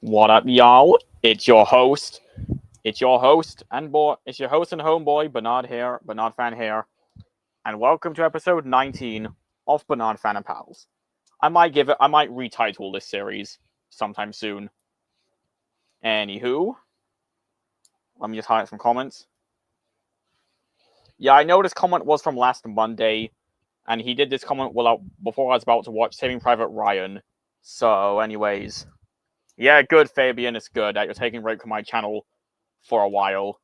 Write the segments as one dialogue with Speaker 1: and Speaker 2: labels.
Speaker 1: What up, y'all? It's your host and homeboy, Bernard here, BurnardFan here, and welcome to episode 19 of BurnardFan and Pals. I might retitle this series sometime soon. Anywho, let me just highlight some comments. Yeah, I know this comment was from last Monday, and he did this comment before I was about to watch Saving Private Ryan. So, anyways. Yeah, good, Fabian. It's good that you're taking a break from my channel for a while.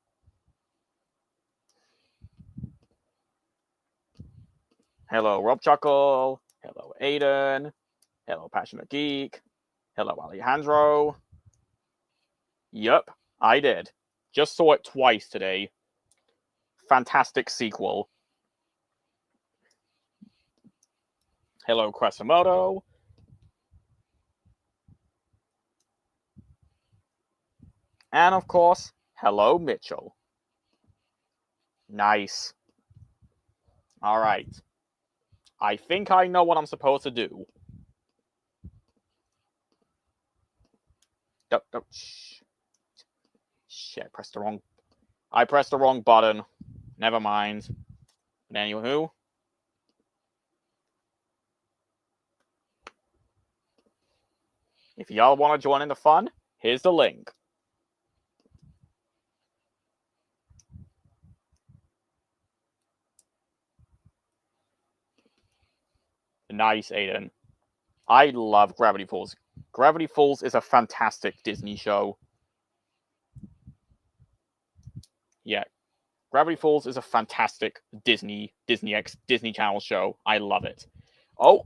Speaker 1: Hello, Rob Chuckle. Hello, Aiden. Hello, Passionate Geek. Hello, Alejandro. Yup, I did. Just saw it twice today. Fantastic sequel. Hello, Quasimodo. And, of course, hello, Mitchell. Nice. All right. I think I know what I'm supposed to do. Shit, I pressed the wrong button. Never mind. But anywho. If y'all want to join in the fun, here's the link. Nice, Aiden. I love Gravity Falls. Gravity Falls is a fantastic Disney show. Yeah. Gravity Falls is a fantastic Disney Channel show. I love it. Oh,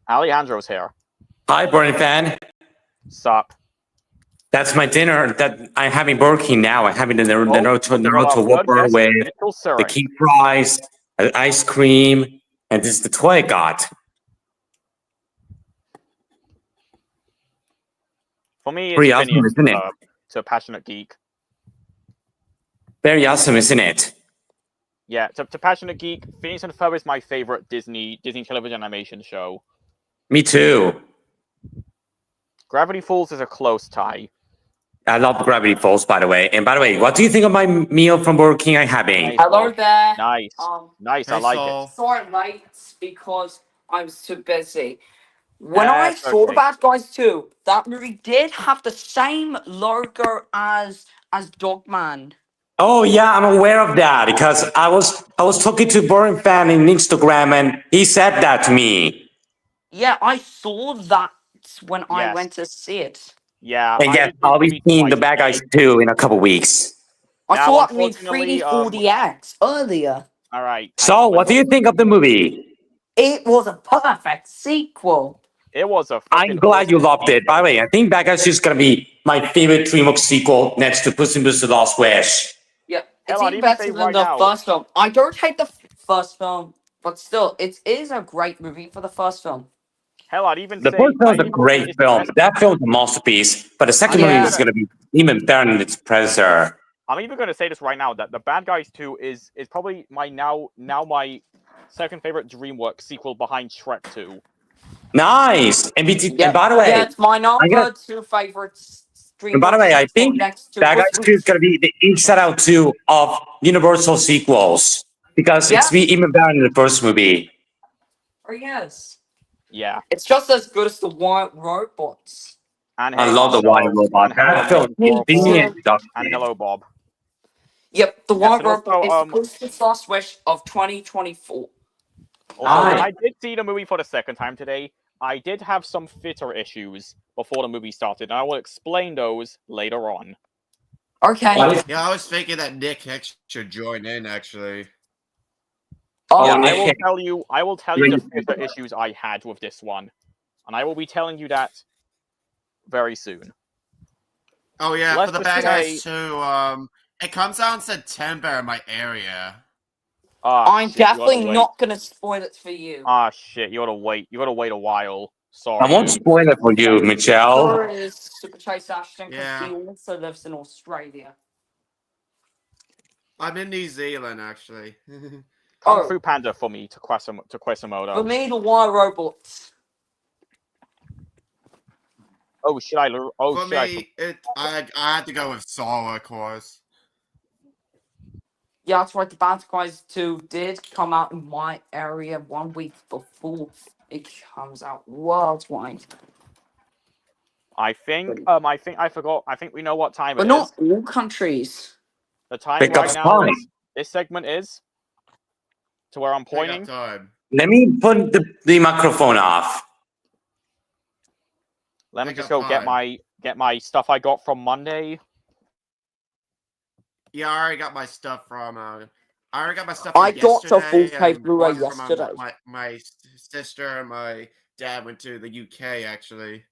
Speaker 1: Alejandro's here.
Speaker 2: Hi, BurnardFan.
Speaker 1: Sup?
Speaker 2: That's my dinner that I'm having Burger King now. I'm having the Naruto Whopper with the key fries, the ice cream, and this is the toy I got.
Speaker 1: For me, it's
Speaker 2: pretty awesome, isn't it?
Speaker 1: To Passionate Geek.
Speaker 2: Very awesome, isn't it?
Speaker 1: Yeah, to Passionate Geek, Phineas and Ferb is my favorite Disney television animation show.
Speaker 2: Me too.
Speaker 1: Gravity Falls is a close tie.
Speaker 2: I love Gravity Falls, by the way. And by the way, what do you think of my meal from Burger King I'm having?
Speaker 3: Hello there.
Speaker 1: Nice. Nice, I like it.
Speaker 3: Sorry, late because I was too busy. When I saw The Bad Guys 2, that movie did have the same logo as Dogman.
Speaker 2: Oh yeah, I'm aware of that because I was talking to BurnardFan in Instagram and he said that to me.
Speaker 3: Yeah, I saw that when I went to see it.
Speaker 1: Yeah.
Speaker 2: And yes, I'll be seeing The Bad Guys 2 in a couple weeks.
Speaker 3: I saw it in 3D 4DX earlier.
Speaker 1: All right.
Speaker 2: So, what do you think of the movie?
Speaker 3: It was a perfect sequel.
Speaker 1: It was a.
Speaker 2: I'm glad you loved it. By the way, I think Bad Guys 2 is gonna be my favorite DreamWorks sequel next to Puss in Boots: The Lost Wish.
Speaker 3: Yeah, it's even better than the first film. I don't hate the first film, but still, it is a great movie for the first film.
Speaker 1: Hell, I'd even
Speaker 2: say... The first film is a great film. That film is a masterpiece, but the second movie is going to be even better than its predecessor.
Speaker 1: I'm even going to say this right now, that The Bad Guys 2 is probably my my second favorite DreamWorks sequel behind Shrek 2.
Speaker 2: Nice! And by the way...
Speaker 3: Yeah, it's my number two favorites.
Speaker 2: And by the way, I think Bad Guys 2 is going to be the Inside Out 2 of Universal sequels. Because it's even better than the first movie.
Speaker 3: Oh, yes.
Speaker 1: Yeah.
Speaker 3: It's just as good as the White Robots.
Speaker 1: And
Speaker 2: I love the White Robot.
Speaker 1: And hello, Bob.
Speaker 3: Yep, the White Robot is the Last Wish of 2024.
Speaker 1: Also, when I did see the movie for the second time today, I did have some fitter issues before the movie started, and I will explain those later on.
Speaker 3: Okay.
Speaker 4: Yeah, I was thinking that Nick Hicks should join in, actually.
Speaker 3: Oh,
Speaker 1: Yeah,
Speaker 3: Nick.
Speaker 1: I will tell you the fitter issues I had with this one, and I will be telling you that very soon.
Speaker 4: Oh yeah, for the bad guys too. It comes out in September in my area.
Speaker 3: I'm definitely not gonna spoil it for you.
Speaker 1: Ah shit, you gotta wait. You gotta wait a while. Sorry.
Speaker 2: I won't spoil it for you, Michelle.
Speaker 3: Sure is Super Chase Ashton because he also lives in Australia.
Speaker 4: I'm in New Zealand, actually.
Speaker 1: Kung Fu Panda for me to Quasimodo.
Speaker 3: For me, the Wire Robots.
Speaker 1: Oh, should I? Oh,
Speaker 4: for me, I had to go with Saw, of course.
Speaker 3: Yeah, that's right. The Bad Guys 2 did come out in my area 1 week before it comes out worldwide.
Speaker 1: I think I forgot. I think we know what time it is.
Speaker 3: But not all countries.
Speaker 1: The time right now is this segment is to where I'm pointing.
Speaker 2: Let me put the microphone off.
Speaker 1: Let me just go get my stuff I got from Monday.
Speaker 4: Yeah, I already got my stuff from. I already got my stuff.
Speaker 3: I got the 4K Blu-ray yesterday.
Speaker 4: My sister and my dad went to the UK actually.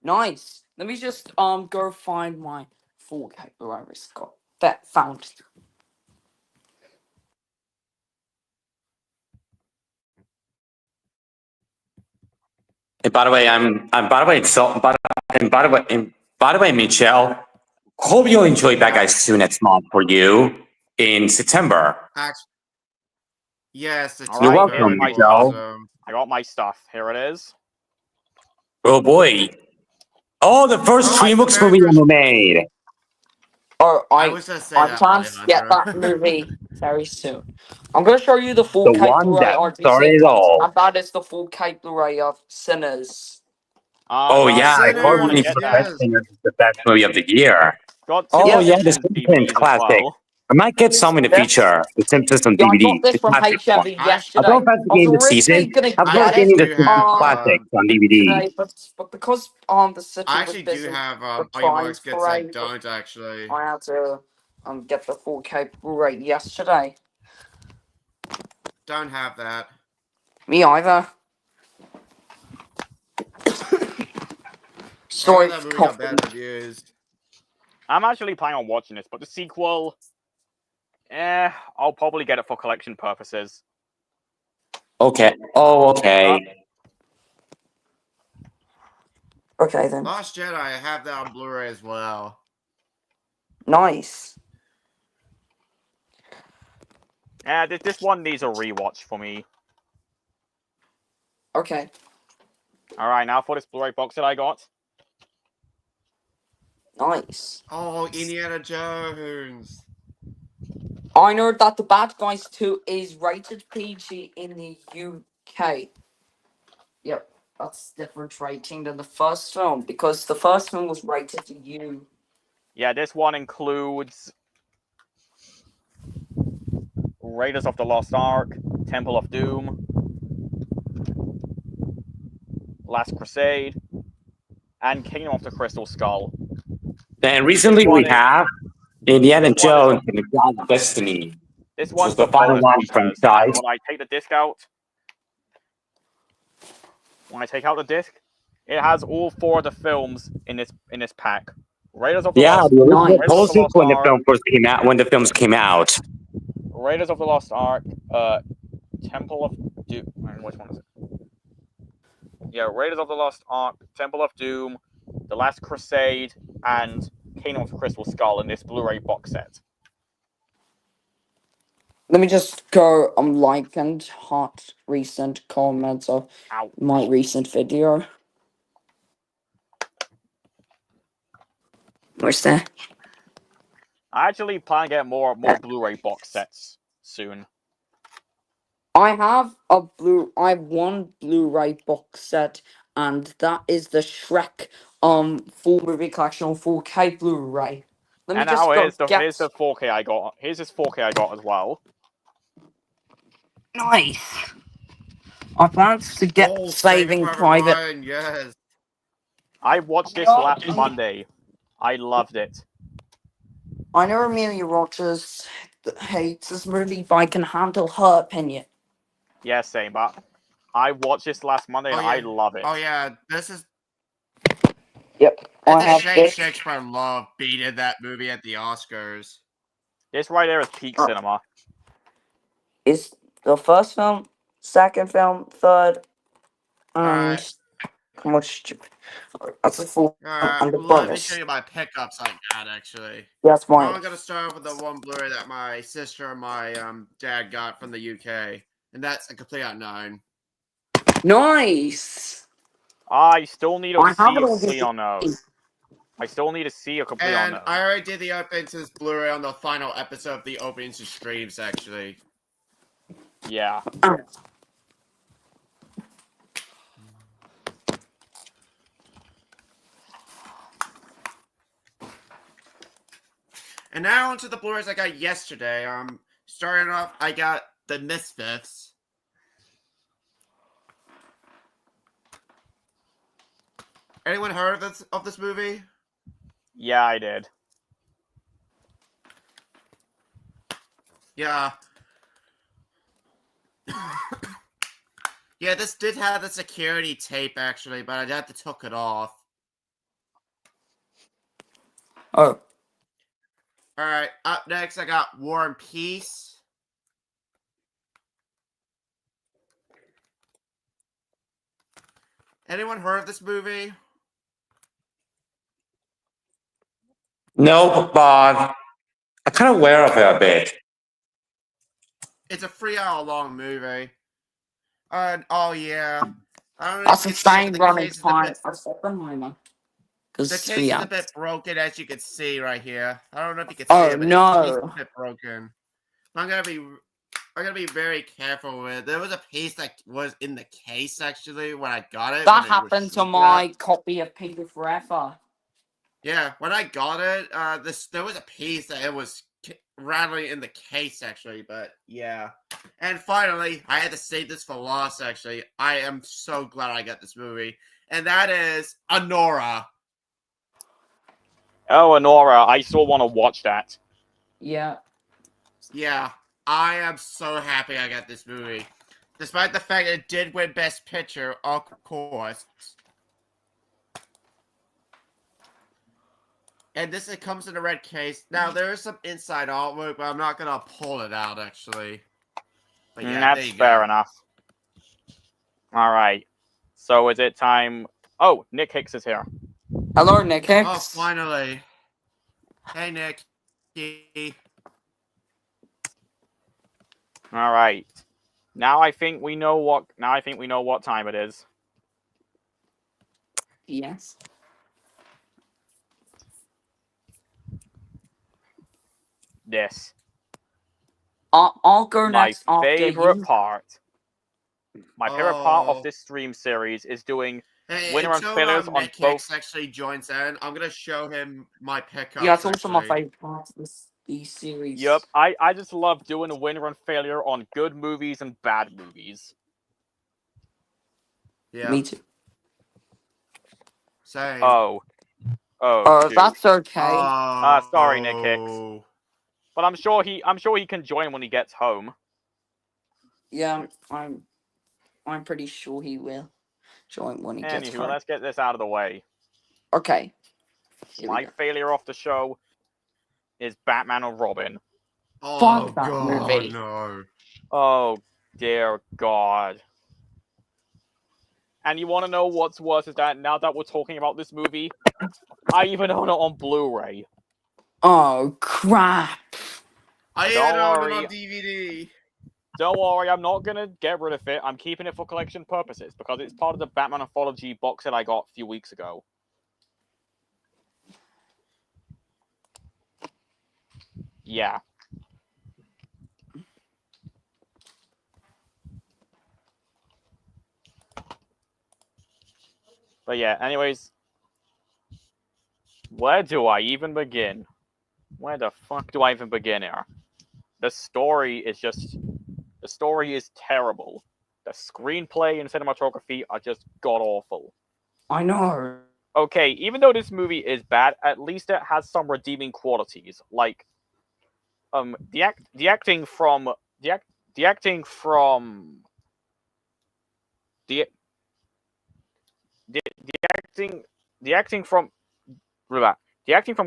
Speaker 3: Nice. Let me just go find my 4K Blu-ray. Got that found.
Speaker 2: And by the way, Michelle, hope you'll enjoy Bad Guys 2 next month for you in September.
Speaker 4: Yes, it's
Speaker 2: You're welcome, Michelle.
Speaker 1: I got my stuff. Here it is.
Speaker 2: Oh boy. Oh, the first DreamWorks movie ever made.
Speaker 3: Oh, I plan to get
Speaker 4: Alejandro.
Speaker 3: that movie very soon. I'm going to show you the 4K Blu-ray
Speaker 2: all.
Speaker 3: and that is the 4K Blu-ray of Sinners.
Speaker 2: Oh yeah, I totally forgot Sinners is the best movie of the year. Oh yeah, the Simpsons classic. I might get some in the future. The Simpsons on DVD.
Speaker 3: I got this from HMV yesterday.
Speaker 2: I don't fancy getting the season. I'm not getting the classics on DVD.
Speaker 3: But because the city
Speaker 4: I actually
Speaker 3: was busy
Speaker 4: do have
Speaker 3: Ironworks
Speaker 4: gets like don't actually.
Speaker 3: I had to get the 4K Blu-ray yesterday.
Speaker 4: Don't have that.
Speaker 3: Me either. Sorry,
Speaker 4: that movie got bad reviews.
Speaker 1: I'm actually planning on watching this, but the sequel, I'll probably get it for collection purposes.
Speaker 2: Okay. Oh, okay.
Speaker 3: Okay then.
Speaker 4: Last Jedi, I have that on Blu-ray as well.
Speaker 3: Nice.
Speaker 1: This one needs a rewatch for me.
Speaker 3: Okay.
Speaker 1: Alright, now for this Blu-ray box that I got.
Speaker 3: Nice.
Speaker 4: Oh, Indiana Jones.
Speaker 3: I know that The Bad Guys 2 is rated PG in the UK. Yep, that's different rating than the first film because the first film was rated U.
Speaker 1: Yeah, this one includes Raiders of the Lost Ark, Temple of Doom, Last Crusade, and Kingdom of the Crystal Skull.
Speaker 2: And recently we have Indiana Jones and the God of Destiny.
Speaker 1: This one's
Speaker 2: the final one from Dice.
Speaker 1: When I take the disc out, when I take out the disc, it has all 4 of the films in this pack. Raiders of the Lost Ark.
Speaker 2: When the film first came out, when the films came out.
Speaker 1: Raiders of the Lost Ark, Temple of Doom. Which one is it? Yeah, Raiders of the Lost Ark, Temple of Doom, The Last Crusade, and Kingdom of the Crystal Skull in this Blu-ray box set.
Speaker 3: Let me just go like and heart recent comments of my recent video. Where's that?
Speaker 1: I actually plan to get more Blu-ray box sets soon.
Speaker 3: I have one Blu-ray box set, and that is the Shrek full movie collection on 4K Blu-ray. Let me
Speaker 1: and
Speaker 3: just
Speaker 1: now
Speaker 3: go
Speaker 1: here's the 4K I got. Here's this 4K I got as well. Which one is it? Yeah, Raiders of the Lost Ark, Temple of Doom, The Last Crusade, and Kingdom of the Crystal Skull in this Blu-ray box set.
Speaker 3: Nice. I planned to get Saving Private
Speaker 4: Ryan, yes.
Speaker 1: I watched this last Monday. I loved it.
Speaker 3: I know Amelia Rogers hates this movie, but I can handle her opinion.
Speaker 1: Yeah, same, but I watched this last Monday and I love it.
Speaker 4: Oh yeah, this is.
Speaker 3: Yep.
Speaker 4: It's a shame Shakespeare in Love beated that movie at the Oscars.
Speaker 1: This right there is peak cinema.
Speaker 3: Is the first film, second film, third, and how much? That's a full.
Speaker 4: Let me show you my pickups I got actually.
Speaker 3: That's fine.
Speaker 4: I'm gonna start off with the one Blu-ray that my sister and my dad got from the UK, and that's a complete unknown.
Speaker 3: Nice.
Speaker 1: I still need to see a complete unknown. I still need to see a complete unknown.
Speaker 4: And I already did the opening to this Blu-ray on the final episode of the opening to streams actually.
Speaker 1: Yeah.
Speaker 4: And now onto the Blu-rays I got yesterday. Starting off, I got The Misfits. Anyone heard of this movie?
Speaker 1: Yeah, I did.
Speaker 4: Yeah. Yeah, this did have the security tape actually, but I had to took it off.
Speaker 3: Oh.
Speaker 4: Alright, up next I got War and Peace. Anyone heard of this movie?
Speaker 2: No, but I'm kind of aware of it a bit.
Speaker 4: It's a 3-hour long movie. Oh yeah. I don't know.
Speaker 3: That's insane running time.
Speaker 4: The case is a bit broken, as you can see right here. I don't know if you can see it, but the case is a bit broken. I'm gonna be very careful with it. There was a piece that was in the case actually when I got it.
Speaker 3: That happened to my copy of Peter Forever.
Speaker 4: Yeah, when I got it, there was a piece that it was rattling in the case actually, but yeah. And finally, I had to save this for last actually. I am so glad I got this movie, and that is Anora.
Speaker 1: Oh, Anora, I still want to watch that.
Speaker 3: Yeah.
Speaker 4: Yeah, I am so happy I got this movie. Despite the fact it did win Best Picture, of course. And it comes in a red case. Now, there is some inside artwork, but I'm not going to pull it out, actually. But yeah,
Speaker 1: that's fair enough. All right. So is it time? Oh, Nick Hicks is here.
Speaker 3: Hello, Nick Hicks.
Speaker 4: Oh, finally. Hey, Nick.
Speaker 1: All right. Now I think we know what. Now I think we know what time it is.
Speaker 3: Yes.
Speaker 1: This.
Speaker 3: I'll go next.
Speaker 1: My favorite part. My favorite part of this stream series is doing winner and failures on
Speaker 4: Nick
Speaker 1: both.
Speaker 4: Hicks actually joins in. I'm gonna show him my pickups.
Speaker 3: Yeah, it's also my favorite part of these series.
Speaker 1: Yep, I just love doing a winner and failure on good movies and bad movies.
Speaker 4: Yeah.
Speaker 3: Me too.
Speaker 4: Same.
Speaker 1: Oh,
Speaker 3: that's okay.
Speaker 1: Sorry, Nick Hicks. But I'm sure he can join when he gets home.
Speaker 3: Yeah, I'm pretty sure he will join when he gets home.
Speaker 1: Let's get this out of the way.
Speaker 3: Okay.
Speaker 1: My failure off the show is Batman and Robin.
Speaker 4: Oh, God, no.
Speaker 1: Oh, dear God. And you want to know what's worse is that now that we're talking about this movie, I even own it on Blu-ray.
Speaker 3: Oh, crap.
Speaker 4: I even own it on DVD.
Speaker 1: Don't worry, I'm not going to get rid of it. I'm keeping it for collection purposes because it's part of the Batman Anthology box that I got a few weeks ago. Yeah. But yeah, anyways. Where do I even begin? Where the fuck do I even begin here? The story is just The story is terrible. The screenplay and cinematography are just god-awful.
Speaker 3: I know.
Speaker 1: Okay, even though this movie is bad, at least it has some redeeming qualities. Like, the acting from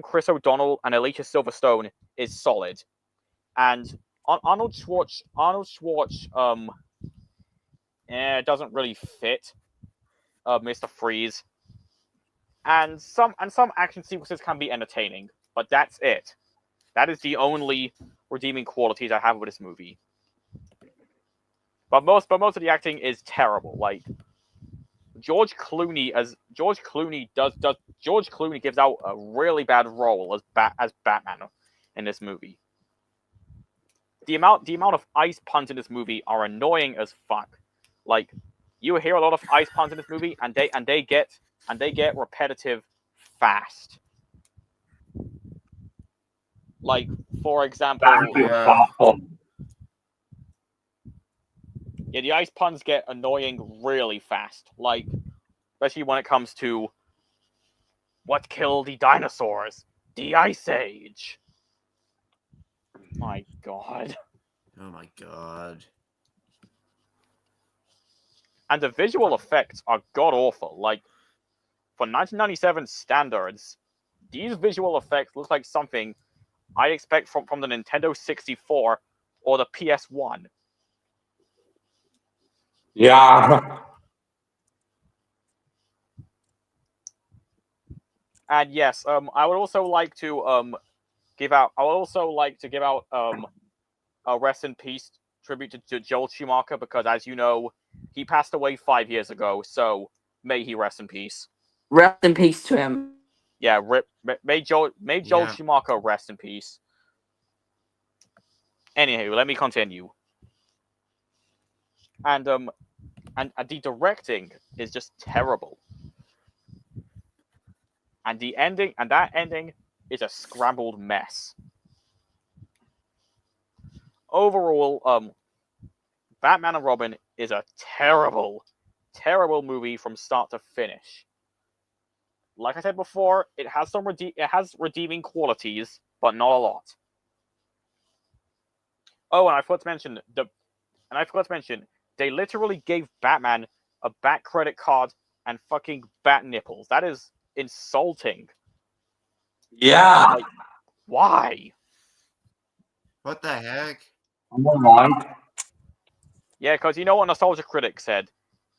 Speaker 1: Chris O'Donnell and Alicia Silverstone is solid, and Arnold Schwartz doesn't really fit Mr. Freeze, and some action sequences can be entertaining, but that's it. That is the only redeeming qualities I have with this movie. But most of the acting is terrible. Like, George Clooney gives out a really bad role as Batman in this movie. The amount of ice puns in this movie are annoying as fuck. Like, you hear a lot of ice puns in this movie, and they get repetitive fast. Like, for example, yeah, the ice puns get annoying really fast. Like, especially when it comes to what killed the dinosaurs? The Ice Age. My God.
Speaker 4: Oh my God.
Speaker 1: And the visual effects are god-awful. Like, for 1997 standards, these visual effects look like something I expect from the Nintendo 64 or the PS1.
Speaker 2: Yeah.
Speaker 1: And yes, I would also like to give out a rest in peace tribute to Joel Schumacher, because, as you know, he passed away 5 years ago. So may he rest in peace.
Speaker 3: Rest in peace to him.
Speaker 1: Yeah, may Joel Schumacher rest in peace. Anywho, let me continue. And the directing is just terrible. And that ending is a scrambled mess. Overall, Batman and Robin is a terrible, terrible movie from start to finish. Like I said before, it has redeeming qualities, but not a lot. Oh, and I forgot to mention they literally gave Batman a bat credit card and fucking bat nipples. That is insulting.
Speaker 2: Yeah.
Speaker 1: Like, why?
Speaker 4: What the heck?
Speaker 1: Yeah, because you know what Nostalgia Critic said?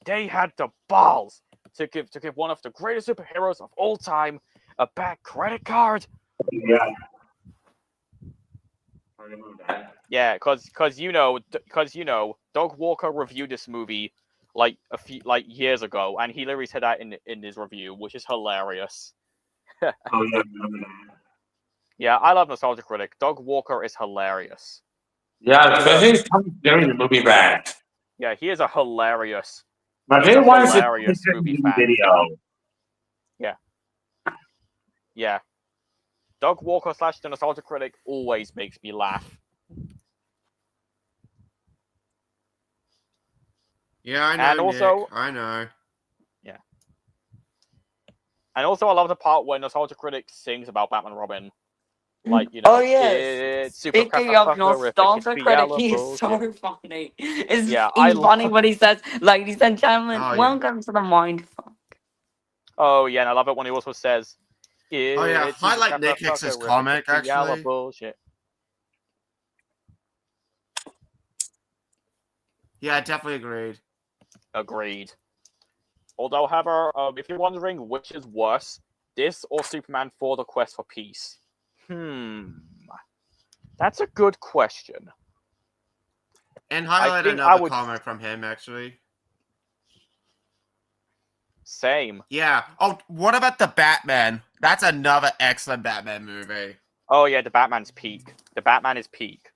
Speaker 1: They had the balls to give one of the greatest superheroes of all time a bat credit card.
Speaker 2: Yeah.
Speaker 1: Yeah, because you know, Doug Walker reviewed this movie like years ago, and he literally said that in his review, which is hilarious.
Speaker 2: Oh, yeah.
Speaker 1: Yeah, I love Nostalgia Critic. Doug Walker is hilarious.
Speaker 2: Yeah, especially during the movie bad.
Speaker 1: Yeah, he is a hilarious.
Speaker 2: My favorite one is the
Speaker 1: movie fan.
Speaker 2: video.
Speaker 1: Yeah. Doug Walker / the Nostalgia Critic always makes me laugh.
Speaker 4: Yeah, I know.
Speaker 1: And also,
Speaker 4: Nick. I know.
Speaker 1: Yeah. And also, I love the part where Nostalgia Critic sings about Batman and Robin. Like, you know,
Speaker 3: oh yes. Speaking of Nostalgia Critic, he is so funny. He's funny when he says, "Ladies and gentlemen, welcome to the Mindfuck."
Speaker 1: Oh yeah, and I love it when he also says,
Speaker 4: "Oh yeah, highlight Nick Hicks's comic actually."
Speaker 1: Bullshit.
Speaker 4: Yeah, I definitely agreed.
Speaker 1: Agreed. Although, however, if you're wondering which is worse, this or Superman 4: The Quest for Peace, that's a good question.
Speaker 4: And highlight another comic from him, actually.
Speaker 1: Same.
Speaker 4: Yeah. Oh, what about the Batman? That's another excellent Batman movie.
Speaker 1: Oh yeah, the Batman's peak. The Batman is peak.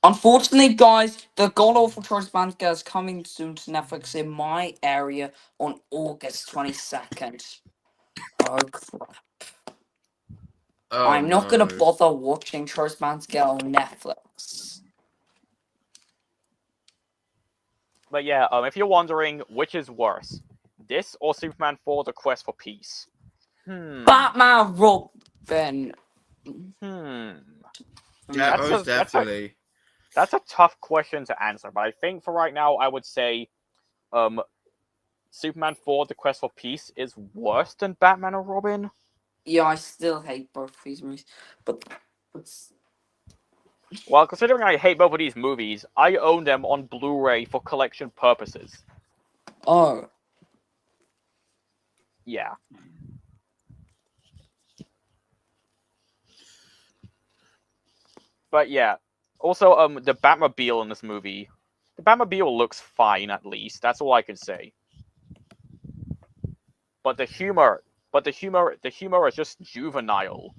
Speaker 3: Unfortunately, guys, the god-awful Choice Manga is coming soon to Netflix in my area on August 22nd. Oh, crap.
Speaker 4: Oh,
Speaker 3: I'm not going to bother watching Choice Manga on Netflix.
Speaker 1: But yeah, if you're wondering which is worse, this or Superman 4: The Quest for Peace?
Speaker 3: Batman Robin.
Speaker 4: Yeah, most definitely.
Speaker 1: That's a tough question to answer, but I think for right now, I would say, Superman 4: The Quest for Peace is worse than Batman or Robin.
Speaker 3: Yeah, I still hate both of these movies, but
Speaker 1: well, considering I hate both of these movies, I own them on Blu-ray for collection purposes.
Speaker 3: Oh.
Speaker 1: Yeah. But yeah. Also, the Batmobile in this movie. The Batmobile looks fine, at least. That's all I can say. But the humor is just juvenile.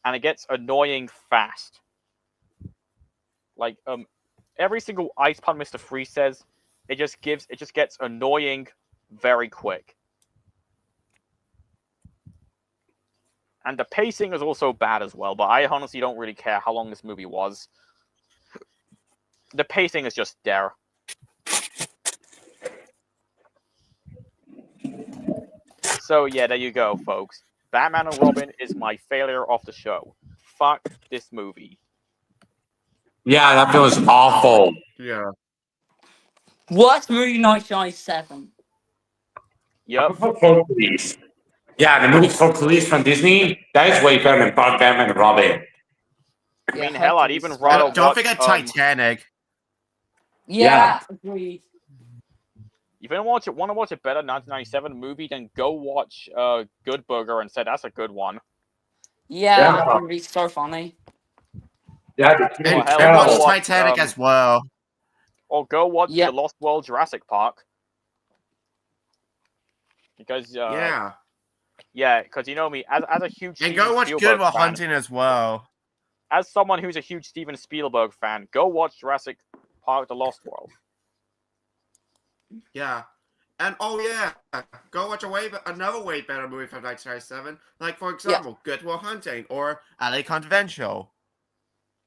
Speaker 1: And it gets annoying fast. Like, every single ice pun Mr. Freeze says, it just gets annoying very quick. And the pacing is also bad as well, but I honestly don't really care how long this movie was. The pacing is just there. So yeah, there you go, folks. Batman and Robin is my failure of the show. Fuck this movie.
Speaker 2: Yeah, that feels awful.
Speaker 4: Yeah.
Speaker 3: Worst movie 1997.
Speaker 1: Yep.
Speaker 2: Police. Yeah, the movie for Police from Disney, that is way better than Batman and Robin.
Speaker 1: I mean, hell, I'd even rather
Speaker 4: Don't forget Titanic.
Speaker 3: Yeah, agreed.
Speaker 1: If you want to watch a better 1997 movie, then go watch Good Burger and say that's a good one.
Speaker 3: Yeah, that movie's so funny.
Speaker 2: Yeah,
Speaker 4: and watch Titanic as well.
Speaker 1: Or go watch The Lost World Jurassic Park. Because yeah, because you know me as a huge
Speaker 4: and go watch Good Will Hunting as well.
Speaker 1: As someone who's a huge Steven Spielberg fan, go watch Jurassic Park: The Lost World.
Speaker 4: Yeah, and go watch another way better movie from 1997, like for example, Good Will Hunting or LA Confidential.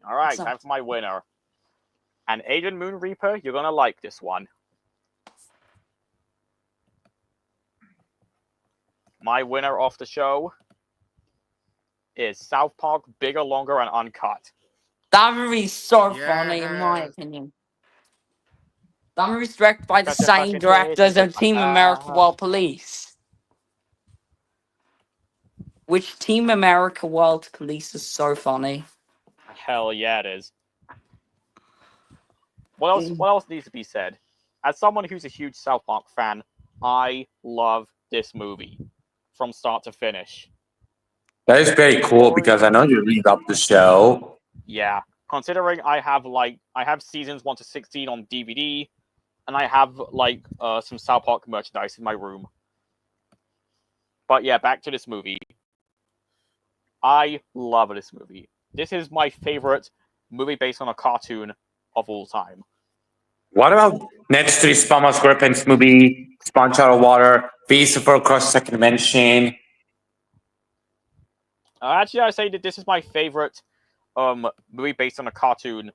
Speaker 1: All right, time for my winner. And Agent Moon Reaper, you're gonna like this one. My winner of the show is South Park: Bigger, Longer, and Uncut.
Speaker 3: That movie's so funny, in my opinion. That movie's directed by the same directors of Team America World Police. Which Team America World Police is so funny.
Speaker 1: Hell yeah, it is. What else needs to be said? As someone who's a huge South Park fan, I love this movie from start to finish.
Speaker 2: That is very cool because I know you read up the show.
Speaker 1: Yeah, considering I have seasons 1 to 16 on DVD, and I have some South Park merchandise in my room. But yeah, back to this movie. I love this movie. This is my favorite movie based on a cartoon of all time.
Speaker 2: What about next to the SpongeBob SquarePants movie, Sponge Out of Water, Beast for Across the Second Dimension?
Speaker 1: Actually, I say that this is my favorite movie based on a cartoon.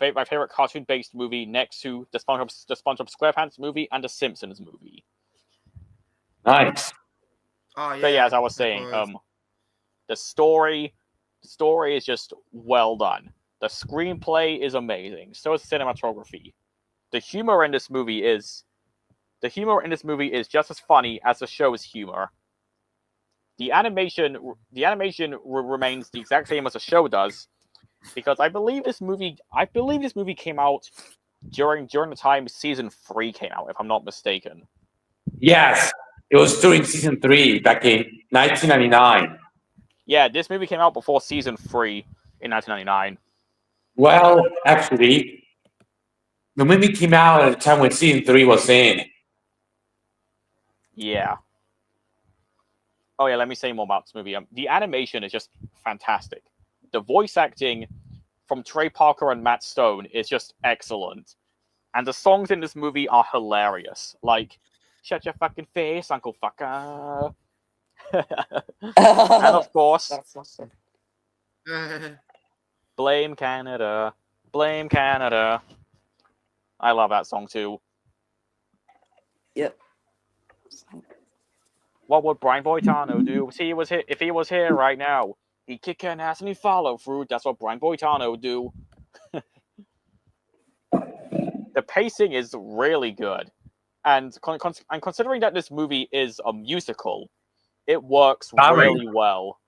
Speaker 1: My favorite cartoon-based movie next to the SpongeBob SquarePants movie and the Simpsons movie.
Speaker 2: Nice.
Speaker 4: Oh yeah.
Speaker 1: But yeah, as I was saying, the story is just well done. The screenplay is amazing. So is the cinematography. The humor in this movie is just as funny as the show's humor. The animation remains the exact same as the show does, because I believe this movie came out during the time season 3 came out, if I'm not mistaken.
Speaker 2: Yes, it was during season 3 back in 1999.
Speaker 1: Yeah, this movie came out before season 3 in 1999.
Speaker 2: Well, actually, the movie came out at the time when season 3 was in.
Speaker 1: Yeah. Oh yeah, let me say more about this movie. The animation is just fantastic. The voice acting from Trey Parker and Matt Stone is just excellent. And the songs in this movie are hilarious. Like, shut your fucking face, Uncle Fucker. And of course, blame Canada. Blame Canada. I love that song too.
Speaker 3: Yep.
Speaker 1: What would Brian Boitano do? If he was here right now, he'd kick an ass and he'd follow through. That's what Brian Boitano would do. The pacing is really good, and considering that this movie is a musical, it works really well.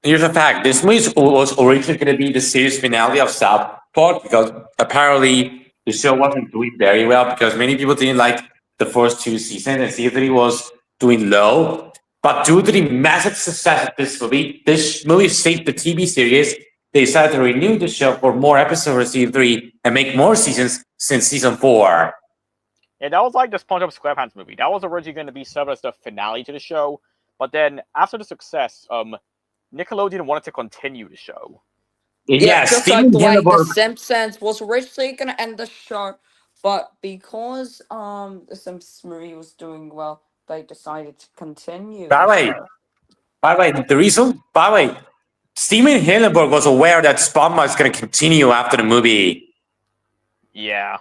Speaker 2: Here's a fact: this movie was originally going to be the series finale of South Park because apparently the show wasn't doing very well because many people didn't like the first 2 seasons and season 3 was doing low. But due to the massive success of this movie saved the TV series. They decided to renew the show for more episodes for season 3 and make more seasons since season 4.
Speaker 1: Yeah, that was like the SpongeBob SquarePants movie. That was originally going to be served as the finale to the show, but then after the success, Nickelodeon wanted to continue the show.
Speaker 3: Yeah, just like the way The Simpsons was originally going to end the show, but because The Simpsons movie was doing well, they decided to continue.
Speaker 2: By the way, Steven Hillenburg was aware that SpongeBob is going to continue after the movie.
Speaker 1: Yeah.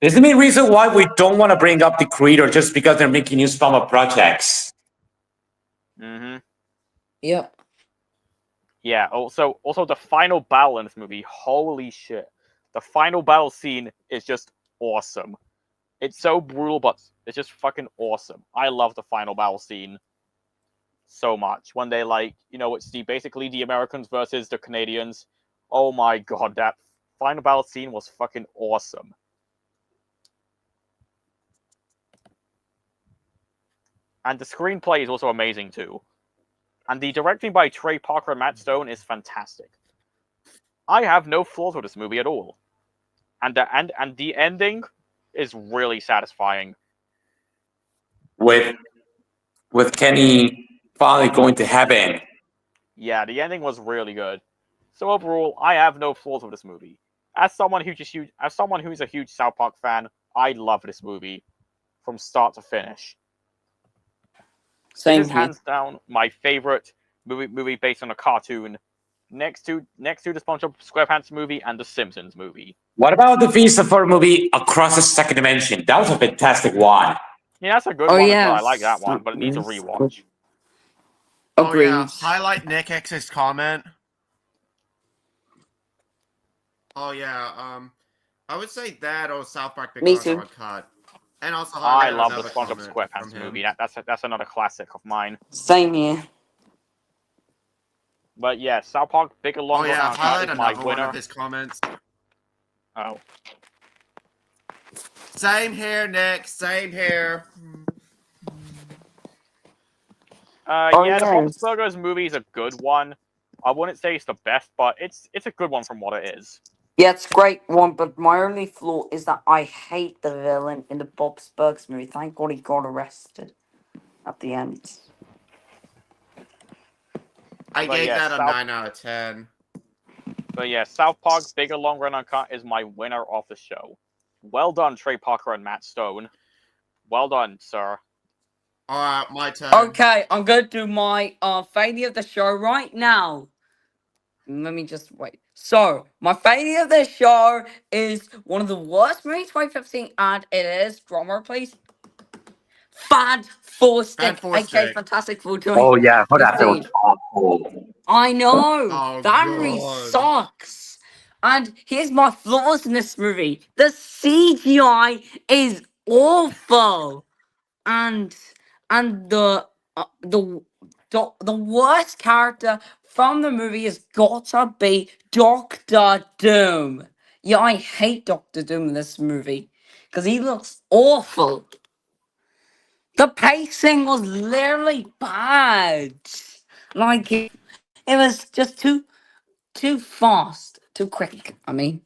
Speaker 2: Is the main reason why we don't want to bring up the creator just because they're making new SpongeBob projects.
Speaker 1: Mm-hmm.
Speaker 3: Yep.
Speaker 1: Yeah, also the final battle in this movie, holy shit. The final battle scene is just awesome. It's so brutal, but it's just fucking awesome. I love the final battle scene so much. When they it's basically the Americans versus the Canadians. Oh my god, that final battle scene was fucking awesome. And the screenplay is also amazing too. And the directing by Trey Parker and Matt Stone is fantastic. I have no flaws with this movie at all. And the ending is really satisfying.
Speaker 2: With Kenny finally going to heaven.
Speaker 1: Yeah, the ending was really good. So overall, I have no flaws with this movie. As someone who's a huge South Park fan, I love this movie from start to finish. This is hands down my favorite movie based on a cartoon, next to the SpongeBob SquarePants movie and the Simpsons movie.
Speaker 2: What about the Visa for movie Across the Second Dimension? That was a fantastic one.
Speaker 1: Yeah, that's a good one. Yeah. I like that one, but it needs a rewatch.
Speaker 3: Agreed.
Speaker 4: Oh, yeah. Highlight Nick X's comment. Oh yeah, I would say that or South Park Big Brother Cut. And also
Speaker 1: I love the SpongeBob SquarePants movie. That's another classic of mine.
Speaker 3: Same here.
Speaker 1: But yeah, South Park Bigger Longer
Speaker 4: highlight
Speaker 1: is my
Speaker 4: another
Speaker 1: winner.
Speaker 4: one of his comments.
Speaker 1: Oh.
Speaker 4: Same here, Nick. Same here.
Speaker 1: The Bob's Burgers movie is a good one. I wouldn't say it's the best, but it's a good one from what it is.
Speaker 3: Yeah, it's a great one, but my only flaw is that I hate the villain in the Bob's Burgers movie. Thank God he got arrested at the end.
Speaker 4: I gave that a 9 out of 10.
Speaker 1: But yeah, South Park Bigger, Longer, and Uncut is my winner of the show. Well done, Trey Parker and Matt Stone. Well done, sir.
Speaker 4: Alright, my turn.
Speaker 3: Okay, I'm going to do my failure of the show right now. Let me just wait. So, my failure of the show is one of the worst movies we've ever seen, and it is, drummer please, Fad Four Stick, aka Fantastic Four.
Speaker 2: Oh yeah, that was awful.
Speaker 3: I know, that movie sucks. And here's my flaws in this movie. The CGI is awful. And the worst character from the movie has gotta be Doctor Doom. Yeah, I hate Doctor Doom in this movie because he looks awful. The pacing was literally bad. Like it was just too fast, too quick. I mean,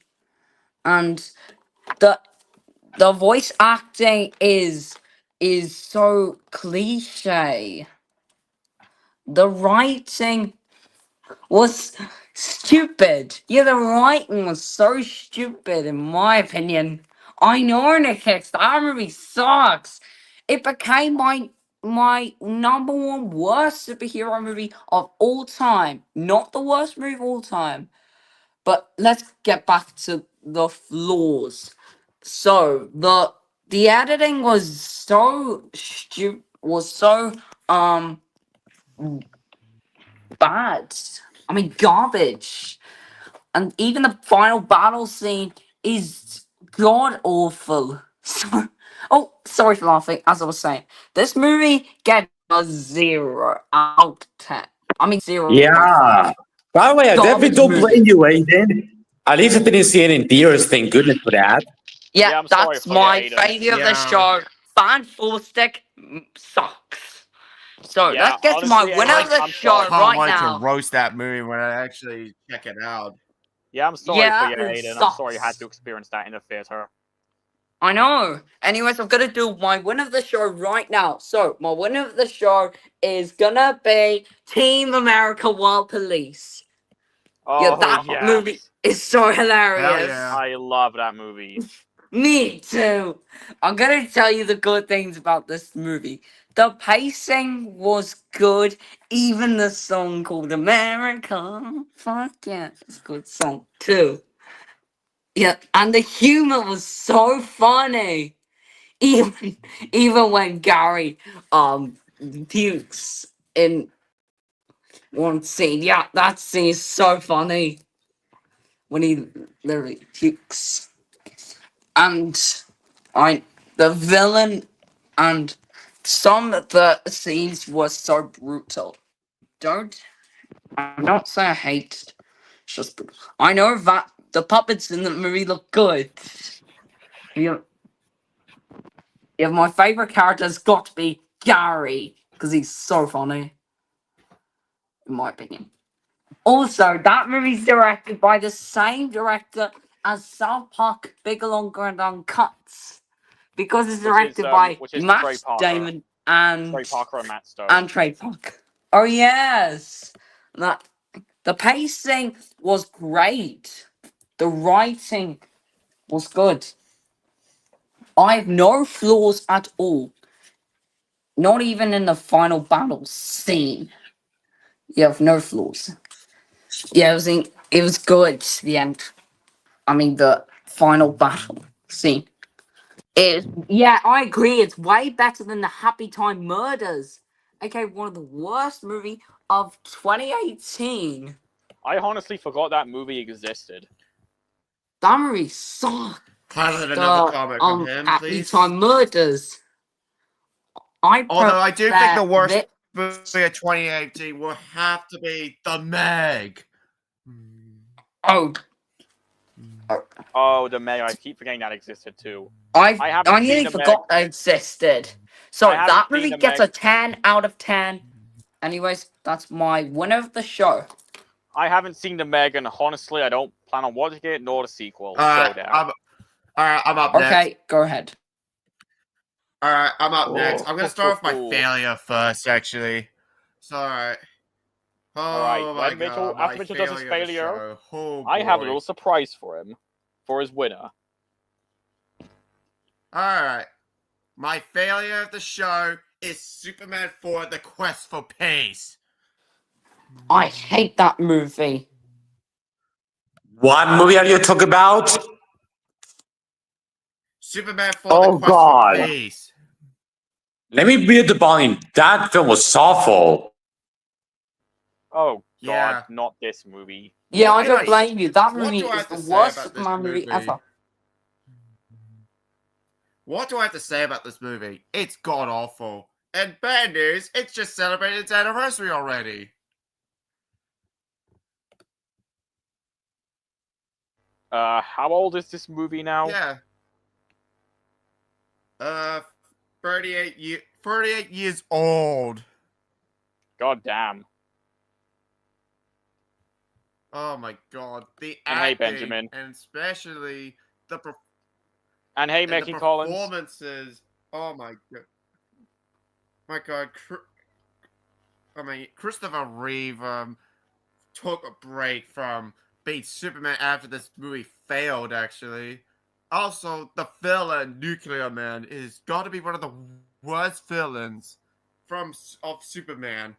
Speaker 3: and the voice acting is so cliche. The writing was stupid. Yeah, the writing was so stupid, in my opinion. I know, Nick Hicks, that movie sucks. It became my number one worst superhero movie of all time. Not the worst movie of all time. But let's get back to the flaws. So, The editing was so bad. I mean, garbage. And even the final battle scene is god awful. So, oh, sorry for laughing. As I was saying, this movie gets a 0 out of 10. I mean, 0.5.
Speaker 2: Yeah. By the way, I definitely
Speaker 3: Garbage
Speaker 2: don't
Speaker 3: movie.
Speaker 2: blame you, Aiden. At least I didn't see it in theaters. Thank goodness for that.
Speaker 3: Yeah,
Speaker 1: Yeah, I'm sorry
Speaker 3: that's
Speaker 1: for you,
Speaker 3: my
Speaker 1: Aiden.
Speaker 3: failure of the
Speaker 4: Yeah.
Speaker 3: show. Fan Full Stick sucks. So
Speaker 1: Yeah,
Speaker 3: let's get to my
Speaker 1: honestly,
Speaker 3: winner
Speaker 1: Aiden,
Speaker 3: of the
Speaker 1: I'm
Speaker 3: show
Speaker 1: sorry.
Speaker 4: Can't
Speaker 3: right
Speaker 4: wait to
Speaker 3: now.
Speaker 4: roast that movie when I actually check it out.
Speaker 1: Yeah, I'm sorry for
Speaker 3: Yeah,
Speaker 1: you,
Speaker 3: it
Speaker 1: Aiden. I'm sorry you had
Speaker 3: sucks.
Speaker 1: to experience that in the theater.
Speaker 3: I know. Anyways, I'm gonna do my winner of the show right now. So my winner of the show is gonna be Team America World Police. Yeah,
Speaker 1: Oh,
Speaker 3: that movie
Speaker 1: yes.
Speaker 3: is so
Speaker 4: Hell
Speaker 3: hilarious.
Speaker 4: yeah.
Speaker 1: I love that movie.
Speaker 3: Me too. I'm gonna tell you the good things about this movie. The pacing was good. Even the song called America. Fuck yeah, it's a good song too. Yeah, and the humor was so funny. Even even when Gary pukes in one scene. Yeah, that scene is so funny. When he literally pukes. And the villain and some of the scenes were so brutal. I'm not saying I hate, it's just brutal. I know that the puppets in the movie look good. Yeah, yeah, my favorite character's got to be Gary because he's so funny, in my opinion. Also, that movie's directed by the same director as South Park: Big Longer and Uncut. Because it's directed by
Speaker 1: Which is Trey
Speaker 3: Matt
Speaker 1: Parker.
Speaker 3: Damon
Speaker 1: Trey Parker and Matt Stone.
Speaker 3: Trey Parker. Oh yes, that the pacing was great. The writing was good. I have no flaws at all. Not even in the final battle scene. You have no flaws. Yeah, it was good. The end. I mean, the final battle scene. Yeah, I agree. It's way better than the Happy Time Murders. Okay, one of the worst movie of 2018.
Speaker 1: I honestly forgot that movie existed.
Speaker 3: That movie sucked.
Speaker 4: Highlight
Speaker 3: The
Speaker 4: another comment from him,
Speaker 3: Happy
Speaker 4: please.
Speaker 3: Time Murders.
Speaker 4: Although I do think the worst
Speaker 3: prefer
Speaker 4: movie of 2018 will have to be The Meg.
Speaker 3: Oh,
Speaker 1: Oh, the Meg. I keep forgetting that existed too.
Speaker 3: I
Speaker 1: haven't seen
Speaker 3: nearly
Speaker 1: The
Speaker 3: forgot that existed. So
Speaker 1: I haven't
Speaker 3: that
Speaker 1: seen
Speaker 3: movie
Speaker 1: The
Speaker 3: gets
Speaker 1: Meg.
Speaker 3: a 10 out of 10. Anyways, that's my winner of the show.
Speaker 1: I haven't seen the Meg, and honestly, I don't plan on watching it nor the sequel. So there.
Speaker 4: I'm up next.
Speaker 3: Okay, go ahead.
Speaker 4: Alright, I'm up next.
Speaker 1: Oh,
Speaker 4: I'm gonna start with my failure first, actually. So, alright. Oh
Speaker 1: Alright,
Speaker 4: my
Speaker 1: when Mitchell,
Speaker 4: god, my
Speaker 1: after Mitchell does his
Speaker 4: failure of the
Speaker 1: failure,
Speaker 4: show. Oh,
Speaker 1: I have a
Speaker 4: boy.
Speaker 1: little surprise for him, for his winner.
Speaker 4: Alright. My failure of the show is Superman 4: The Quest for Peace.
Speaker 3: I hate that movie.
Speaker 2: What movie are you talking about?
Speaker 4: Superman 4:
Speaker 2: Oh,
Speaker 4: The Quest
Speaker 2: God.
Speaker 4: for Peace.
Speaker 2: Let me read the volume. That film was awful.
Speaker 1: Oh god,
Speaker 4: Yeah.
Speaker 1: not this movie.
Speaker 3: Yeah,
Speaker 4: What
Speaker 3: I don't
Speaker 4: can
Speaker 3: blame you. That
Speaker 4: what
Speaker 3: movie
Speaker 4: do I
Speaker 3: is
Speaker 4: have
Speaker 3: the
Speaker 4: to say
Speaker 3: worst
Speaker 4: about this
Speaker 3: Superman movie
Speaker 4: movie?
Speaker 3: ever.
Speaker 4: What do I have to say about this movie? It's god awful. And bad news, it's just celebrated its anniversary already.
Speaker 1: How old is this movie now?
Speaker 4: Yeah. 38 years old.
Speaker 1: God damn.
Speaker 4: Oh my god. The
Speaker 1: And hey,
Speaker 4: acting,
Speaker 1: Benjamin.
Speaker 4: and especially the
Speaker 1: And hey,
Speaker 4: and the
Speaker 1: Mickey Collins.
Speaker 4: performances. Oh my god. My god. Christopher Reeve took a break from being Superman after this movie failed, actually. Also, the villain, Nuclear Man, is got to be one of the worst villains of Superman.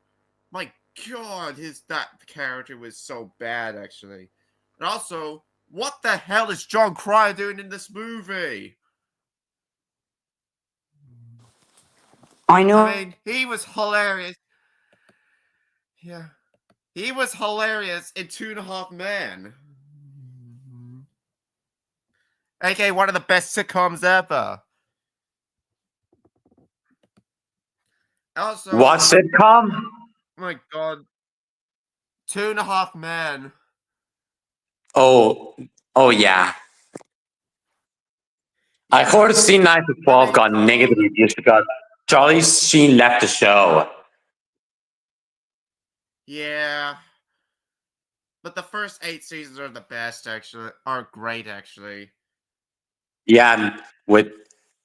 Speaker 4: My god, that character was so bad, actually. And also, what the hell is John Cryer doing in this movie?
Speaker 3: I know.
Speaker 4: I mean, he was hilarious. Yeah. He was hilarious in 2.5 Men. AKA one of the best sitcoms ever. Also,
Speaker 2: What sitcom?
Speaker 4: oh my god. 2.5 Men.
Speaker 2: Oh, oh yeah. I
Speaker 4: Yeah.
Speaker 2: heard scene 9 to 12 got negative reviews because Charlie Sheen left the show.
Speaker 4: Yeah. But the first 8 seasons are the best, actually. Are great, actually.
Speaker 2: Yeah, and with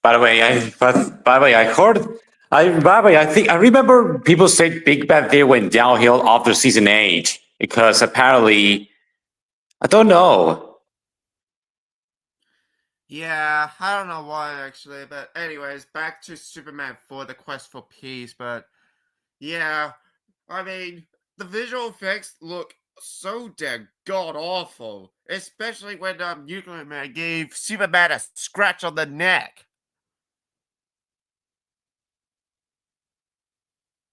Speaker 2: by the way, I heard by the way, I think I remember people say Big Bang Theory went downhill after season 8 because apparently I don't know.
Speaker 4: Yeah, I don't know why, actually. But anyways, back to Superman 4, The Quest for Peace. But yeah, I mean, the visual effects look so damn god awful. Especially when Nuclear Man gave Superman a scratch on the neck.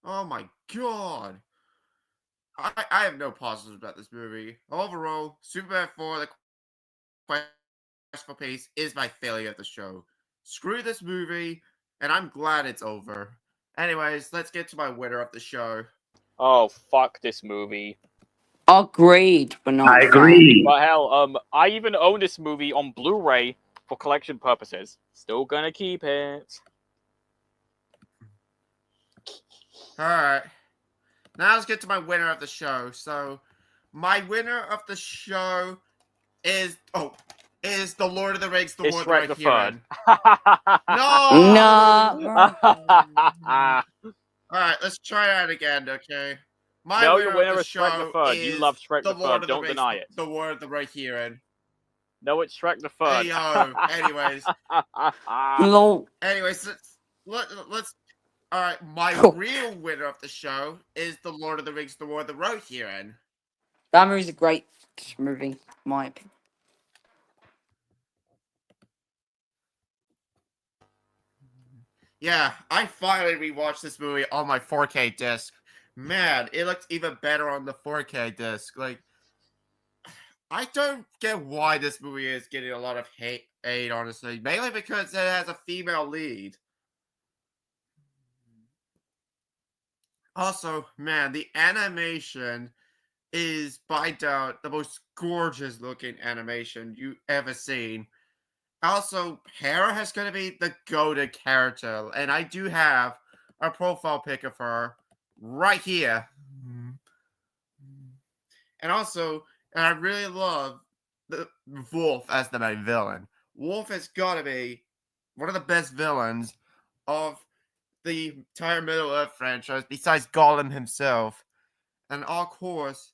Speaker 4: Oh my god. I have no positives about this movie. Overall, Superman 4, The Quest for Peace is my failure of the show. Screw this movie, and I'm glad it's over. Anyways, let's get to my winner of the show.
Speaker 1: Oh, fuck this movie.
Speaker 3: Agreed, but not
Speaker 2: I
Speaker 3: fan.
Speaker 2: agree.
Speaker 1: But hell, I even own this movie on Blu-ray for collection purposes. Still gonna keep it.
Speaker 4: Alright. Now let's get to my winner of the show. So, my winner of the show is The Lord of the Rings, The
Speaker 1: It's
Speaker 4: War of
Speaker 1: Shrek
Speaker 4: the
Speaker 1: the Third.
Speaker 4: No!
Speaker 3: No.
Speaker 4: Alright, let's try that again, okay? My
Speaker 1: No, your
Speaker 4: winner of
Speaker 1: winner
Speaker 4: the
Speaker 1: is Shrek the
Speaker 4: show
Speaker 1: Third. You
Speaker 4: is
Speaker 1: love Shrek
Speaker 4: The
Speaker 1: the
Speaker 4: Lord
Speaker 1: Third.
Speaker 4: of the
Speaker 1: Don't
Speaker 4: Rings,
Speaker 1: deny it.
Speaker 4: The War of the Right Herein.
Speaker 1: No, it's Shrek the
Speaker 4: Hey,
Speaker 1: Third.
Speaker 4: yo. Anyways.
Speaker 3: Lol.
Speaker 4: Anyways, let's alright, my real winner of the show is The Lord of the Rings, The War of the Right Herein.
Speaker 3: That movie's a great movie, in my opinion.
Speaker 4: Yeah, I finally rewatched this movie on my 4K disc. Man, it looks even better on the 4K disc. Like, I don't get why this movie is getting a lot of hate, honestly. Mainly because it has a female lead. Also, man, the animation is by doubt the most gorgeous looking animation you ever seen. Also, Hera has going to be the goated character, and I do have a profile pic of her right here. And also, and I really love the Wolf as the main villain. Wolf has got to be one of the best villains of the entire Middle Earth franchise, besides Gollum himself. And of course,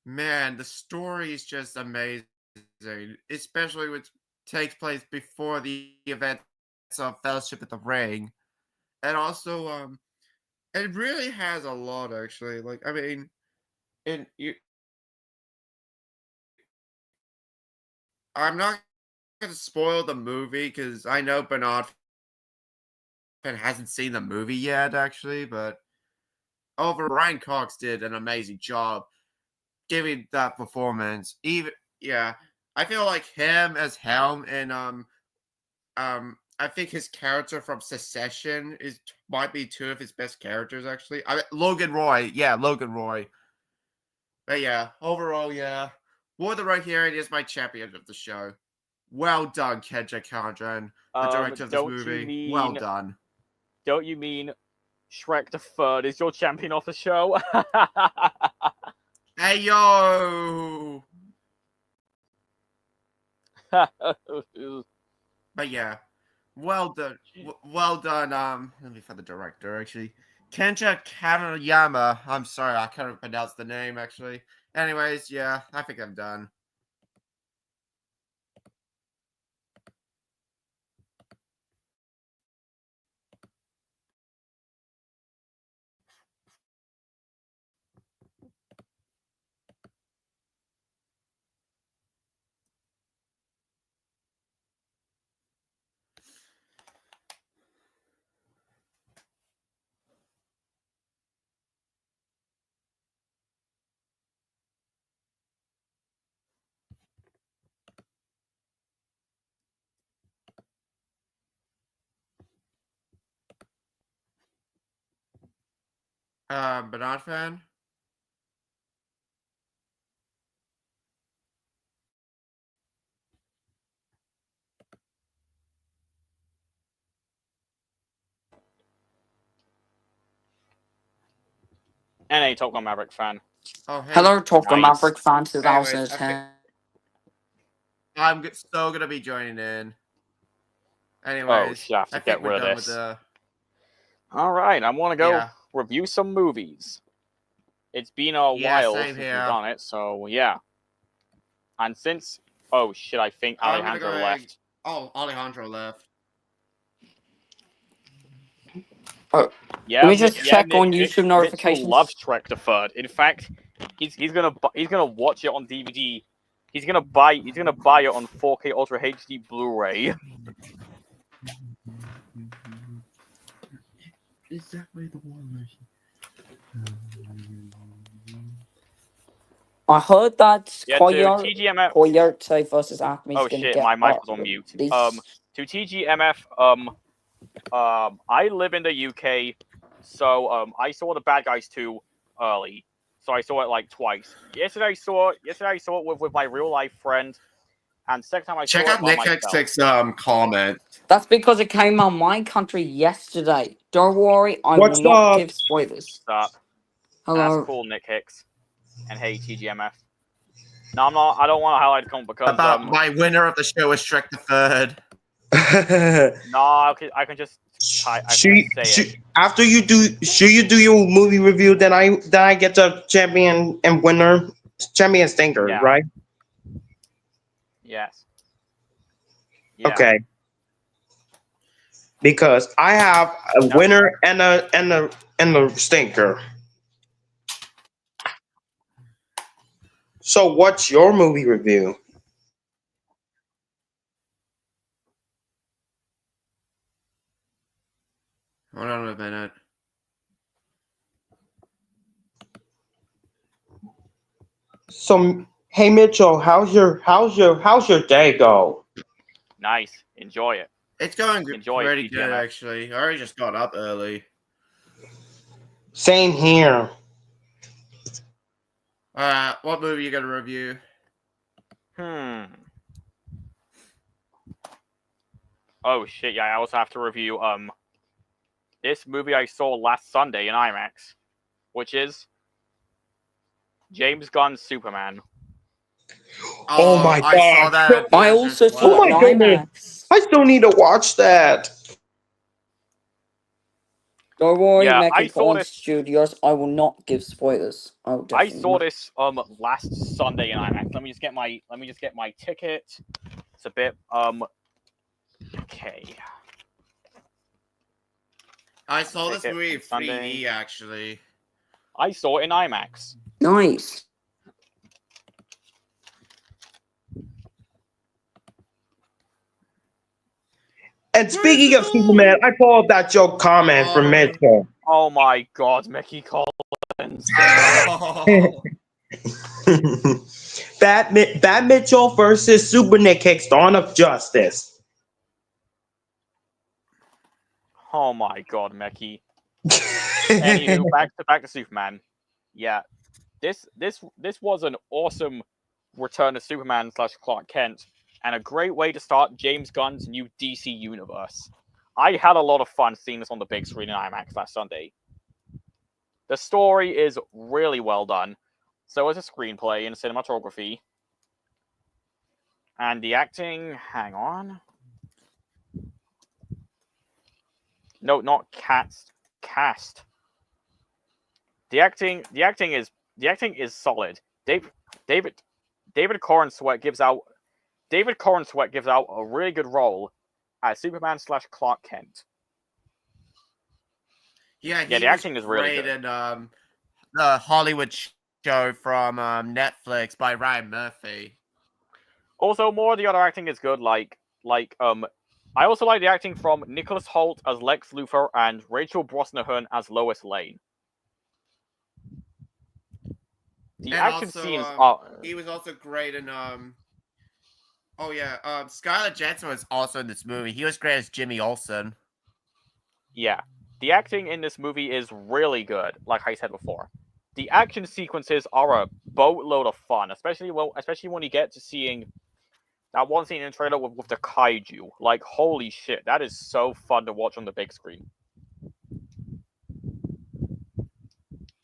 Speaker 4: man, the story is just amazing, especially when it takes place before the events of Fellowship of the Ring. And also, it really has a lot actually. Like, I mean, and I'm not going to spoil the movie because I know Bernard hasn't seen the movie yet, actually. But Ryan Cox did an amazing job giving that performance. Even yeah, I feel like him as Helm and I think his character from Secession might be two of his best characters actually. Logan Roy, yeah, Logan Roy. But yeah, overall, yeah, War of the Right Hearing is my champion of the show. Well done, Kendra Condren, the director of this movie. Well done.
Speaker 1: Don't you mean Shrek the Third is your champion of the show?
Speaker 4: Hey yo! But yeah, well done. Well done. Let me find the director actually. Kenja Kanayama. I'm sorry, I can't pronounce the name actually. Anyways, yeah, I think I'm done. BurnardFan.
Speaker 1: NA Top Gun Maverick fan.
Speaker 4: Oh, hey.
Speaker 3: Hello, Top Gun
Speaker 1: Nice.
Speaker 3: Maverick fan
Speaker 4: Anyways,
Speaker 3: 2010.
Speaker 4: I'm still gonna be joining in.
Speaker 1: Oh
Speaker 4: Anyways,
Speaker 1: shit, I have to
Speaker 4: I
Speaker 1: get
Speaker 4: think we're
Speaker 1: rid of
Speaker 4: done
Speaker 1: this.
Speaker 4: with the.
Speaker 1: Alright, I wanna go
Speaker 4: Yeah.
Speaker 1: review some movies. It's been a
Speaker 4: Yeah,
Speaker 1: while
Speaker 4: same
Speaker 1: since we've
Speaker 4: here.
Speaker 1: done it, so yeah. And since oh shit, I think
Speaker 4: I'm gonna
Speaker 1: Alejandro
Speaker 4: go.
Speaker 1: left.
Speaker 4: Oh, Alejandro left.
Speaker 1: Yeah,
Speaker 3: Let me just check on
Speaker 1: Nick,
Speaker 3: YouTube
Speaker 1: Mitchell
Speaker 3: notifications.
Speaker 1: loves Trek the Third. In fact, he's gonna watch it on DVD. He's gonna buy it on 4K Ultra HD Blu-ray.
Speaker 4: Is that way the one?
Speaker 3: I heard that
Speaker 1: Yeah, to
Speaker 3: Coyote
Speaker 1: TGMF.
Speaker 3: versus Acme is
Speaker 1: Oh
Speaker 3: gonna
Speaker 1: shit,
Speaker 3: get
Speaker 1: my mic was on mute.
Speaker 3: released.
Speaker 1: To TGMF. I live in the UK, so I saw The Bad Guys 2 early, so I saw it like twice. Yesterday I saw it with my real life friend, and second time I
Speaker 4: Check
Speaker 1: saw
Speaker 4: out
Speaker 1: it by
Speaker 4: Nick
Speaker 1: myself.
Speaker 4: X6 comment.
Speaker 3: That's because it came on my country yesterday. Don't worry, I
Speaker 5: What's
Speaker 3: will not
Speaker 5: up?
Speaker 3: give spoilers.
Speaker 1: Stop.
Speaker 3: Hello.
Speaker 1: That's cool, Nick Hicks. And hey, TGMF. No, I'm not. I don't want to highlight the comment because
Speaker 4: About my winner of the show is Shrek the Third.
Speaker 1: no, I can just say it.
Speaker 5: After you do, should you do your movie review? Then I get the champion and winner, champion stinker,
Speaker 1: Yeah.
Speaker 5: right?
Speaker 1: Yes. Yeah.
Speaker 5: Okay. Because I have a winner and a stinker. So what's your movie review?
Speaker 4: Hold on a minute.
Speaker 5: So hey Mitchell, how's your day go?
Speaker 1: Nice. Enjoy it.
Speaker 4: It's going
Speaker 1: Enjoy
Speaker 4: pretty
Speaker 1: it,
Speaker 4: good,
Speaker 1: TGMF.
Speaker 4: actually. I already just got up early.
Speaker 5: Same here.
Speaker 4: What movie you gonna review?
Speaker 1: Oh shit! Yeah, I also have to review this movie I saw last Sunday in IMAX, which is James Gunn's Superman.
Speaker 5: Oh my
Speaker 4: I saw
Speaker 5: God.
Speaker 4: that.
Speaker 3: I also
Speaker 4: as
Speaker 3: saw
Speaker 5: Oh
Speaker 3: it
Speaker 5: my
Speaker 3: in
Speaker 5: goodness.
Speaker 3: IMAX.
Speaker 5: I still need to watch that.
Speaker 3: Don't worry,
Speaker 1: Yeah, I
Speaker 3: Mecha
Speaker 1: saw
Speaker 3: Con
Speaker 1: this.
Speaker 3: Studios. I will not give spoilers. I will
Speaker 1: I
Speaker 3: definitely
Speaker 1: saw
Speaker 3: not.
Speaker 1: this last Sunday in IMAX. Let me just get my ticket. It's a bit okay.
Speaker 4: I saw this
Speaker 1: Ticket
Speaker 4: movie in
Speaker 1: Sunday.
Speaker 4: 3D, actually.
Speaker 1: I saw it in IMAX.
Speaker 3: Nice.
Speaker 5: And speaking of Superman, I pulled up that joke comment from Mitchell.
Speaker 1: Oh my God, Mickey Collins.
Speaker 5: Bat Mitchell versus Super Nick Hicks, Dawn of Justice.
Speaker 1: Oh my God, Mickey. Anywho, back to Superman. Yeah, this was an awesome return to Superman / Clark Kent, and a great way to start James Gunn's new DC universe. I had a lot of fun seeing this on the big screen in IMAX last Sunday. The story is really well done, so is the screenplay and cinematography. And the acting, hang on. No, not cast. The acting is solid. David Corenswet gives out a really good role as Superman / Clark Kent.
Speaker 4: Yeah,
Speaker 1: the acting is really good.
Speaker 4: in the Hollywood show from Netflix by Ryan Murphy.
Speaker 1: Also, more of the other acting is good. I also like the acting from Nicholas Hoult as Lex Luthor and Rachel Brosnahan as Lois Lane. The action scenes are.
Speaker 4: He was also great in Scarlett Johansson was also in this movie. He was great as Jimmy Olsen.
Speaker 1: Yeah, The acting in this movie is really good, like I said before. The action sequences are a boatload of fun, especially when you get to seeing that one scene in the trailer with the kaiju. Like, holy shit, that is so fun to watch on the big screen.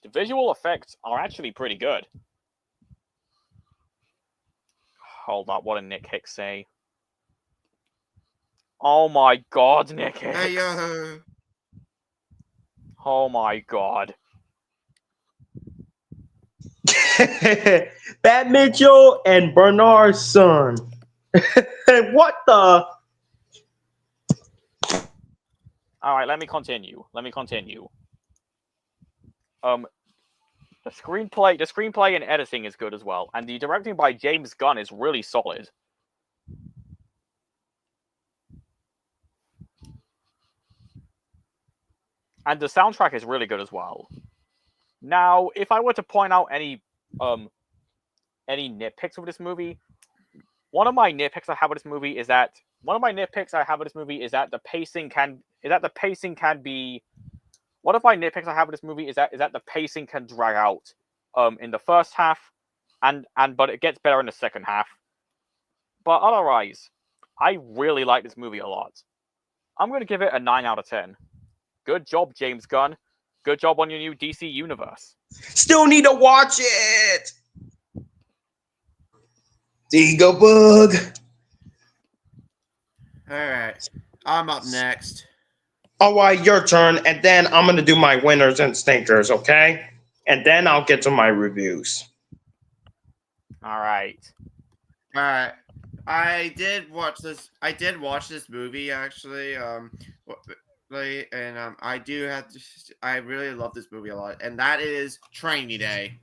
Speaker 1: The visual effects are actually pretty good. Hold up, what did Nick Hicks say? Oh my god, Nick Hicks.
Speaker 4: Hey, yo.
Speaker 1: Oh my god.
Speaker 5: Bat Mitchell and Bernard's son. What the?
Speaker 1: Alright, let me continue. The screenplay and editing is good as well, and the directing by James Gunn is really solid. And the soundtrack is really good as well. Now, if I were to point out any nitpicks of this movie, one of my nitpicks I have of this movie is that the pacing can be. One of my nitpicks I have of this movie is that the pacing can drag out in the first half, but it gets better in the second half. But otherwise, I really like this movie a lot. I'm going to give it a 9 out of 10. Good job, James Gunn. Good job on your new DC universe.
Speaker 5: Still need to watch it. Ego bug.
Speaker 4: All right, I'm up next.
Speaker 5: All right, your turn, and then I'm gonna do my winners and stinkers, okay? And then I'll get to my reviews.
Speaker 1: All right.
Speaker 4: All right, I did watch this movie actually. And I do have to. I really love this movie a lot, and that is Training Day.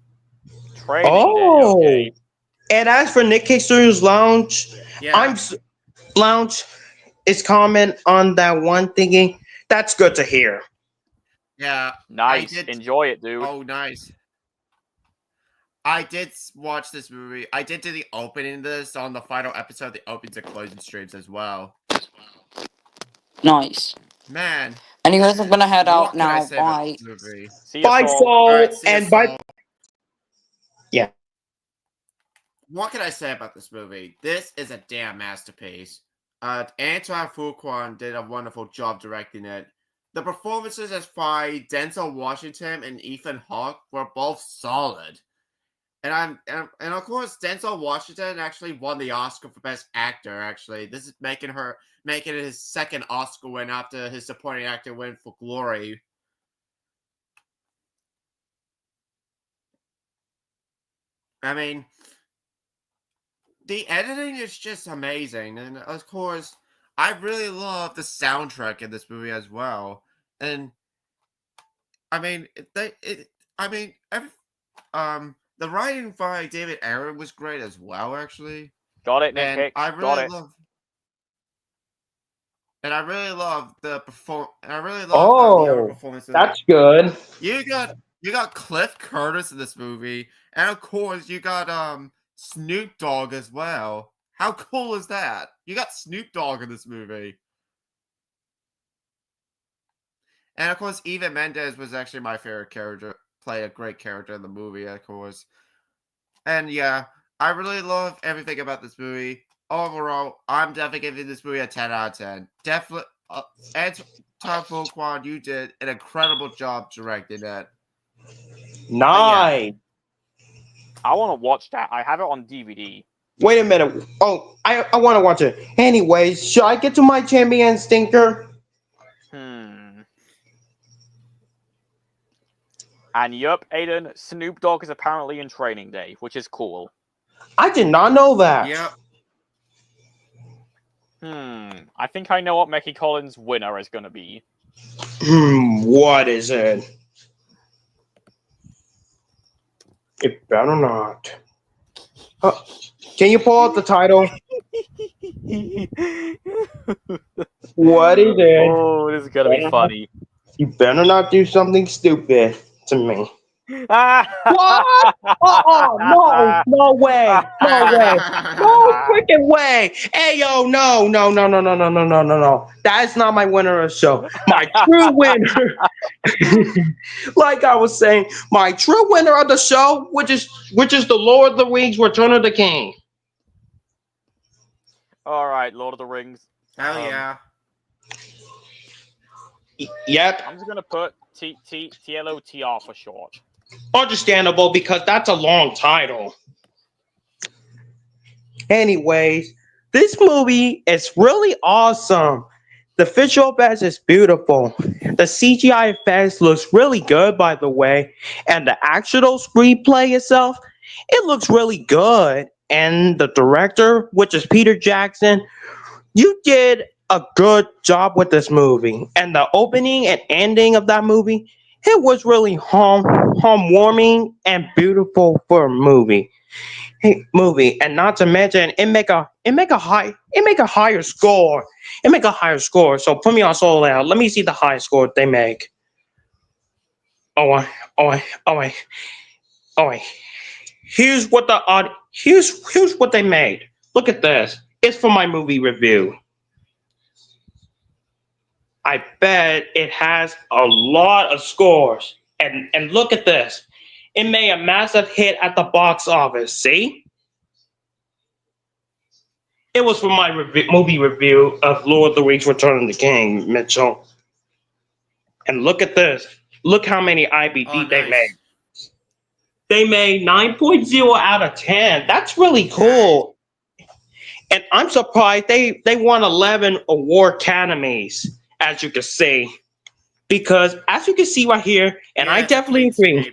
Speaker 1: Training Day. Okay.
Speaker 5: And as for Nick Cage Studios Lounge,
Speaker 4: Yeah.
Speaker 5: Lounge is comment on that one thingy. That's good to hear.
Speaker 4: Yeah.
Speaker 1: Nice. Enjoy it, dude.
Speaker 4: Oh, nice. I did watch this movie. I did do the opening of this on the final episode, the opens and closing streams as well.
Speaker 3: Nice.
Speaker 4: Man.
Speaker 3: Anyways, I'm gonna head out
Speaker 4: What can I
Speaker 3: now.
Speaker 4: say about
Speaker 3: Bye.
Speaker 4: this movie?
Speaker 1: See you,
Speaker 5: Bye,
Speaker 1: Saul.
Speaker 5: Saul.
Speaker 4: Alright, see ya,
Speaker 5: And bye.
Speaker 4: Saul.
Speaker 5: Yeah.
Speaker 4: What can I say about this movie? This is a damn masterpiece. Antoine Fuqua did a wonderful job directing it. The performances as by Denzel Washington and Ethan Hawke were both solid. And of course Denzel Washington actually won the Oscar for Best Actor. Actually, this is making it his second Oscar win after his supporting actor win for Glory. I mean, the editing is just amazing, and of course, I really love the soundtrack in this movie as well. And I mean, the writing by David Ayer was great as well, actually.
Speaker 1: Got it, Nick
Speaker 4: And
Speaker 1: Hicks.
Speaker 4: I
Speaker 1: Got
Speaker 4: really
Speaker 1: it.
Speaker 4: love. And I really love the perform. And I really love the other performances.
Speaker 5: That's good.
Speaker 4: You got Cliff Curtis in this movie, and of course you got Snoop Dogg as well. How cool is that? You got Snoop Dogg in this movie. And of course, Eva Mendes was actually my favorite character. Played a great character in the movie, of course. And yeah, I really love everything about this movie. Overall, I'm definitely giving this movie a 10 out of 10. Definitely, Antoine Fuqua, you did an incredible job directing it.
Speaker 5: Nice.
Speaker 1: I want to watch that. I have it on DVD.
Speaker 5: Wait a minute. Oh, I want to watch it. Anyways, should I get to my champion stinker?
Speaker 1: And yup, Aiden, Snoop Dogg is apparently in Training Day, which is cool.
Speaker 5: I did not know that.
Speaker 4: Yep.
Speaker 1: I think I know what Mickey Collins' winner is going to be.
Speaker 5: What is it? It better not. Can you pull out the title? What is it?
Speaker 1: Oh, this is going to be funny.
Speaker 5: You better not do something stupid to me. What? No way, no freaking way. Hey yo, no. That's not my winner of the show. My true winner, like I was saying, my true winner of the show, which is the Lord of the Rings: Return of the King.
Speaker 1: All right, Lord of the Rings.
Speaker 4: Hell yeah.
Speaker 5: Yep,
Speaker 1: I'm just gonna put TLOTR for short.
Speaker 5: understandable because that's a long title. Anyways, this movie is really awesome. The visual effects is beautiful. The CGI effects looks really good, by the way, and the actual screenplay itself, it looks really good. And the director, which is Peter Jackson, you did a good job with this movie. And the opening and ending of that movie, it was really heartwarming and beautiful for a movie. And not to mention it make a higher score. It make a higher score. So put me on solo now. Let me see the high score they make. Oh, wait. Here's what here's what they made. Look at this. It's for my movie review. I bet it has a lot of scores. And look at this. It made a massive hit at the box office. See? It was for my movie review of Lord of the Rings: Return of the King, Mitchell. And look at this. Look how many IBD they made. They made 9.0 out of 10. That's really cool. And I'm surprised they won 11 award academies, as you can see. Because as you can see right here, and I definitely agree.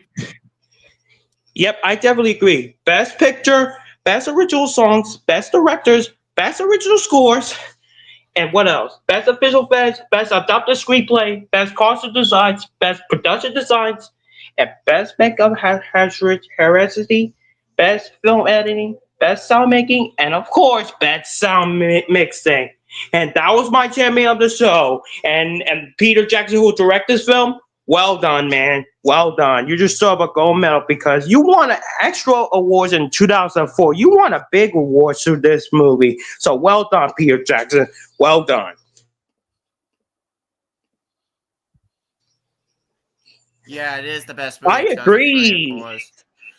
Speaker 5: Yep, I definitely agree. Best picture, best original songs, best directors, best original scores, and what else? Best official effects, best adapted screenplay, best costume designs, best production designs, and best makeup heredity, best film editing, best sound making, and of course, best sound mixing. And that was my champion of the show. And Peter Jackson, who directed this film, well done, man. Well done. You deserve a gold medal because you won extra awards in 2004. You won a big award through this movie. So well done, Peter Jackson. Well done.
Speaker 4: Yeah, it is the best movie.
Speaker 5: I agree.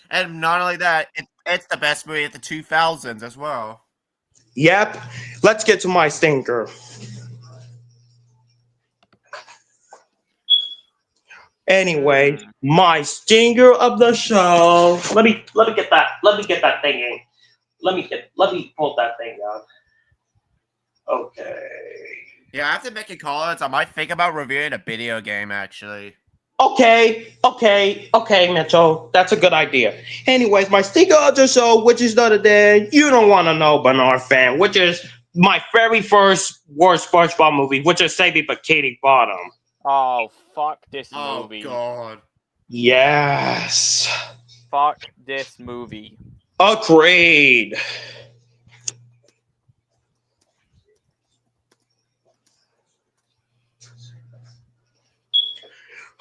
Speaker 4: And not only that, it's the best movie of the 2000s as well.
Speaker 5: Yep. Let's get to my stinker. Anyway, my stinger of the show. Let me get that. Let me get that thing in. Let me pull that thing out. Okay.
Speaker 4: Yeah, I have to make a call. I might think about reviewing a video game actually.
Speaker 5: Okay, Mitchell. That's a good idea. Anyways, my stinger of the show, which is the other day, you don't want to know, BurnardFan, which is my very first worst SpongeBob movie, which is Saving Bikini Bottom.
Speaker 1: Oh, fuck this movie.
Speaker 4: Oh, God.
Speaker 5: Yes.
Speaker 1: Fuck this movie.
Speaker 5: Agreed.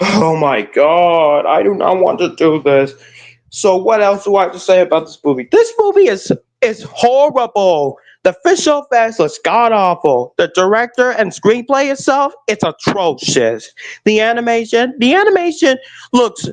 Speaker 5: Oh my God, I do not want to do this. So what else do I have to say about this movie? This movie is horrible. The visual effects looks god awful. The director and screenplay itself, it's atrocious. The animation looks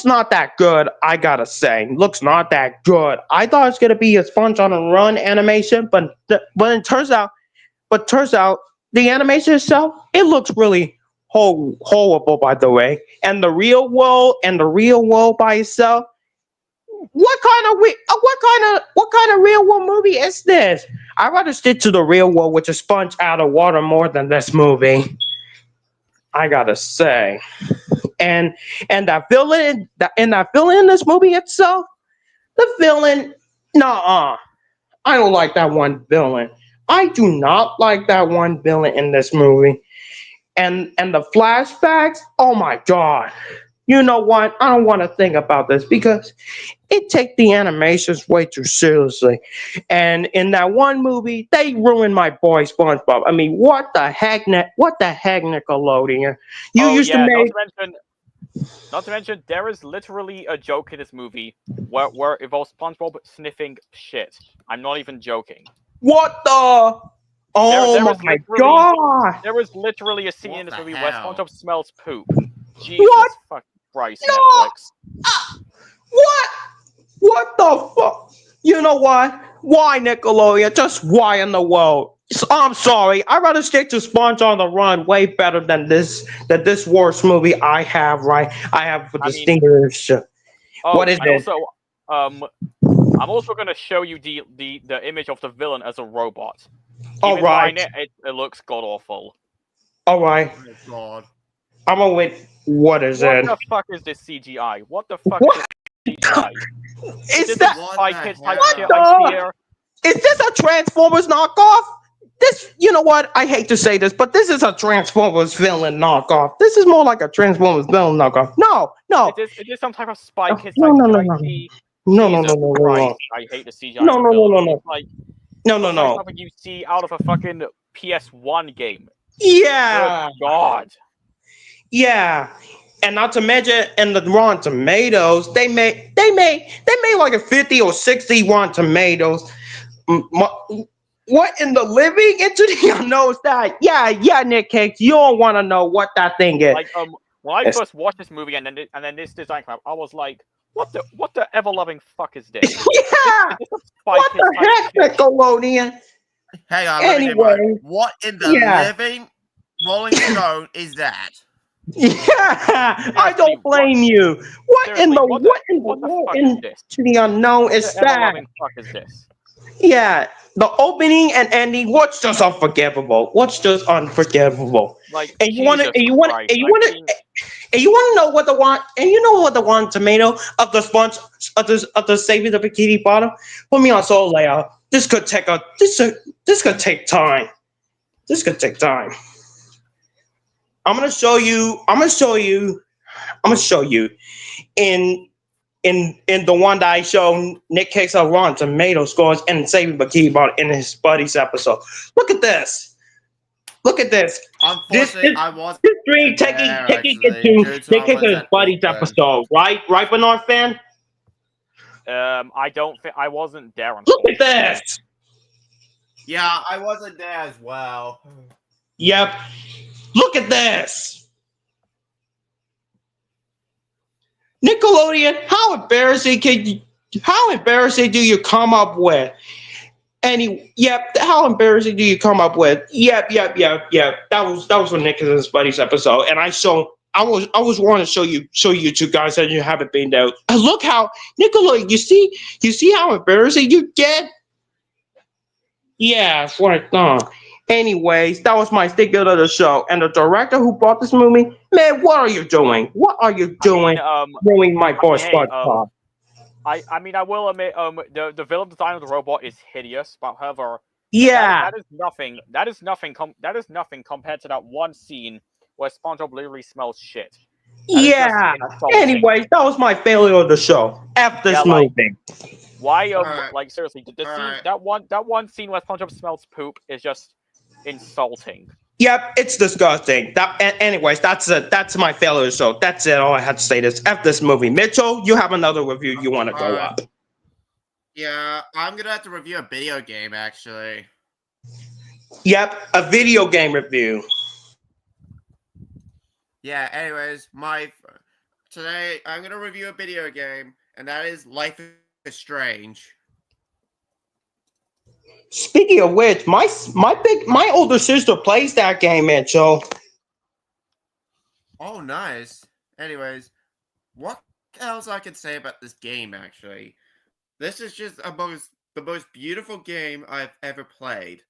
Speaker 5: not that good. I gotta say, looks not that good. I thought it's gonna be a Sponge on a Run animation, but it turns out the animation itself, it looks really horrible, by the way. And the real world by itself, what kind of real world movie is this? I'd rather stick to the real world, which is Sponge out of water, more than this movie. I gotta say. And that villain in this movie itself, the villain, I don't like that one villain. I do not like that one villain in this movie. And the flashbacks, oh my God. You know what? I don't want to think about this because it takes the animations way too seriously. And in that one movie, they ruined my boy SpongeBob. I mean, what the heck, Nickelodeon? You used to make...
Speaker 1: Not to mention, there is literally a joke in this movie where it involves SpongeBob sniffing shit. I'm not even joking.
Speaker 5: What the? Oh
Speaker 1: there is
Speaker 5: my
Speaker 1: literally-
Speaker 5: god!
Speaker 1: There is literally a scene
Speaker 4: What
Speaker 1: in this
Speaker 4: the
Speaker 1: movie where
Speaker 4: hell?
Speaker 1: SpongeBob smells poop. Jesus
Speaker 5: What?
Speaker 1: fucking Christ,
Speaker 5: No!
Speaker 1: Netflix.
Speaker 5: What? What the fuck? You know what? Why Nickelodeon? Just why in the world? I'm sorry. I'd rather stick to Sponge on the Run way better than this worst movie I have. Right? I have a
Speaker 1: I mean-
Speaker 5: distinguished.
Speaker 1: Oh,
Speaker 5: What is
Speaker 1: and
Speaker 5: it?
Speaker 1: also, I'm also gonna show you the image of the villain as a robot.
Speaker 5: All
Speaker 1: Keep in mind,
Speaker 5: right.
Speaker 1: it looks god awful.
Speaker 5: All right.
Speaker 4: Oh my god.
Speaker 5: I'm gonna wait. What is
Speaker 1: What
Speaker 5: it?
Speaker 1: the fuck is this CGI? What the fuck
Speaker 5: What?
Speaker 1: is this CGI?
Speaker 5: Is
Speaker 1: this
Speaker 5: that?
Speaker 1: a
Speaker 4: What
Speaker 1: Spy
Speaker 4: the
Speaker 1: Kids type
Speaker 4: hell?
Speaker 1: shit
Speaker 5: What
Speaker 1: I
Speaker 5: the-
Speaker 1: see here?
Speaker 5: Is this a Transformers knockoff? This, you know what? I hate to say this, but this is a Transformers villain knockoff. This is more like a Transformers villain knockoff. No.
Speaker 1: Is this some type of Spy Kids
Speaker 5: No,
Speaker 1: type
Speaker 5: no,
Speaker 1: shit
Speaker 5: no,
Speaker 1: I
Speaker 5: no.
Speaker 1: see?
Speaker 5: No, no,
Speaker 1: Jesus
Speaker 5: no, no, no,
Speaker 1: Christ,
Speaker 5: no.
Speaker 1: I hate the CGI
Speaker 5: No,
Speaker 1: of
Speaker 5: no,
Speaker 1: the
Speaker 5: no,
Speaker 1: villain.
Speaker 5: no, no.
Speaker 1: Looks like
Speaker 5: No,
Speaker 1: something you see out of a fucking PS1 game.
Speaker 5: Yeah.
Speaker 1: Good God.
Speaker 5: Yeah. And not to mention, in the Rotten Tomatoes, they made like a 50 or 60 Rotten Tomatoes. What in the living into the unknown that? Yeah, Nick Cakes, you don't want to know what that thing is.
Speaker 1: Like when I first watched this movie and then this design came out, I was like, what the ever loving fuck is this?
Speaker 5: Yeah.
Speaker 1: Is this a Spy
Speaker 5: What
Speaker 1: Kids
Speaker 5: the
Speaker 1: type
Speaker 5: heck,
Speaker 1: shit?
Speaker 5: Nickelodeon?
Speaker 4: Hang on, let me think about
Speaker 5: Anyway.
Speaker 4: it. What in the
Speaker 5: Yeah.
Speaker 4: living Rolling Stone is that?
Speaker 5: Yeah, I
Speaker 1: Seriously,
Speaker 5: don't blame you. What in
Speaker 1: Seriously,
Speaker 5: the
Speaker 1: what the
Speaker 5: world
Speaker 1: fuck is
Speaker 5: into
Speaker 1: this?
Speaker 5: the unknown
Speaker 1: What
Speaker 5: is
Speaker 1: the ever
Speaker 5: that?
Speaker 1: loving fuck is this?
Speaker 5: Yeah, the opening and ending. What's just unforgivable? What's just unforgivable?
Speaker 1: Like,
Speaker 5: And you want to,
Speaker 1: Jesus
Speaker 5: and you want,
Speaker 1: Christ,
Speaker 5: and you
Speaker 1: I've
Speaker 5: want to,
Speaker 1: seen-
Speaker 5: and you want to know what the one, and you know what the one tomato of the sponge of the saving the bikini bottom. Put me on soul layout. This could take this could take time. This could take time. I'm gonna show you in the one that I show Nick Cakes of Rotten Tomato scores and saving Bikini Bottom in his buddies episode. Look at this. Look at this.
Speaker 4: Unfortunately, I was
Speaker 5: This dream taking
Speaker 4: there,
Speaker 5: it
Speaker 4: actually,
Speaker 5: to
Speaker 4: due to
Speaker 5: Nick
Speaker 4: I
Speaker 5: Cakes
Speaker 4: was
Speaker 5: his
Speaker 4: at
Speaker 5: buddies
Speaker 4: Oakland.
Speaker 5: episode, right? Right, BurnardFan?
Speaker 1: I don't think I wasn't there.
Speaker 5: Look at this.
Speaker 4: Yeah, I wasn't there as well.
Speaker 5: Yep. Look at this. Nickelodeon, how embarrassing do you come up with? How embarrassing do you come up with? Yep. That was for Nick and his buddies episode, and I was wanting to show you two guys that you haven't been there. Look how Nickelodeon, you see how embarrassing you get? Yeah, that's what I thought. Anyways, that was my sticker of the show. And the director who brought this movie, man, what are you doing? What are you doing? Ruining my boy
Speaker 1: hey,
Speaker 5: SpongeBob.
Speaker 1: I mean, I will admit, the villain design of the robot is hideous, but however,
Speaker 5: Yeah.
Speaker 1: that is nothing. That is nothing compared to that one scene where SpongeBob literally smells shit. That is just
Speaker 5: Yeah.
Speaker 1: insulting.
Speaker 5: Anyways, that was my failure of the show. F this
Speaker 1: Yeah, like-
Speaker 5: movie.
Speaker 1: Why
Speaker 4: Alright.
Speaker 1: like seriously, the scene
Speaker 4: Alright.
Speaker 1: that one scene where SpongeBob smells poop is just insulting.
Speaker 5: Yep, it's disgusting. Anyways, that's it. That's my failure. So that's it. All I had to say is F this movie. Mitchell, you have another review you want to go
Speaker 4: Alright.
Speaker 5: up.
Speaker 4: Yeah, I'm gonna have to review a video game actually.
Speaker 5: Yep, a video game review.
Speaker 4: Yeah, anyways, today I'm gonna review a video game, and that is Life is Strange.
Speaker 5: Speaking of which, my older sister plays that game, Mitchell.
Speaker 4: Oh, nice. Anyways, what else I can say about this game? Actually, this is just the most beautiful game I've ever played.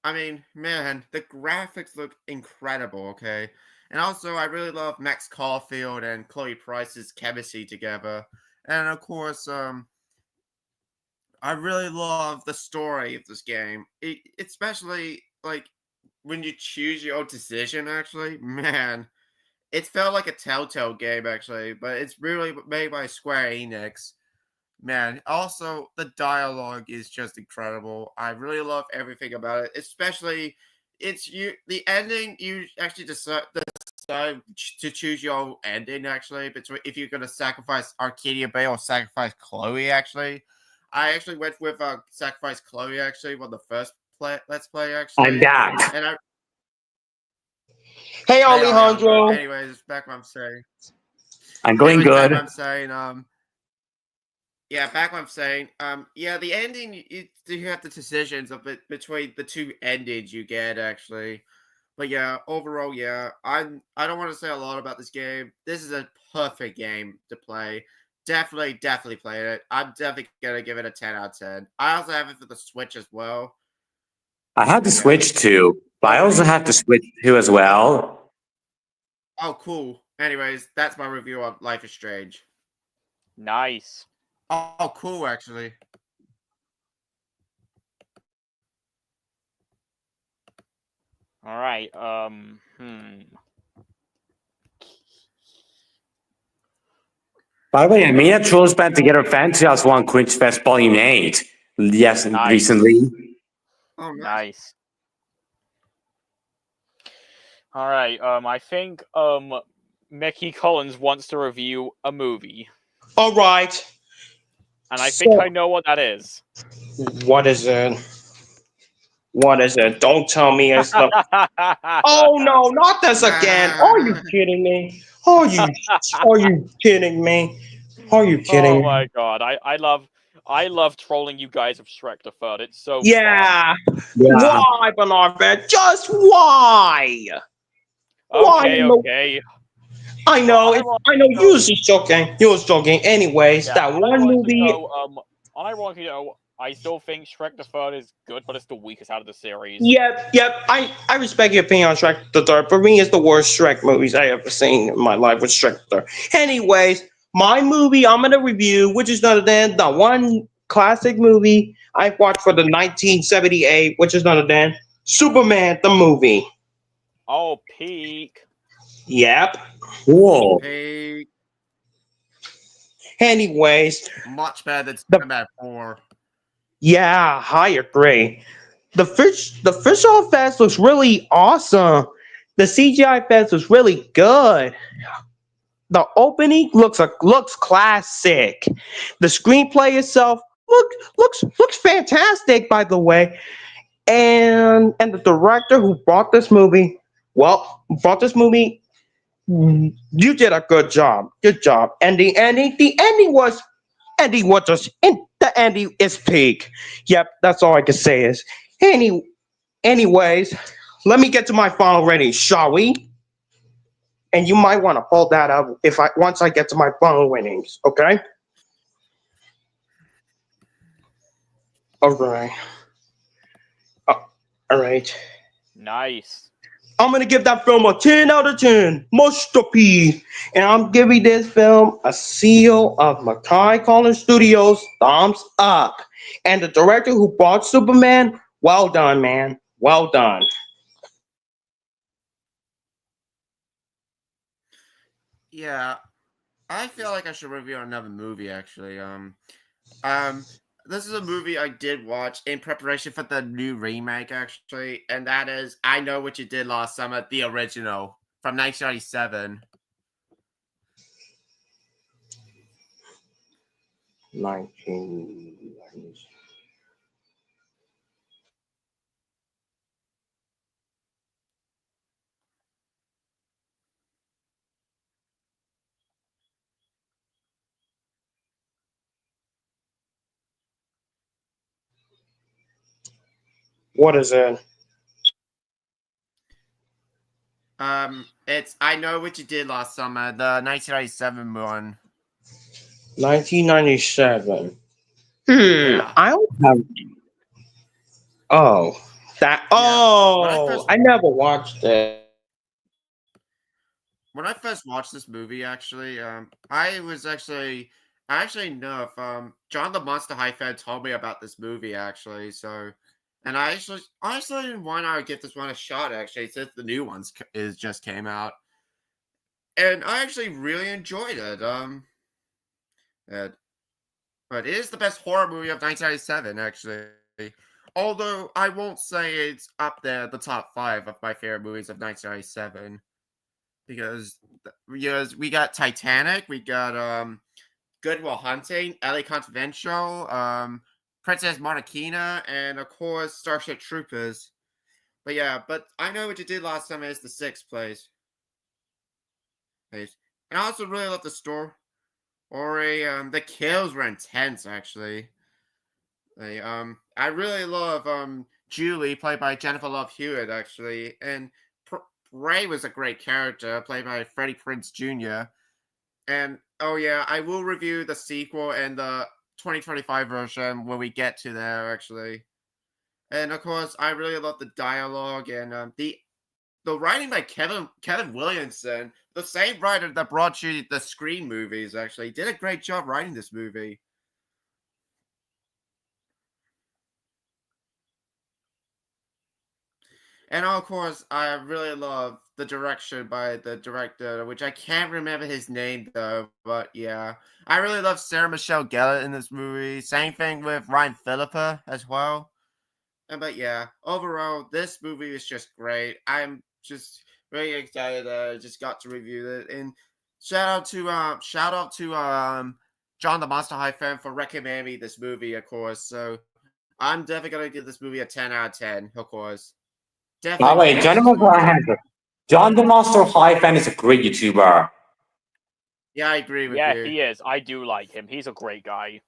Speaker 4: I mean, man, the graphics look incredible. Okay, and also I really love Max Caulfield and Chloe Price's chemistry together, and of course, I really love the story of this game. Especially like when you choose your own decision. Actually, man, it felt like a Telltale game actually, but it's really made by Square Enix. Man, also the dialogue is just incredible. I really love everything about it, especially the ending. You actually decide though to choose your own ending. Actually, between if you're gonna sacrifice Arcadia Bay or sacrifice Chloe. Actually, I actually went with sacrifice Chloe. Actually, on the first let's play. Actually,
Speaker 2: I'm back.
Speaker 4: and I
Speaker 5: Hey,
Speaker 4: Hey, Alejandro.
Speaker 5: Alejandro.
Speaker 4: Anyways, back what I'm saying.
Speaker 2: I'm going
Speaker 4: Anyways, back
Speaker 2: good.
Speaker 4: what I'm saying. Yeah, back what I'm saying. Yeah, the ending. You have the decisions of it between the two endings you get actually. But yeah, overall, yeah, I don't want to say a lot about this game. This is a perfect game to play. Definitely play it. I'm definitely gonna give it a 10 out of 10. I also have it for the Switch as well.
Speaker 2: I had to
Speaker 4: Yeah.
Speaker 2: switch too, but I also had to switch too as well.
Speaker 4: Oh, cool. Anyways, that's my review of Life is Strange.
Speaker 1: Nice.
Speaker 4: Oh, cool, actually.
Speaker 1: All right.
Speaker 2: By the way, Amina chose back to get her Fantasy House One Quinch Fest Volume 8. Yes,
Speaker 1: Nice.
Speaker 2: recently.
Speaker 4: Oh, nice.
Speaker 1: Nice. All right. I think Mickey Collins wants to review a movie,
Speaker 5: All right.
Speaker 1: and I think
Speaker 5: So-
Speaker 1: I know what that is.
Speaker 5: What is it? What is it? Don't tell me it's the. Oh no, not this again. Are you kidding me? Are you kidding me? Are you kidding
Speaker 1: Oh
Speaker 5: me?
Speaker 1: my god! I love trolling you guys with Shrek the Third. It's so fun.
Speaker 5: Yeah.
Speaker 2: Yeah.
Speaker 5: Why, BurnardFan? Just why? Why?
Speaker 1: Okay.
Speaker 5: I know. I know. You was just joking. You was joking. Anyways,
Speaker 1: Yeah,
Speaker 5: that one movie.
Speaker 1: unironically though, I still think Shrek the Third is good, but it's the weakest out of the series.
Speaker 5: Yep. I respect your opinion on Shrek the Third. For me, it's the worst Shrek movies I ever seen in my life with Shrek the Third. Anyways, my movie I'm gonna review, which is none than the one classic movie I watched for the 1978, which is none than Superman the movie.
Speaker 1: Oh, peak.
Speaker 5: Yep.
Speaker 2: Cool.
Speaker 4: Hey,
Speaker 5: Anyways,
Speaker 4: much better than
Speaker 5: The-
Speaker 4: Superman 4.
Speaker 5: yeah, I agree. The fish oil fest looks really awesome. The CGI fest was really good. The opening looks classic. The screenplay itself looks fantastic, by the way. And the director who brought this movie, you did a good job. Good job. And the ending was just the ending is peak. Yep, that's all I can say is anyways, let me get to my final rating, shall we? And you might want to pull that up once I get to my final ratings, okay? All right. All right.
Speaker 1: Nice.
Speaker 5: I'm gonna give that film a 10 out of 10, masterpiece, and I'm giving this film a seal of Mackay Collins Studios thumbs up. And the director who brought Superman, well done, man, well done.
Speaker 4: Yeah, I feel like I should review another movie actually. This is a movie I did watch in preparation for the new remake actually, and that is I Know What You Did Last Summer, the original from 1997.
Speaker 5: 1990s. What is it?
Speaker 4: It's I Know What You Did Last Summer, the 1997 one.
Speaker 5: 1997.
Speaker 4: Yeah.
Speaker 5: I don't have. Oh, that.
Speaker 4: Yeah.
Speaker 5: Oh, I never watched it.
Speaker 4: When I first watched this movie, actually, I actually know if John the Monster High fan told me about this movie actually, so and I actually honestly why not give this one a shot actually since the new ones is just came out, and I actually really enjoyed it. And, but it is the best horror movie of 1997 actually. Although I won't say it's up there the top 5 of my favorite movies of 1997. because we got Titanic, we got Good Will Hunting, LA Confidential, Princess Monarchina, and of course Starship Troopers. But yeah, but I Know What You Did Last Summer is the sixth place. And I also really love the story. The kills were intense actually. I really love Julie, played by Jennifer Love Hewitt, actually, and Ray was a great character, played by Freddie Prinze Jr. And oh yeah, I will review the sequel and the 2025 version when we get to there, actually. And of course, I really love the dialogue and the writing by Kevin Williamson, the same writer that brought you the Scream movies. Actually, did a great job writing this movie. And of course, I really love the direction by the director, which I can't remember his name though. But yeah, I really love Sarah Michelle Gellar in this movie. Same thing with Ryan Philippa as well. But yeah, overall, this movie is just great. I'm just really excited that I just got to review it. And shout out to John the Monster High fan for recommending me this movie, of course. So I'm definitely gonna give this movie a 10 out of 10, of course.
Speaker 2: By the
Speaker 4: Definitely
Speaker 2: way,
Speaker 4: watch this movie.
Speaker 2: John the Monster High fan is a great YouTuber.
Speaker 4: Yeah, I agree with
Speaker 1: Yeah,
Speaker 4: you.
Speaker 1: he is. I do like him. He's a great guy.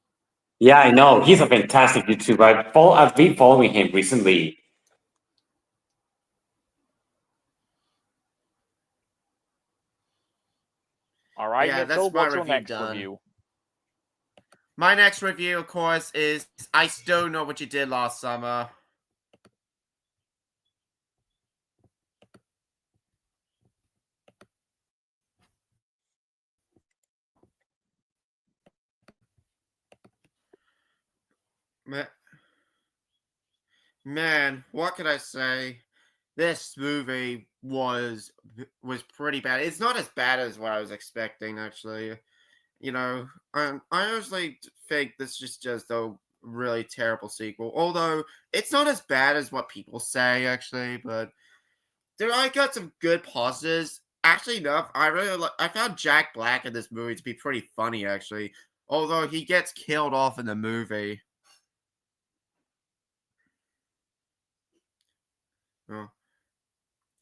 Speaker 2: Yeah, I know. He's a fantastic YouTuber. I've been following him recently.
Speaker 1: All right,
Speaker 4: Yeah,
Speaker 1: Mitchell,
Speaker 4: that's my
Speaker 1: what's your
Speaker 4: review
Speaker 1: next
Speaker 4: done.
Speaker 1: review?
Speaker 4: My next review, of course, is I Still Know What You Did Last Summer. Man, what could I say? This movie was pretty bad. It's not as bad as what I was expecting, actually. I honestly think this is just a really terrible sequel. Although it's not as bad as what people say, actually. But I got some good positives. Actually, enough. I found Jack Black in this movie to be pretty funny, actually. Although he gets killed off in the movie. Oh.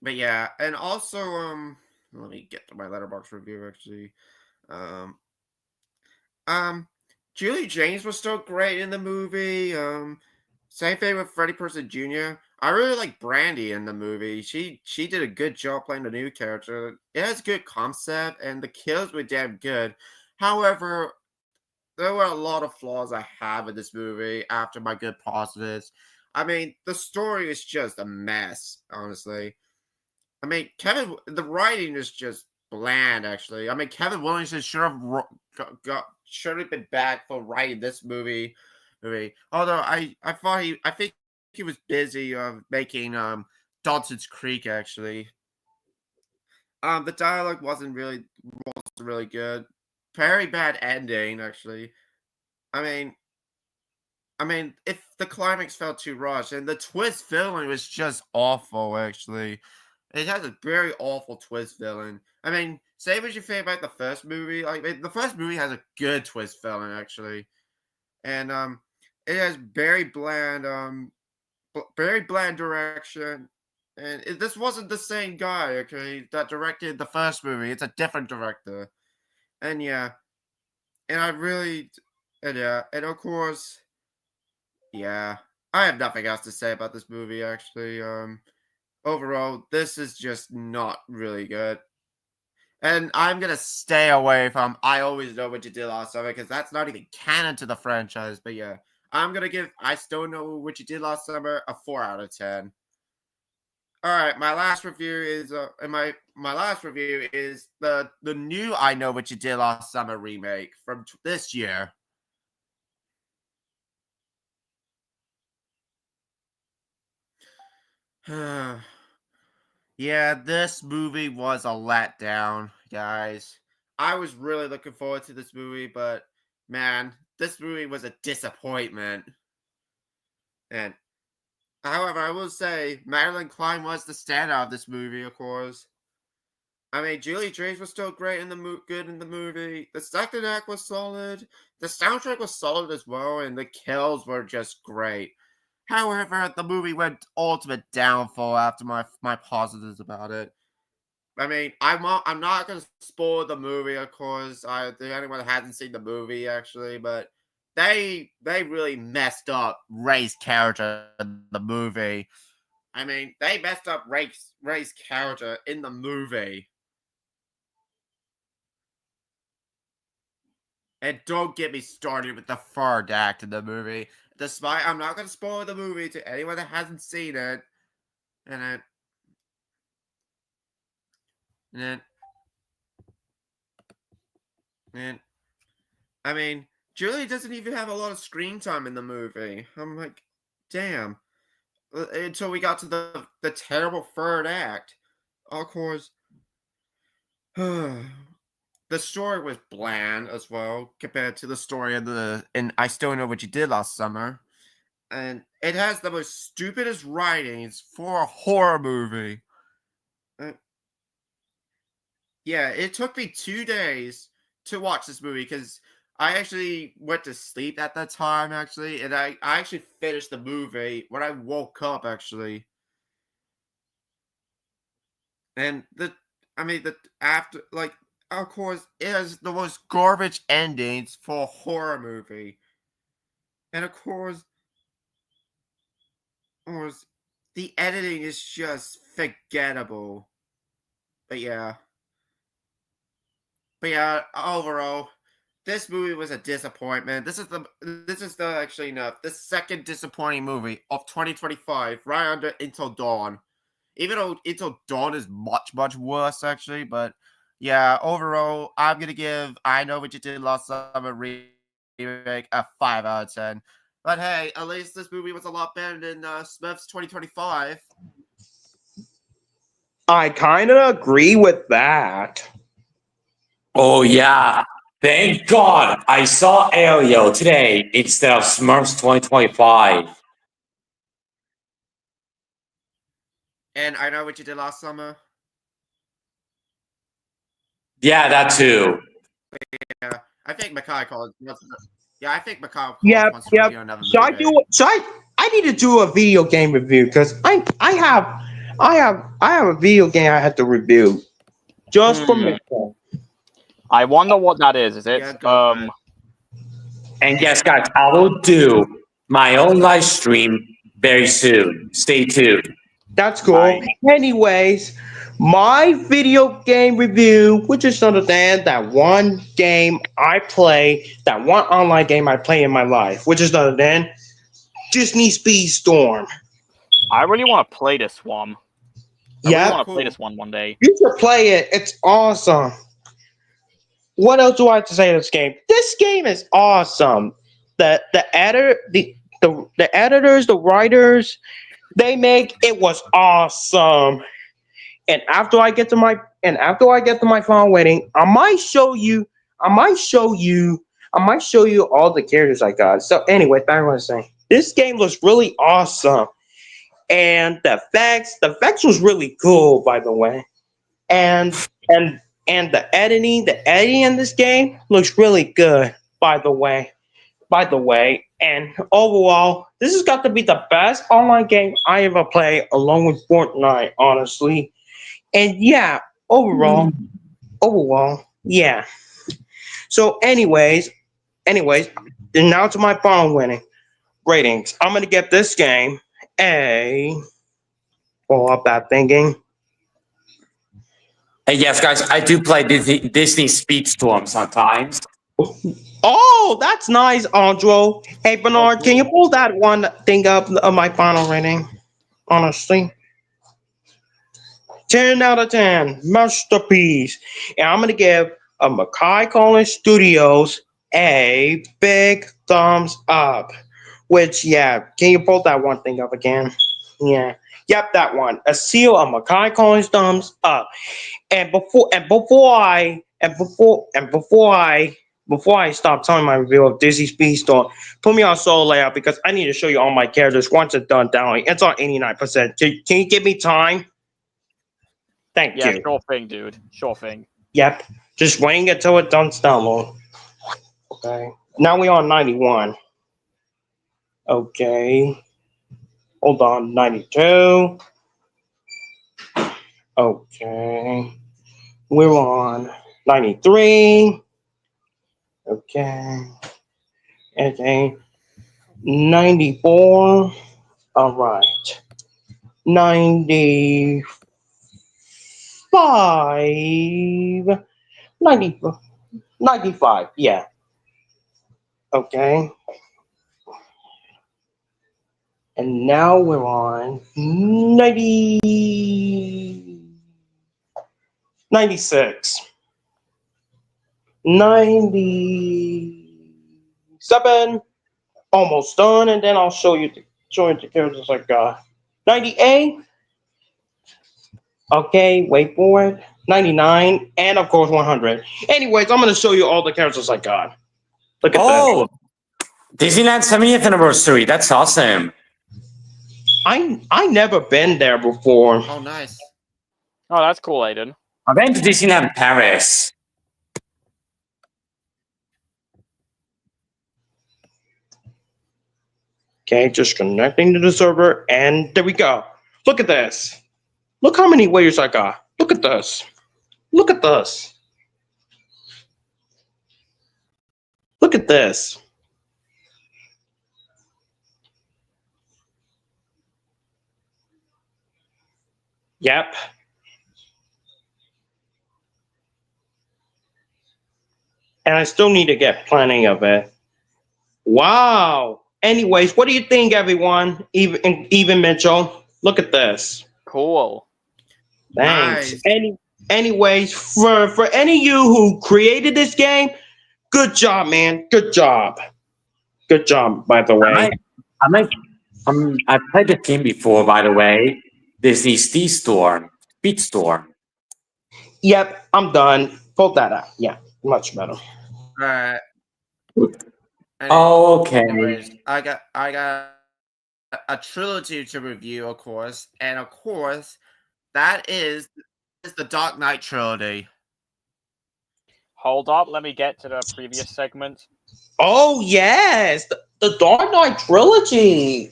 Speaker 4: But yeah, and also let me get to my letterbox review actually. Um Julie James was still great in the movie. Same thing with Freddie Prinze Jr. I really like Brandy in the movie. She did a good job playing the new character. It has good concept and the kills were damn good. However, there were a lot of flaws I have in this movie after my good positives. I mean, the story is just a mess, honestly. I mean, the writing is just bland. Actually, I mean, Kevin Williamson should have been back for writing this movie. Although I think he was busy making Dawson's Creek. Actually, the dialogue wasn't really good. Very bad ending. Actually, I mean. If the climax felt too rushed and the twist villain was just awful, actually. It has a very awful twist villain. I mean, say what you think about the first movie. The first movie has a good twist villain, actually. And it has very bland direction. And this wasn't the same guy, okay, that directed the first movie. It's a different director. And yeah. And I really and of course, yeah. I have nothing else to say about this movie, actually. Overall, this is just not really good. And I'm gonna stay away from I Always Know What You Did Last Summer because that's not even canon to the franchise. But yeah, I'm gonna give I Still Know What You Did Last Summer a 4 out of 10. All right, my last review is the new I Know What You Did Last Summer remake from this year. Yeah, this movie was a letdown, guys. I was really looking forward to this movie, but man, this movie was a disappointment. And however, I will say Madeline Klein was the standout of this movie, of course. I mean, Julie Drake was still great in the good in the movie. The second act was solid. The soundtrack was solid as well, and the kills were just great. However, the movie went ultimate downfall after my positives about it. I mean, I'm not gonna spoil the movie, of course. If anyone hasn't seen the movie, actually, but they really messed up Ray's character in the movie. I mean, they messed up Ray's character in the movie. And don't get me started with the third act in the movie. Despite, I'm not going to spoil the movie to anyone that hasn't seen it. And then, I mean, Julie doesn't even have a lot of screen time in the movie. I'm like, damn. Until we got to the terrible third act. Of course, the story was bland as well compared to the story of and I Still Know What You Did Last Summer. And it has the most stupidest writings for a horror movie. Yeah, it took me 2 days to watch this movie because I actually went to sleep at that time, actually, and I actually finished the movie when I woke up, actually. And after, like, of course, it has the most garbage endings for a horror movie. And of course, the editing is just forgettable. But yeah, overall, this movie was a disappointment. This is the second disappointing movie of 2025, right under Until Dawn. Even though Until Dawn is much worse, actually, but yeah, overall, I'm gonna give I Know What You Did Last Summer remake a 5 out of 10. But hey, at least this movie was a lot better than Smith's 2025.
Speaker 5: I kind of agree with that.
Speaker 2: Oh yeah. Thank God I saw Ariel today instead of Smurfs 2025.
Speaker 4: And I Know What You Did Last Summer.
Speaker 2: Yeah, that too.
Speaker 4: Yeah, I think Makai calls. Yeah, I think Makai
Speaker 5: Yep,
Speaker 4: wants to
Speaker 5: yep.
Speaker 4: review another
Speaker 5: So
Speaker 4: movie.
Speaker 5: I need to do a video game review because I have a video game I have to review just for Mitchell.
Speaker 1: I wonder what that is. Is it
Speaker 4: Yeah, go for it.
Speaker 2: And yes, guys, I will do my own live stream very soon. Stay tuned.
Speaker 5: That's cool.
Speaker 1: Nice.
Speaker 5: Anyways, my video game review, which is none other than that one game I play, that one online game I play in my life, which is none other than Disney Speedstorm.
Speaker 1: I really want to play this one. I
Speaker 5: Yeah,
Speaker 1: really want to play this one day.
Speaker 5: you should play it. It's awesome. What else do I have to say to this game? This game is awesome. The editors, the writers, they make it was awesome. And after I get to my final wedding, I might show you all the characters I got. So anyway, I want to say this game was really awesome. And the effects was really cool, by the way. And the editing in this game looks really good, by the way. And overall, this has got to be the best online game I ever played, along with Fortnite, honestly. And yeah, overall, yeah. So, anyways, and now to my final winning ratings. I'm gonna give this game a. Oh, bad thinking.
Speaker 2: And yes, guys, I do play Disney Speedstorm sometimes.
Speaker 5: Oh, that's nice, Andro. Hey, Bernard, can you pull that one thing up of my final rating? Honestly. 10 out of 10. Masterpiece. And I'm going to give Mackay Collins Studios a big thumbs up. Which, yeah, can you pull that one thing up again? Yeah. Yep, that one. A seal of Mackay Collins thumbs up. And before I stop telling my review of Disney Speedstorm, put me on solo layout because I need to show you all my characters once it's done downloading. It's on 89%. Can you give me time? Thank
Speaker 1: Yeah,
Speaker 5: you.
Speaker 1: sure thing, dude. Sure thing.
Speaker 5: Yep. Just waiting until it does download. Okay. Now we're on 91. Okay. Hold on. 92. Okay. We're on 93. Okay. Okay. 94. All right. 95. 90, 95. Yeah. Okay. And now we're on 96. 97. Almost done, and then I'll show you the characters I got. 98. Okay, wait for it. 99, and of course 100. Anyways, I'm gonna show you all the characters I got. Look at that.
Speaker 2: Oh, Disneyland 70th anniversary. That's awesome.
Speaker 5: I never been there before.
Speaker 4: Oh, nice.
Speaker 1: Oh, that's cool, Aiden.
Speaker 2: I went to Disneyland Paris.
Speaker 5: Okay, just connecting to the server, and there we go. Look at this. Look how many waves I got. Look at this. Look at this. Look at this. Yep. And I still need to get plenty of it. Wow. Anyways, what do you think, everyone? Even Mitchell, look at this.
Speaker 1: Cool.
Speaker 5: Thanks.
Speaker 4: Nice.
Speaker 5: Anyways, for any of you who created this game, good job, man. Good job. Good job, by the way.
Speaker 2: I've played the game before, by the way. Disney Speed Storm.
Speaker 5: Yep, I'm done. Pull that out. Yeah, much better.
Speaker 4: Alright.
Speaker 2: Okay.
Speaker 4: Anyways, I got a trilogy to review, of course, and of course, that is the Dark Knight trilogy.
Speaker 1: Hold up, let me get to the previous segment.
Speaker 5: Oh yes, the Dark Knight trilogy.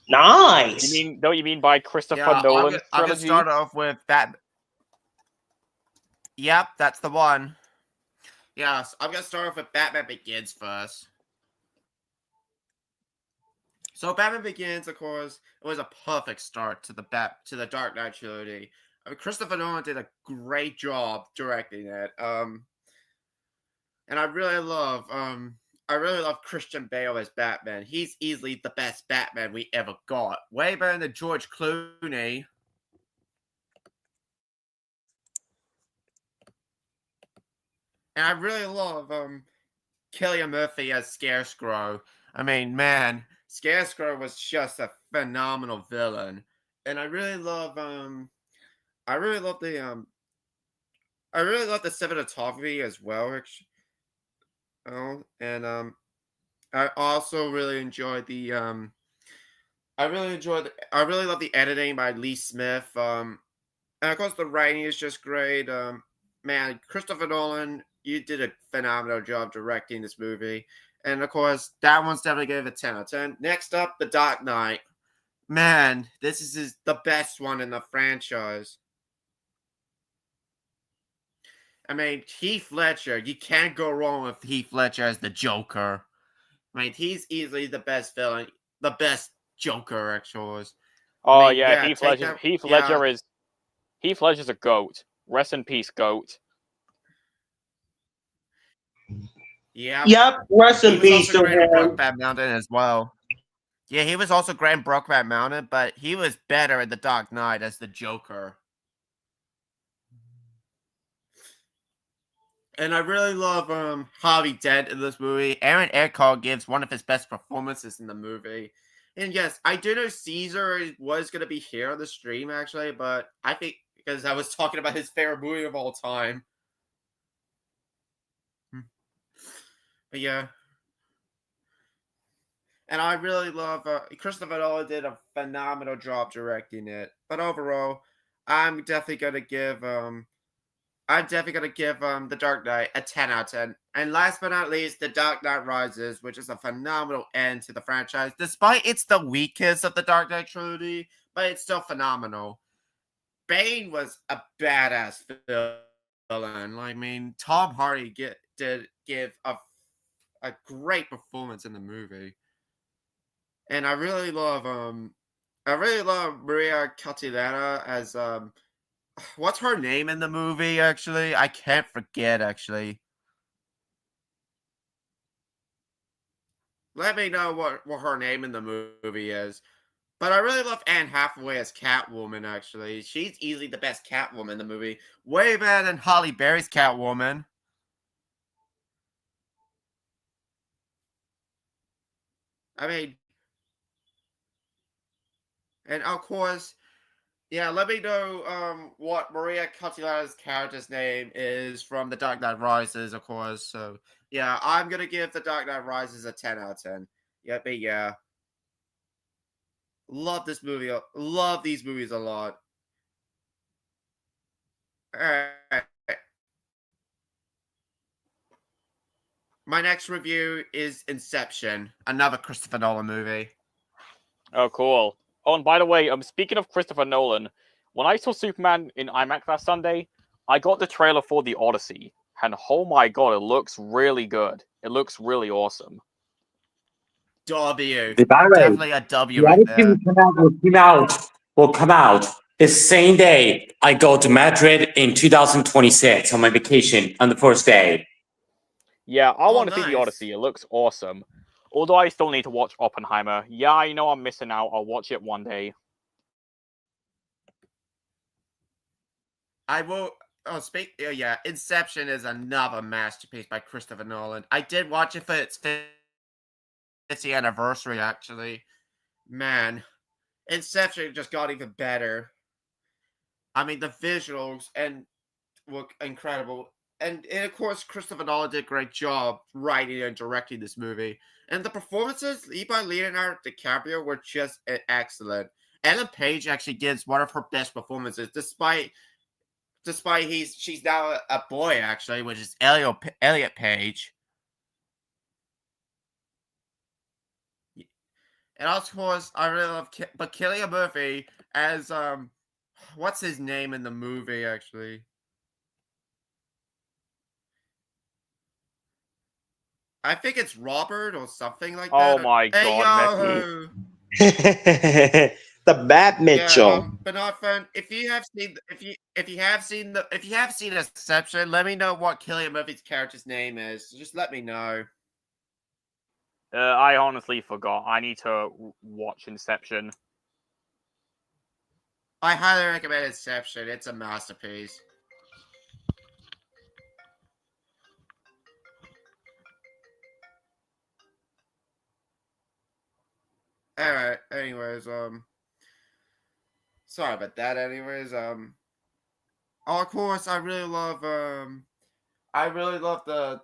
Speaker 5: Nice.
Speaker 1: You mean by Christopher
Speaker 4: Yeah,
Speaker 1: Nolan's
Speaker 4: I'm gonna
Speaker 1: trilogy?
Speaker 4: start off with that. Yep, that's the one. Yes, I'm gonna start off with Batman Begins first. So Batman Begins, of course, it was a perfect start to the Dark Knight trilogy. I mean, Christopher Nolan did a great job directing it. And I really love Christian Bale as Batman. He's easily the best Batman we ever got. Way better than George Clooney. And I really love Cillian Murphy as Scarecrow. I mean, man, Scarecrow was just a phenomenal villain. And I really love the cinematography as well. Oh, and I also really enjoyed I really love the editing by Lee Smith. And of course the writing is just great. Man, Christopher Nolan, you did a phenomenal job directing this movie. And of course, that one's definitely gave it a 10 out of 10. Next up, The Dark Knight. Man, this is the best one in the franchise. I mean, Heath Ledger, you can't go wrong with Heath Ledger as the Joker. I mean, he's easily the best villain, the best Joker, actually.
Speaker 1: Oh
Speaker 4: I mean,
Speaker 1: yeah,
Speaker 4: yeah,
Speaker 1: Heath
Speaker 4: take
Speaker 1: Ledger.
Speaker 4: that-
Speaker 1: Heath
Speaker 4: yeah.
Speaker 1: Ledger is Heath Ledger's a goat. Rest in peace, goat.
Speaker 4: Yeah.
Speaker 5: Yep, rest
Speaker 4: He
Speaker 5: in
Speaker 4: was
Speaker 5: peace
Speaker 4: also
Speaker 5: to
Speaker 4: great in
Speaker 5: him.
Speaker 4: Brokeback Mountain as well. Yeah, he was also great in Brokeback Mountain, but he was better in The Dark Knight as the Joker. And I really love Harvey Dent in this movie. Aaron Eckhart gives one of his best performances in the movie. And yes, I do know Caesar was going to be here on the stream, actually, but I think because I was talking about his favorite movie of all time. But yeah. And I really love Christopher Nolan did a phenomenal job directing it. But overall, I'm definitely gonna give The Dark Knight a 10 out of 10. And last but not least, The Dark Knight Rises, which is a phenomenal end to the franchise. Despite it's the weakest of the Dark Knight trilogy, but it's still phenomenal. Bane was a badass villain. I mean, Tom Hardy did give a great performance in the movie. And I really love Maria Cotilletta as what's her name in the movie, actually? I can't forget, actually. Let me know what her name in the movie is. But I really love Anne Hathaway as Catwoman, actually. She's easily the best Catwoman in the movie. Way better than Halle Berry's Catwoman. I mean... And, of course... Yeah, let me know what Maria Cotilletta's character's name is from The Dark Knight Rises, of course. So, yeah, I'm going to give The Dark Knight Rises a 10 out of 10. Yeah, but yeah. Love this movie. Love these movies a lot. Alright. My next review is Inception, another Christopher Nolan movie.
Speaker 1: Oh, cool. Oh, and by the way, speaking of Christopher Nolan, when I saw Superman in IMAX last Sunday, I got the trailer for The Odyssey, and oh my god, it looks really good. It looks really awesome.
Speaker 4: W.
Speaker 2: By the way,
Speaker 4: Definitely a W
Speaker 2: the
Speaker 4: right
Speaker 2: Odyssey
Speaker 4: there.
Speaker 2: will come out the same day I go to Madrid in 2026 on my vacation on the first day.
Speaker 1: Yeah, I want to see
Speaker 4: nice.
Speaker 1: The Odyssey. It looks awesome. Although I still need to watch Oppenheimer. Yeah, I know I'm missing out. I'll watch it one day.
Speaker 4: I will. Yeah, Inception is another masterpiece by Christopher Nolan. I did watch it for its 50th anniversary, actually. Man, Inception just got even better. I mean, the visuals look incredible. And of course, Christopher Nolan did a great job writing and directing this movie. And the performances by Leonardo DiCaprio were just excellent. Ellen Page actually gives one of her best performances, despite she's now a boy, actually, which is Elliot Page. And of course, I really love Cillian Murphy as what's his name in the movie, actually? I think it's Robert or something like that.
Speaker 1: Oh my god,
Speaker 4: yo!
Speaker 5: The Bat Mitchell.
Speaker 4: Yeah, BurnardFan, if you have seen Inception, let me know what Cillian Murphy's character's name is. Just let me know.
Speaker 1: I honestly forgot. I need to watch Inception.
Speaker 4: I highly recommend Inception. It's a masterpiece. Alright, anyways, sorry about that, anyways, of course, I really love the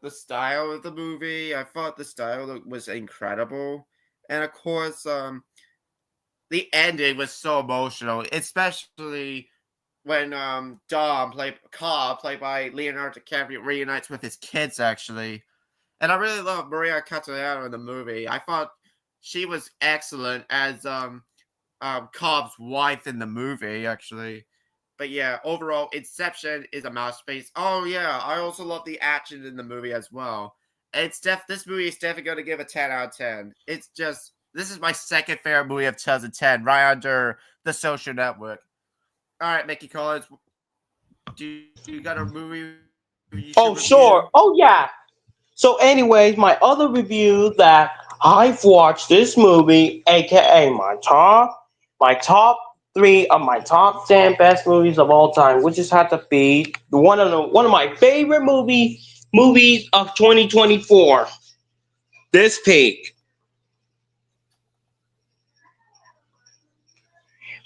Speaker 4: style of the movie. I thought the style was incredible. And of course, the ending was so emotional, especially when Cobb, played by Leonardo DiCaprio, reunites with his kids, actually. And I really love Maria Cotilletta in the movie. I thought she was excellent as Cobb's wife in the movie, actually. But yeah, overall, Inception is a masterpiece. Oh yeah, I also love the action in the movie as well. This movie is definitely going to give a 10 out of 10. This is my second favorite movie of 2010, right under The Social Network. All right, Mickey Collins, do you got a movie?
Speaker 5: Oh, sure. Oh, yeah. So, anyways, my other review that I've watched this movie, aka my top 3 of my top 10 best movies of all time, which just had to be one of my favorite movies of 2024. This Peak.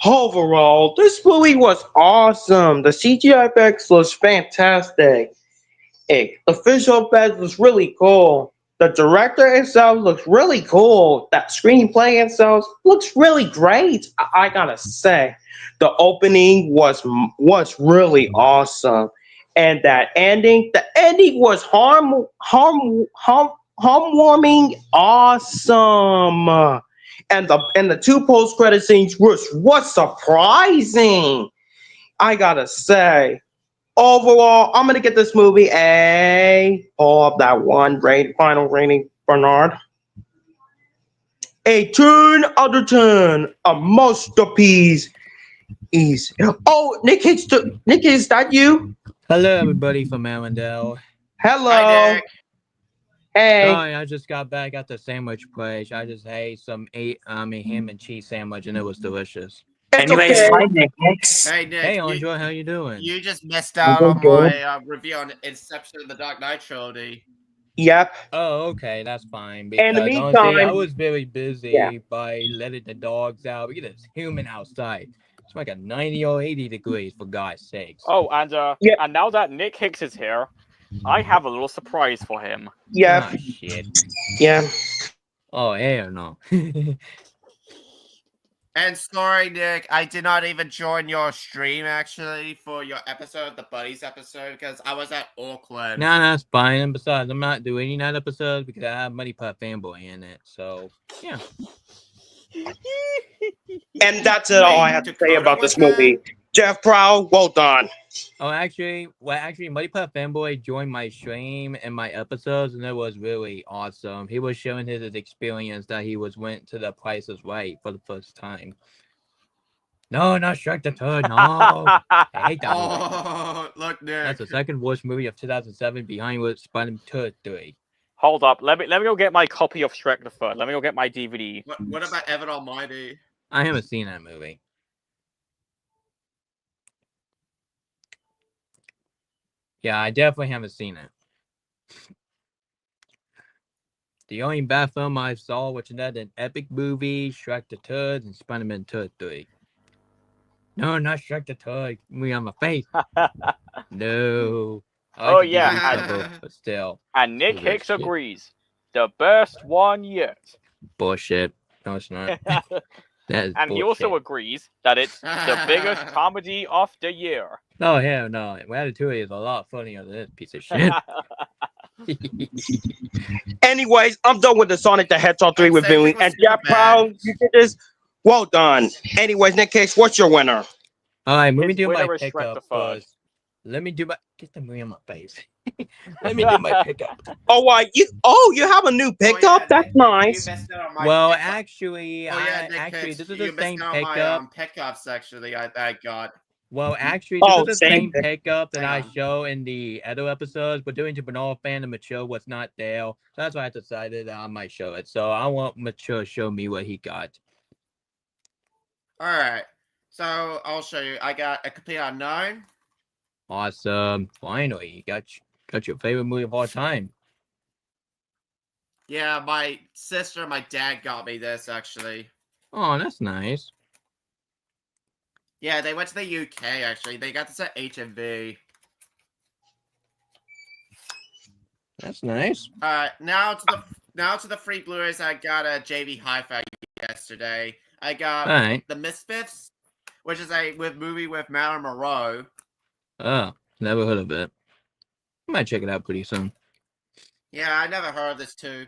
Speaker 5: Overall, this movie was awesome. The CGI effects was fantastic. The visual effects was really cool. The director itself looks really cool. That screenplay itself looks really great. I gotta say, the opening was really awesome, and the ending was heartwarming, awesome. And the two post credit scenes was surprising. I gotta say. Overall, I'm gonna get this movie pull up that final rating, Bernard. A 10 out of 10, a masterpiece. Oh, Nick, is that you?
Speaker 6: Hello, everybody from Arendelle.
Speaker 5: Hello.
Speaker 4: Hi, Nick.
Speaker 5: Hey.
Speaker 6: Sorry, I just got back at the sandwich place. I just ate a ham and cheese sandwich, and it was delicious.
Speaker 5: It's
Speaker 2: Anyways,
Speaker 5: okay.
Speaker 2: hi Nick.
Speaker 4: Hey, Nick.
Speaker 6: Hey, Andre, how you doing?
Speaker 4: You just missed out on my review on Inception of the Dark Knight trilogy.
Speaker 5: Yep.
Speaker 6: Oh, okay, that's fine.
Speaker 5: In the
Speaker 6: Because honestly, I
Speaker 5: meantime-
Speaker 6: was very busy
Speaker 5: Yeah.
Speaker 6: by letting the dogs out. We get this human outside. It's like a 90 or 80 degrees, for God's sakes.
Speaker 1: Oh, and
Speaker 5: Yeah.
Speaker 1: and now that Nick Hicks is here, I have a little surprise for him.
Speaker 5: Yep.
Speaker 6: Ah, shit.
Speaker 5: Yeah.
Speaker 6: Oh, hell no.
Speaker 4: And sorry, Nick, I did not even join your stream actually for your episode, the Buddies episode, because I was at Auckland.
Speaker 6: No, that's fine. And besides, I'm not doing that episode because I have Money Putt Fanboy in it. So, yeah.
Speaker 5: And that's it. All I have to say about this movie. Jeff Prowl, well done.
Speaker 6: Oh, actually, Money Putt Fanboy joined my stream and my episodes, and it was really awesome. He was showing his experience that he went to the Price is Right for the first time. No, not Shrek the Third. No, I hate that movie.
Speaker 4: Oh, look, Nick.
Speaker 6: That's the second worst movie of 2007, behind with Spider-Man 3.
Speaker 1: Hold up, let me go get my copy of Shrek the Third. Let me go get my DVD.
Speaker 4: What about Evan Almighty?
Speaker 6: I haven't seen that movie. Yeah, I definitely haven't seen it. The only bad film I saw, which is an epic movie, Shrek the Third and Spider-Man 3. No, not Shrek the Third. Me on my face. No.
Speaker 1: Oh,
Speaker 6: could
Speaker 1: yeah,
Speaker 6: do
Speaker 1: and-
Speaker 6: something, but still.
Speaker 1: And Nick
Speaker 6: Holy
Speaker 1: Hicks
Speaker 6: shit.
Speaker 1: agrees. The best one yet.
Speaker 6: Bullshit. No, it's not. That is
Speaker 1: And he
Speaker 6: bullshit.
Speaker 1: also agrees that it's the biggest comedy of the year.
Speaker 6: No, hell no. Ratatouille is a lot funnier than this piece of shit.
Speaker 5: Anyways, I'm done with the Sonic the Hedgehog 3
Speaker 4: I'm saying
Speaker 5: reviewing.
Speaker 4: it was
Speaker 5: And Jeff
Speaker 4: super
Speaker 5: Prowl,
Speaker 4: bad.
Speaker 5: you did this. Well done. Anyways, Nick Case, what's your winner?
Speaker 6: All right, let me
Speaker 1: His
Speaker 6: do my
Speaker 1: winner is Shrek the
Speaker 6: pickup
Speaker 1: Third.
Speaker 6: first. Let me do my... Get the movie on my face. Let me do my pickup.
Speaker 5: Oh, why you have a new pickup? That's nice.
Speaker 4: You missed out on my
Speaker 6: Well,
Speaker 4: pickup.
Speaker 6: actually,
Speaker 4: Oh, yeah, Nick
Speaker 6: actually,
Speaker 4: Hicks,
Speaker 6: this is
Speaker 4: you
Speaker 6: the same
Speaker 4: missed out on
Speaker 6: pickup.
Speaker 4: my pickups, actually, I got.
Speaker 6: Well, actually,
Speaker 5: Oh,
Speaker 6: this is the
Speaker 5: same
Speaker 6: same pickup that I
Speaker 4: Hang on.
Speaker 6: show in the other episodes, but doing to BurnardFan and Mature was not there. So that's why I decided that I might show it. So I want Mature to show me what he got.
Speaker 4: Alright, so I'll show you. I got a complete unknown.
Speaker 6: Awesome. Finally, you got your favorite movie of all time.
Speaker 4: Yeah, my sister and my dad got me this, actually.
Speaker 6: Oh, that's nice.
Speaker 4: Yeah, they went to the UK, actually. They got this at HMV.
Speaker 6: That's nice.
Speaker 4: Now to the free Blu-rays I got at JV Hi-Fi yesterday. I got
Speaker 6: All right.
Speaker 4: The Misfits, which is a movie with Marilyn Monroe.
Speaker 6: Oh, never heard of it. I might check it out pretty soon.
Speaker 4: Yeah, I never heard of this too.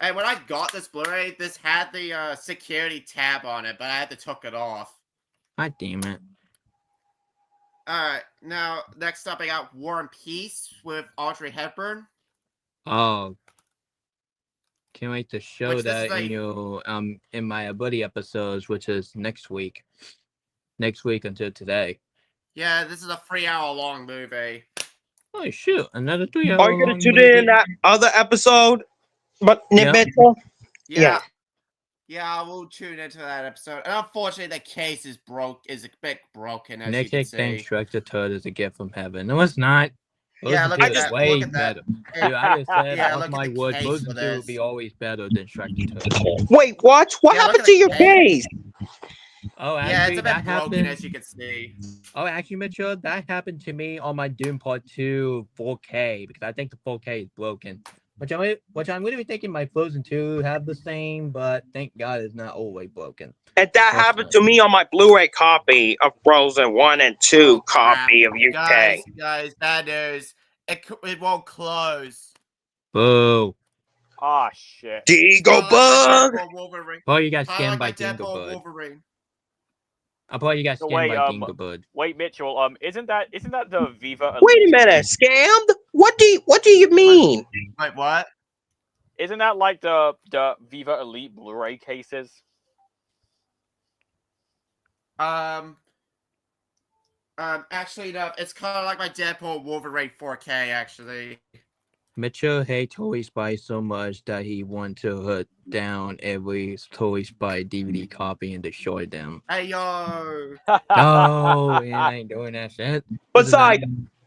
Speaker 4: And when I got this Blu-ray, this had the security tab on it, but I had to took it off.
Speaker 6: God damn it.
Speaker 4: Alright, now next up I got War and Peace with Audrey Hepburn.
Speaker 6: Oh, can't wait to show
Speaker 4: Which this
Speaker 6: that
Speaker 4: is like-
Speaker 6: in your in my buddy episodes, which is next week. Next week until today.
Speaker 4: Yeah, this is a 3-hour long movie.
Speaker 6: Oh shoot, another 3 hour.
Speaker 5: Are you gonna tune in that other episode? But Nick
Speaker 6: Yeah.
Speaker 5: Mitchell?
Speaker 4: Yeah. Yeah, I will tune into that episode. And unfortunately, the case is a bit broken, as
Speaker 6: Nick
Speaker 4: you can
Speaker 6: Hicks
Speaker 4: see.
Speaker 6: thinks Shrek the Third is a gift from heaven. No, it's not.
Speaker 4: Yeah,
Speaker 6: Frozen
Speaker 4: look
Speaker 6: 2
Speaker 4: at
Speaker 6: is
Speaker 4: that.
Speaker 6: way
Speaker 4: Look at that.
Speaker 6: better. Dude, I just said,
Speaker 4: Yeah,
Speaker 6: off
Speaker 4: look at
Speaker 6: my
Speaker 4: the
Speaker 6: word,
Speaker 4: case
Speaker 6: Frozen
Speaker 4: for
Speaker 6: 2 will
Speaker 4: this.
Speaker 6: be always better than Shrek the Third.
Speaker 5: Wait, what? What
Speaker 4: Yeah, look
Speaker 5: happened
Speaker 4: at
Speaker 5: to
Speaker 4: the
Speaker 5: your
Speaker 4: case.
Speaker 5: case?
Speaker 6: Oh,
Speaker 4: Yeah,
Speaker 6: actually,
Speaker 4: it's a
Speaker 6: that
Speaker 4: bit broken,
Speaker 6: happened.
Speaker 4: as you can see.
Speaker 6: Oh, actually, Mitchell, that happened to me on my Doom Part 2 4K because I think the 4K is broken. Which I'm really thinking my Frozen 2 have the same, but thank God it's not all the way broken.
Speaker 5: And that happened to me on my Blu-ray copy of Frozen 1 and 2 copy of UK.
Speaker 4: Guys, bad news. It won't close.
Speaker 6: Boo.
Speaker 1: Ah, shit.
Speaker 5: Dingo Bug!
Speaker 6: Oh, you got
Speaker 4: Kinda
Speaker 6: scammed
Speaker 4: like
Speaker 6: by
Speaker 4: my Deadpool
Speaker 6: Dinglebird.
Speaker 4: Wolverine.
Speaker 6: I thought you got
Speaker 1: So
Speaker 6: scammed
Speaker 1: wait,
Speaker 6: by Dinglebird.
Speaker 1: Wait, Mitchell. Isn't that the Viva?
Speaker 5: Wait a
Speaker 1: Elite?
Speaker 5: minute, scammed? What do you mean?
Speaker 4: Wait, what?
Speaker 1: Isn't that like the Viva Elite Blu-ray cases?
Speaker 4: Actually, no. It's kind of like my Deadpool Wolverine 4K. Actually.
Speaker 6: Mitchell hates Toy Spy so much that he wants to hunt down every Toy Spy DVD copy and destroy them.
Speaker 4: Hey yo.
Speaker 6: No, he ain't doing that shit.
Speaker 5: Besides,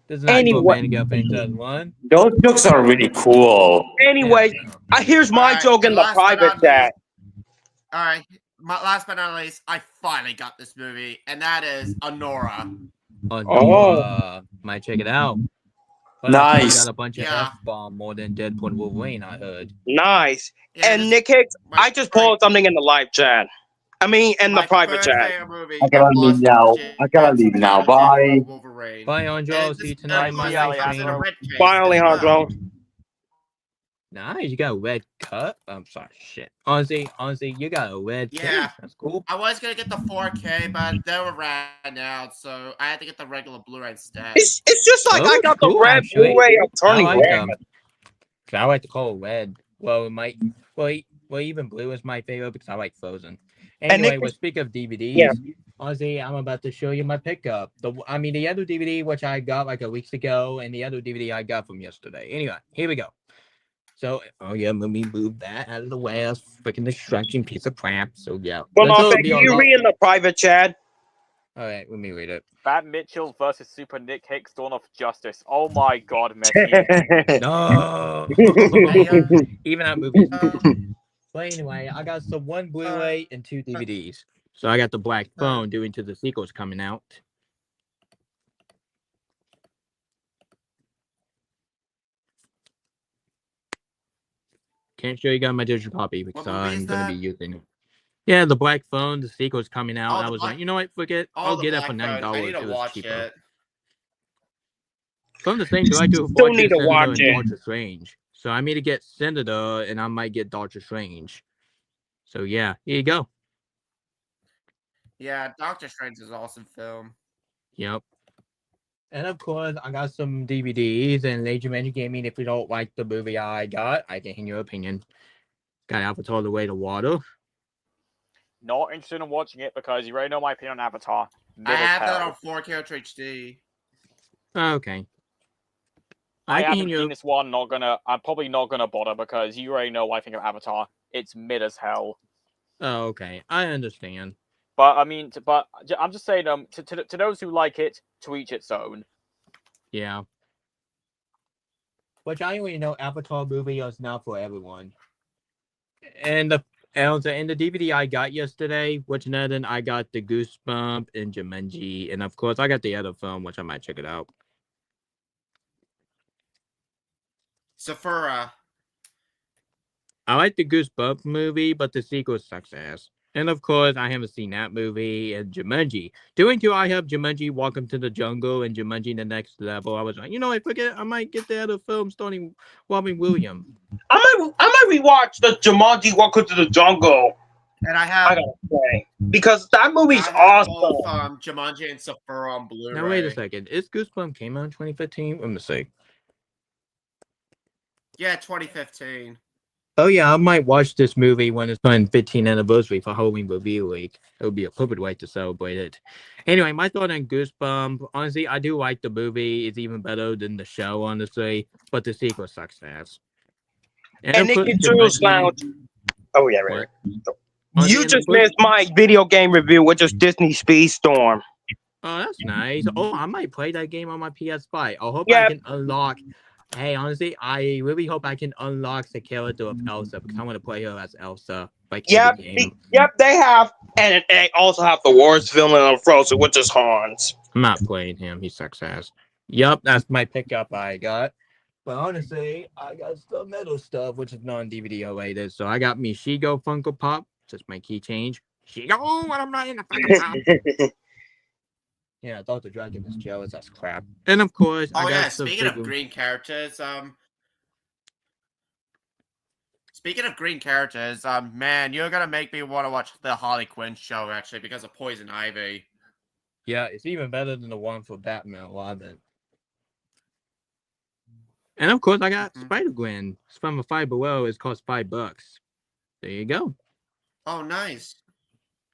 Speaker 6: this is not
Speaker 5: anyway-
Speaker 6: Band Girl Princess 1.
Speaker 2: Those jokes are really cool.
Speaker 5: Anyway, here's my
Speaker 4: Alright,
Speaker 5: joke in the
Speaker 4: last but
Speaker 5: private
Speaker 4: not
Speaker 5: chat.
Speaker 4: Alright, last but not least, I finally got this movie, and that is Honora.
Speaker 6: Might check it out. But
Speaker 2: Nice.
Speaker 6: got a bunch of
Speaker 4: Yeah.
Speaker 6: F-bomb more than Deadpool and Wolverine, I heard.
Speaker 5: Nice.
Speaker 4: Yeah,
Speaker 5: And
Speaker 4: this-
Speaker 5: Nick Hicks,
Speaker 4: my
Speaker 5: I just
Speaker 4: first-
Speaker 5: posted something in the live chat. I mean, in the
Speaker 4: my
Speaker 5: private
Speaker 4: first
Speaker 5: chat.
Speaker 4: favorite movie
Speaker 2: I gotta
Speaker 4: of
Speaker 2: leave
Speaker 4: Lost
Speaker 2: now.
Speaker 4: Legends
Speaker 2: I gotta leave now.
Speaker 4: is
Speaker 2: Bye.
Speaker 4: Deadpool Wolverine.
Speaker 6: Bye, Andro.
Speaker 4: And
Speaker 6: See you
Speaker 4: this-
Speaker 6: tonight,
Speaker 4: of
Speaker 6: my
Speaker 4: course,
Speaker 1: live
Speaker 4: it comes in a
Speaker 1: stream.
Speaker 4: red case
Speaker 5: Bye,
Speaker 4: as
Speaker 5: Alejandro.
Speaker 4: well.
Speaker 6: Nice, you got a red cut? I'm sorry, shit. Honestly, you got a red
Speaker 4: Yeah.
Speaker 6: case. That's cool.
Speaker 4: I was gonna get the 4K, but they were ran out, so I had to get the regular Blu-ray instead.
Speaker 5: It's just like I got the
Speaker 6: cool,
Speaker 5: red
Speaker 6: actually.
Speaker 5: Blu-ray of Turning
Speaker 6: I like
Speaker 5: Red.
Speaker 6: I like the color red. Well, even blue is my favorite because I like Frozen. Anyway,
Speaker 5: Nick-
Speaker 6: well, speak of DVDs,
Speaker 5: Yeah.
Speaker 6: honestly, I'm about to show you my pickup. The other DVD which I got like a week ago, and the other DVD I got from yesterday. Anyway, here we go. So, let me move that out of the way. That's freaking distracting piece of crap. So yeah.
Speaker 5: Can you read in the private chat?
Speaker 6: All right, let me read it.
Speaker 1: Bat Mitchell versus Super Nick Hicks, Dawn of Justice. Oh my God, Messi.
Speaker 6: No,
Speaker 4: Hey,
Speaker 6: even that movie.
Speaker 4: um,
Speaker 6: But anyway, I got some one Blu-ray and 2 DVDs. So I got the Black Phone due to the sequels coming out. Can't show you guys my digital copy because
Speaker 4: What movie is
Speaker 6: I'm going to
Speaker 4: that?
Speaker 6: be using it. Yeah, the Black Phone, the sequel's coming out.
Speaker 4: Oh,
Speaker 6: And I
Speaker 4: the
Speaker 6: was
Speaker 4: Black-
Speaker 6: like, you know what, forget.
Speaker 4: oh,
Speaker 6: I'll
Speaker 4: the
Speaker 6: get it
Speaker 4: Black
Speaker 6: for
Speaker 4: Phone.
Speaker 6: $9.
Speaker 4: I need to
Speaker 6: It was
Speaker 4: watch
Speaker 6: cheaper.
Speaker 4: it.
Speaker 6: From the same director who
Speaker 5: Still
Speaker 6: brought
Speaker 5: need
Speaker 6: you
Speaker 5: to
Speaker 6: Senator
Speaker 5: watch
Speaker 6: and
Speaker 5: it.
Speaker 6: Doctor Strange. So I need to get Senator and I might get Doctor Strange. So yeah, here you go.
Speaker 4: Yeah, Doctor Strange is an awesome film.
Speaker 6: Yep. And of course, I got some DVDs and Legion Magic Gaming. If you don't like the movie I got, I can hear your opinion. Got Avatar The Way to Water.
Speaker 1: Not interested in watching it because you already know my opinion on Avatar.
Speaker 4: I
Speaker 1: Mid as
Speaker 4: have that
Speaker 1: hell.
Speaker 4: on 4K Ultra HD.
Speaker 6: Okay.
Speaker 1: I
Speaker 6: can
Speaker 1: haven't
Speaker 6: hear
Speaker 1: seen
Speaker 6: you.
Speaker 1: this one. I'm probably not gonna bother because you already know what I think of Avatar. It's mid as hell.
Speaker 6: Oh, okay. I understand.
Speaker 1: But I mean, I'm just saying, to those who like it, to each its own.
Speaker 6: Yeah. Which I already know Avatar movie is not for everyone. And the DVD I got yesterday, which then I got the Goosebump and Jumanji, and of course I got the other film, which I might check it out.
Speaker 4: Sephora.
Speaker 6: I like the Goosebump movie, but the sequel sucks ass. And of course, I haven't seen that movie and Jumanji. Doing two, I have Jumanji: Welcome to the Jungle and Jumanji: The Next Level. I was like, I forget. I might get the other film starring Robin Williams.
Speaker 5: I might rewatch the Jumanji Welcome to the Jungle.
Speaker 4: And I
Speaker 5: I
Speaker 4: have,
Speaker 5: gotta say, because that movie's
Speaker 4: I have both
Speaker 5: awesome.
Speaker 4: Jumanji and Sephora on Blu-ray.
Speaker 6: Now wait a second. Is Goosebump came out in 2015? Let me see.
Speaker 4: Yeah, 2015.
Speaker 6: Oh yeah, I might watch this movie when it's on 15th anniversary for Halloween Review Week. It would be a perfect way to celebrate it. Anyway, my thought on Goosebump. Honestly, I do like the movie. It's even better than the show, honestly. But the sequel sucks ass.
Speaker 5: And
Speaker 6: of
Speaker 5: Nicky
Speaker 6: course,
Speaker 5: Drew's
Speaker 6: Jumanji-
Speaker 5: Lounge. Oh yeah, right.
Speaker 6: Honestly,
Speaker 5: You
Speaker 6: and of
Speaker 5: just
Speaker 6: course-
Speaker 5: missed my video game review, which is Disney Speed Storm.
Speaker 6: Oh, that's nice. Oh, I might play that game on my PS5. I hope
Speaker 5: Yeah.
Speaker 6: I can unlock. Hey, honestly, I really hope I can unlock the character of Elsa because I want to play her as Elsa. Like
Speaker 5: Yep,
Speaker 6: every game.
Speaker 5: yep, they have, and they also have the worst villain of Frozen, which is Hans.
Speaker 6: I'm not playing him. He sucks ass. Yup, that's my pickup I got. But honestly, I got some metal stuff, which is non-DVD related. So I got me Shigo Funko Pop, just my key change. Shigo, when I'm not in the fucking pop. Yeah, I thought the dragon was jealous. That's crap. And of course,
Speaker 4: Oh
Speaker 6: I
Speaker 4: yeah,
Speaker 6: got some
Speaker 4: speaking of green characters, man, you're gonna make me want to watch the Harley Quinn show actually because of Poison Ivy.
Speaker 6: Yeah, it's even better than the one for Batman. Love it. And of course, I got Spider-Gwen. It's from a 5 below. It costs $5. There you go.
Speaker 4: Oh, nice.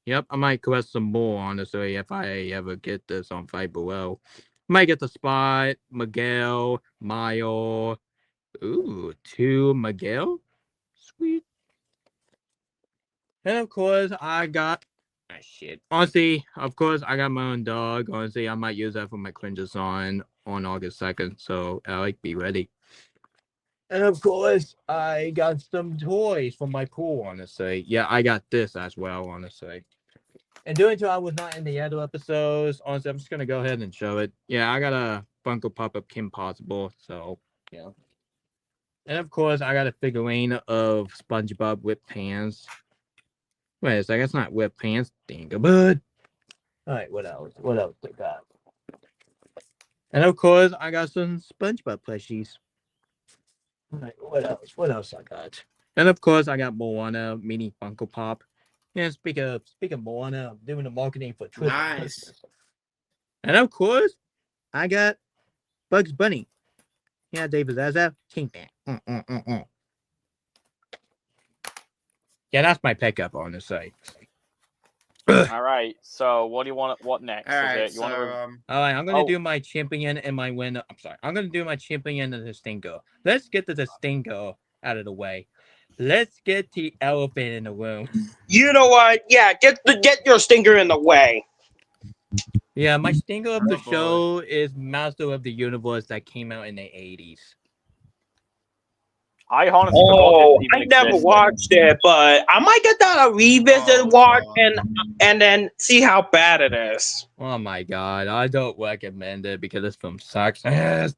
Speaker 6: Yep, I might collect some more, honestly, if I ever get this on 5 below. Might get the Spot, Miguel, Mile. Ooh, 2 Miguel. Sweet. And of course, I got shit. Honestly, of course, I got my own dog. Honestly, I might use that for my cringes on August 2nd. So, Alec, be ready. And of course, I got some toys for my pool, honestly. Yeah, I got this as well, honestly. And doing so, I was not in the other episodes. Honestly, I'm just going to go ahead and show it. Yeah, I got a Funko Pop-Up Kim Possible. So, yeah. And of course, I got a figurine of SpongeBob whipped pants. Wait a second, it's not whipped pants. Dingabud. Alright, what else? What else I got? And of course, I got some SpongeBob plushies. Alright, what else? What else I got? And of course, I got Moana mini Funko Pop. Yeah, speak of Moana, I'm doing the marketing for Twitter.
Speaker 4: Nice.
Speaker 6: And of course, I got Bugs Bunny. Yeah, David Zaza. King Fan. Yeah, that's my pickup, honestly.
Speaker 1: All right. So what do you want? What next?
Speaker 4: All right,
Speaker 1: Is it, you want to?
Speaker 6: All right, I'm gonna do my champion and my winner. I'm sorry. I'm gonna do my champion and the Distingo. Let's get the Distingo out of the way. Let's get the elephant in the room.
Speaker 5: You know what? Yeah, get your stinker in the way.
Speaker 6: Yeah, my stinker of the
Speaker 4: boy.
Speaker 6: show is Master of the Universe that came out in the 80s.
Speaker 1: I honestly
Speaker 5: Oh,
Speaker 1: forgot this
Speaker 5: I
Speaker 1: even
Speaker 5: never
Speaker 1: existed.
Speaker 5: watched it, but I might get that a revisit watch and then see how bad it is.
Speaker 6: Oh my god, I don't recommend it because this film sucks ass.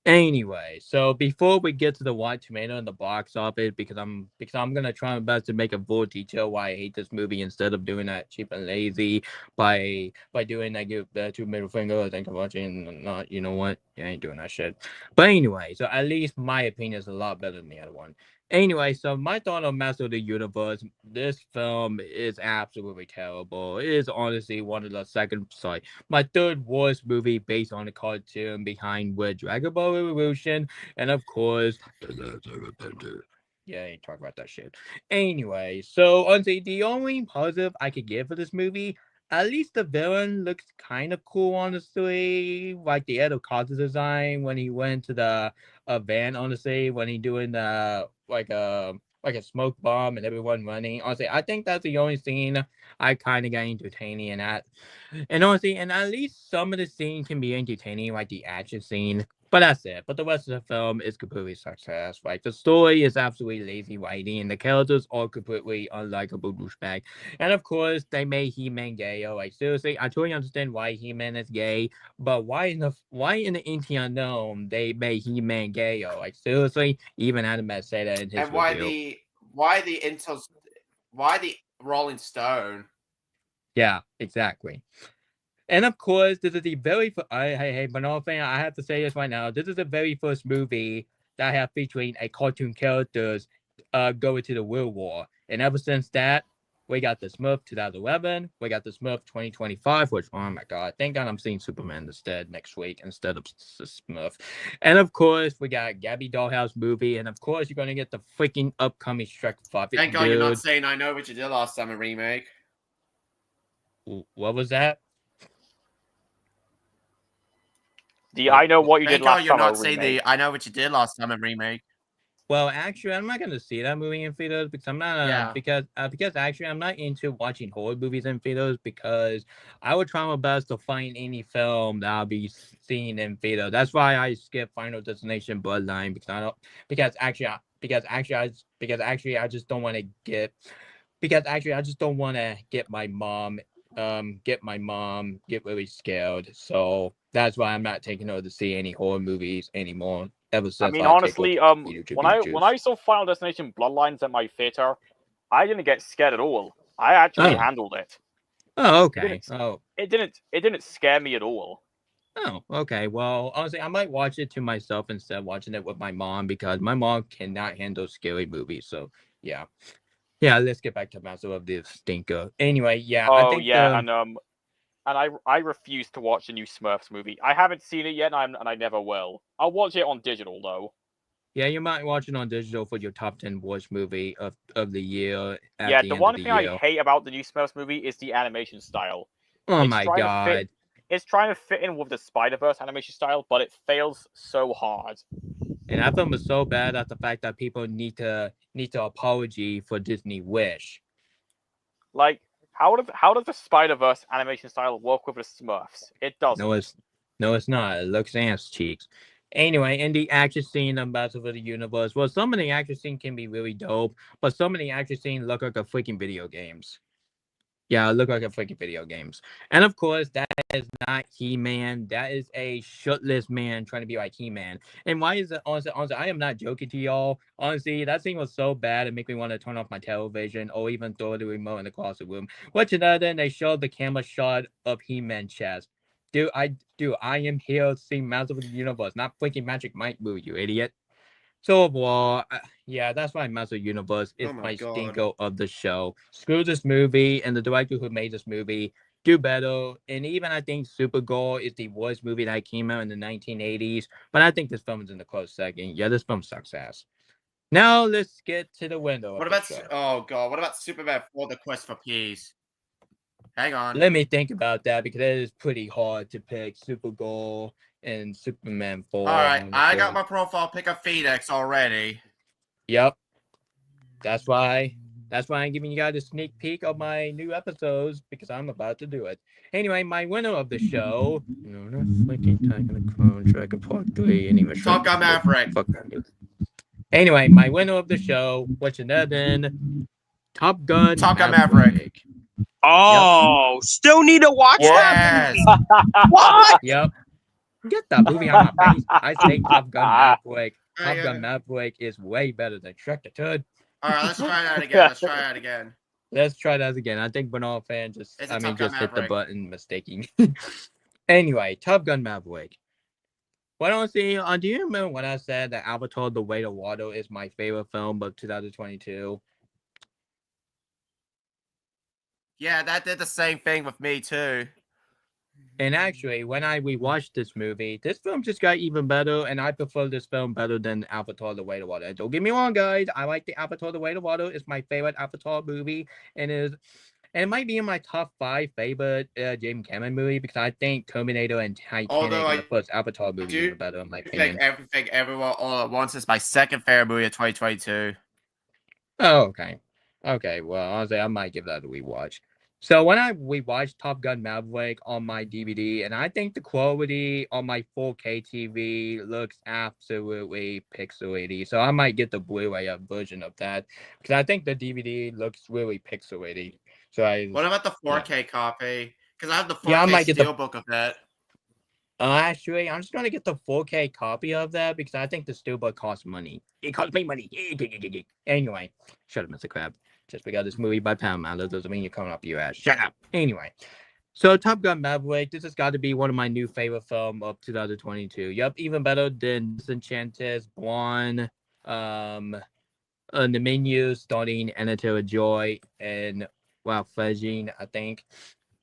Speaker 6: Anyway, so before we get to the Rotten Tomato and the box office, because I'm gonna try my best to make a full detail why I hate this movie instead of doing that cheap and lazy by doing that give the 2 middle finger. Thank you for watching. And not, you know what? You ain't doing that shit. But anyway, so at least my opinion is a lot better than the other one. Anyway, so my thought on Master of the Universe, this film is absolutely terrible. It is honestly one of the my third worst movie based on the cartoon behind with Dragon Ball Evolution, and of course, yeah, I ain't talking about that shit. Anyway, so honestly, the only positive I could give for this movie, at least the villain looks kind of cool, honestly. Like the Edo Kazu design when he went to the van, honestly, when he doing the like a smoke bomb and everyone running. Honestly, I think that's the only scene I kind of got entertaining in that. And honestly, and at least some of the scene can be entertaining, like the action scene. But that's it. But the rest of the film is completely success. Like the story is absolutely lazy writing, and the characters are completely unlikable douchebag. And of course, they made He-Man gay. Like seriously, I totally understand why He-Man is gay, but why in the Into Unknown they made He-Man gay? Like seriously, even Adam had said that in his
Speaker 4: And
Speaker 6: review.
Speaker 4: why the Rolling Stone?
Speaker 6: Yeah, exactly. And of course, this is the very hey, BurnardFan, I have to say this right now. This is the very first movie that I have featuring a cartoon characters going to the World War. And ever since that, we got the Smurf 2011, we got the Smurf 2025, which, oh my god, thank god I'm seeing Superman instead next week instead of Smurf. And of course, we got Gabby Dollhouse movie, and of course, you're going to get the freaking upcoming Shrek 5.
Speaker 4: Thank God you're not saying I Know What You Did Last Summer remake.
Speaker 6: What was that?
Speaker 1: The I Know What You Did
Speaker 4: Thank God
Speaker 1: Last
Speaker 4: you're
Speaker 1: Summer
Speaker 4: not saying
Speaker 1: remake.
Speaker 4: the I Know What You Did Last Summer remake.
Speaker 6: Well, actually, I'm not going to see that movie in theaters because I'm not because actually I'm not into watching horror movies in theaters because I would try my best to find any film that I'll be seeing in theaters. That's why I skip Final Destination Bloodline because actually I just don't want to get my mom get my mom get really scared. So that's why I'm not taking her to see any horror movies anymore. Ever since
Speaker 1: I mean,
Speaker 6: take her
Speaker 1: honestly,
Speaker 6: to Beetlejuice.
Speaker 1: when I saw Final Destination Bloodlines at my theater, I didn't get scared at all. I actually
Speaker 6: Oh.
Speaker 1: handled it.
Speaker 6: Oh,
Speaker 1: It
Speaker 6: okay.
Speaker 1: didn't,
Speaker 6: Oh.
Speaker 1: it didn't scare me at all.
Speaker 6: Oh, okay. Well, honestly, I might watch it to myself instead of watching it with my mom because my mom cannot handle scary movies. So yeah. Yeah, let's get back to Master of the Stinker. Anyway, yeah, I
Speaker 1: Oh
Speaker 6: think
Speaker 1: yeah, and I refuse to watch the new Smurfs movie. I haven't seen it yet, and I never will. I'll watch it on digital though.
Speaker 6: yeah, you might watch it on digital for your top 10 worst movie of the year at
Speaker 1: Yeah,
Speaker 6: the
Speaker 1: the
Speaker 6: end of
Speaker 1: one
Speaker 6: the
Speaker 1: thing I
Speaker 6: year.
Speaker 1: hate about the new Smurfs movie is the animation style.
Speaker 6: Oh
Speaker 1: It's
Speaker 6: my
Speaker 1: trying to fit.
Speaker 6: god.
Speaker 1: It's trying to fit in with the Spider-Verse animation style, but it fails so hard.
Speaker 6: And I thought it was so bad at the fact that people need to apology for Disney Wish.
Speaker 1: Like, how does the Spider-Verse animation style work with the Smurfs? It doesn't.
Speaker 6: No, it's not. It looks ass cheeks. Anyway, in the action scene of Battle for the Universe, well, some of the action scene can be really dope, but some of the action scene look like a freaking video games. Yeah, it look like a freaking video games. And of course, that is not He-Man. That is a shirtless man trying to be like He-Man. And why is it honestly, I am not joking to y'all. Honestly, that scene was so bad it made me want to turn off my television or even throw the remote in the closet room. What's another then they showed the camera shot of He-Man chest. Dude, I am here seeing Master of the Universe, not freaking Magic Mike movie, you idiot. So overall, yeah, that's why Master Universe is
Speaker 4: Oh my
Speaker 6: my
Speaker 4: God.
Speaker 6: stinko of the show. Screw this movie and the director who made this movie. Do better. And even I think Supergirl is the worst movie that came out in the 1980s. But I think this film is in the close second. Yeah, this film sucks ass. Now let's get to the window.
Speaker 4: What about oh god? What about Superman 4: The Quest for Peace? Hang on.
Speaker 6: Let me think about that because it is pretty hard to pick Supergirl and Superman 4.
Speaker 4: All right, I
Speaker 6: honestly.
Speaker 4: got my profile pick of Phoenix already.
Speaker 6: Yep. That's why I'm giving you guys a sneak peek of my new episodes because I'm about to do it. Anyway, my winner of the show. No, not freaking Titan Clone Dragon Part 3 anyway.
Speaker 4: Top Gun Maverick.
Speaker 6: Fuck that. Anyway, my winner of the show, what's another than Top Gun
Speaker 4: Maverick.
Speaker 5: Oh, still need to watch that.
Speaker 4: Yes.
Speaker 5: What?
Speaker 6: Yep. Get that movie on my face. I say Top Gun Maverick. Top
Speaker 4: Okay.
Speaker 6: Gun Maverick is way better than Shrek the Turd.
Speaker 4: All right, let's try that again. Let's try that again.
Speaker 6: Let's try that again. I think BurnardFan just
Speaker 4: It's a Top Gun
Speaker 6: just hit the
Speaker 4: Maverick.
Speaker 6: button mistaking. Anyway, Top Gun Maverick. Well, honestly, do you remember when I said that Avatar: The Way of Water is my favorite film of 2022?
Speaker 4: Yeah, that did the same thing with me too.
Speaker 6: And actually, when I rewatched this movie, this film just got even better, and I prefer this film better than Avatar: The Way of Water. Don't get me wrong, guys. I like the Avatar: The Way of Water. It's my favorite Avatar movie, and it might be in my top 5 favorite James Cameron movie because I think Terminator and Titanic
Speaker 4: Although
Speaker 6: and the first Avatar movie
Speaker 4: do
Speaker 6: are better in my
Speaker 4: I think
Speaker 6: opinion.
Speaker 4: Everything Everywhere All at Once is my second favorite movie of 2022.
Speaker 6: Oh, okay. Okay, well, honestly, I might give that a rewatch. So when I rewatched Top Gun Maverick on my DVD, and I think the quality on my 4K TV looks absolutely pixelated. So I might get the Blu-ray version of that because I think the DVD looks really pixelated. So
Speaker 4: What about the 4K copy? Because I have the 4K
Speaker 6: Yeah, I might get the-
Speaker 4: steelbook of that.
Speaker 6: Actually, I'm just gonna get the 4K copy of that because I think the steelbook costs money. It costs me money. Anyway, shut up, Mr. Crab. Just because this movie by Paramount, that doesn't mean you're coming up your ass. Shut up. Anyway, so Top Gun Maverick, this has got to be one of my new favorite film of 2022. Yep, even better than Disenchanted, Blonde, The Menu, starting Anna Taylor-Joy, and Fledging, I think.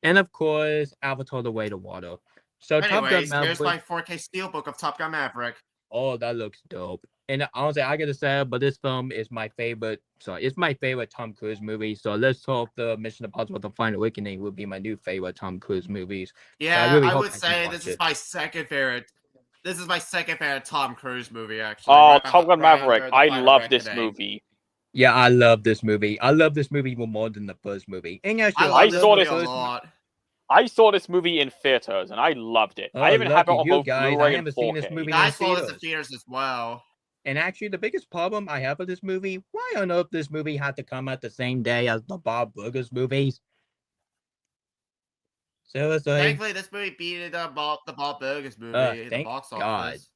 Speaker 6: And of course, Avatar: The Way of Water. So Top Gun
Speaker 4: Anyways,
Speaker 6: Maverick.
Speaker 4: here's my 4K steelbook of Top Gun Maverick.
Speaker 6: Oh, that looks dope. And honestly, I gotta say, but this film is my favorite. Sorry, it's my favorite Tom Cruise movie. So let's hope the Mission Impossible: The Final Awakening will be my new favorite Tom Cruise movies.
Speaker 4: Yeah,
Speaker 6: really
Speaker 4: I
Speaker 6: hope
Speaker 4: would
Speaker 6: I can
Speaker 4: say
Speaker 6: watch
Speaker 4: this is
Speaker 6: it.
Speaker 4: my second favorite. This is my second favorite Tom Cruise movie, actually.
Speaker 1: Oh,
Speaker 4: right
Speaker 1: Top Gun
Speaker 4: right
Speaker 1: Maverick.
Speaker 4: under The
Speaker 1: I
Speaker 4: Final
Speaker 1: love this
Speaker 4: Reckoning.
Speaker 1: movie.
Speaker 6: Yeah, I love this movie. I love this movie even more than the first movie. And
Speaker 4: I
Speaker 6: actually,
Speaker 4: love this
Speaker 1: saw
Speaker 4: movie
Speaker 1: this-
Speaker 4: a lot.
Speaker 1: I saw this movie in theaters and I loved it. I
Speaker 6: Oh,
Speaker 1: even have it
Speaker 6: lucky
Speaker 1: on
Speaker 6: you
Speaker 1: both
Speaker 6: guys. I
Speaker 1: Blu-ray and
Speaker 6: haven't seen this
Speaker 1: 4K.
Speaker 6: movie.
Speaker 4: I
Speaker 6: in
Speaker 4: saw this in
Speaker 6: theaters.
Speaker 4: theaters as well.
Speaker 6: And actually, the biggest problem I have with this movie, why on earth this movie had to come out the same day as the Bob Burgers movies? Seriously,
Speaker 4: Thankfully, this movie beat the Bob Burgers movie in the
Speaker 6: thank
Speaker 4: box
Speaker 6: God.
Speaker 4: office.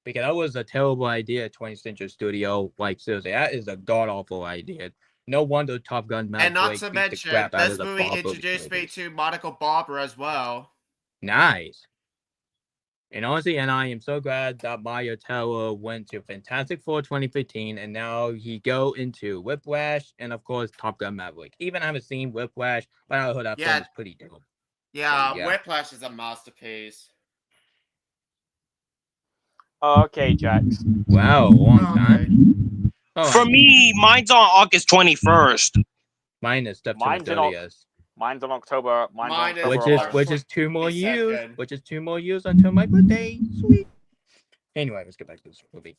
Speaker 6: Because that was a terrible idea, 20th Century Studio. Like, seriously, that is a god-awful idea. No wonder Top Gun
Speaker 4: And not
Speaker 6: Maverick
Speaker 4: to
Speaker 6: beat the
Speaker 4: mention,
Speaker 6: crap out
Speaker 4: this
Speaker 6: of the
Speaker 4: movie
Speaker 6: Bob Burgers
Speaker 4: introduced me
Speaker 6: movies.
Speaker 4: to Monica Barber as well.
Speaker 6: Nice. And honestly, and I am so glad that Mario Teller went to Fantastic Four 2015, and now he go into Whiplash, and of course, Top Gun Maverick. Even I haven't seen Whiplash, but I heard that
Speaker 4: Yeah.
Speaker 6: film is pretty dope.
Speaker 4: Yeah,
Speaker 6: yeah.
Speaker 4: Whiplash is a masterpiece.
Speaker 1: Okay, Jax.
Speaker 6: Wow, long
Speaker 4: Okay.
Speaker 6: time. Oh,
Speaker 5: For me, mine's on August 21st.
Speaker 6: mine is September
Speaker 1: Mine's in Oc-
Speaker 6: 30th.
Speaker 1: Mine's on October. Mine's on
Speaker 4: Mine is
Speaker 1: October
Speaker 4: March
Speaker 1: 11th.
Speaker 6: Which is 2 more years.
Speaker 4: 22nd.
Speaker 6: Which is 2 more years until my birthday. Sweet. Anyway, let's get back to this movie.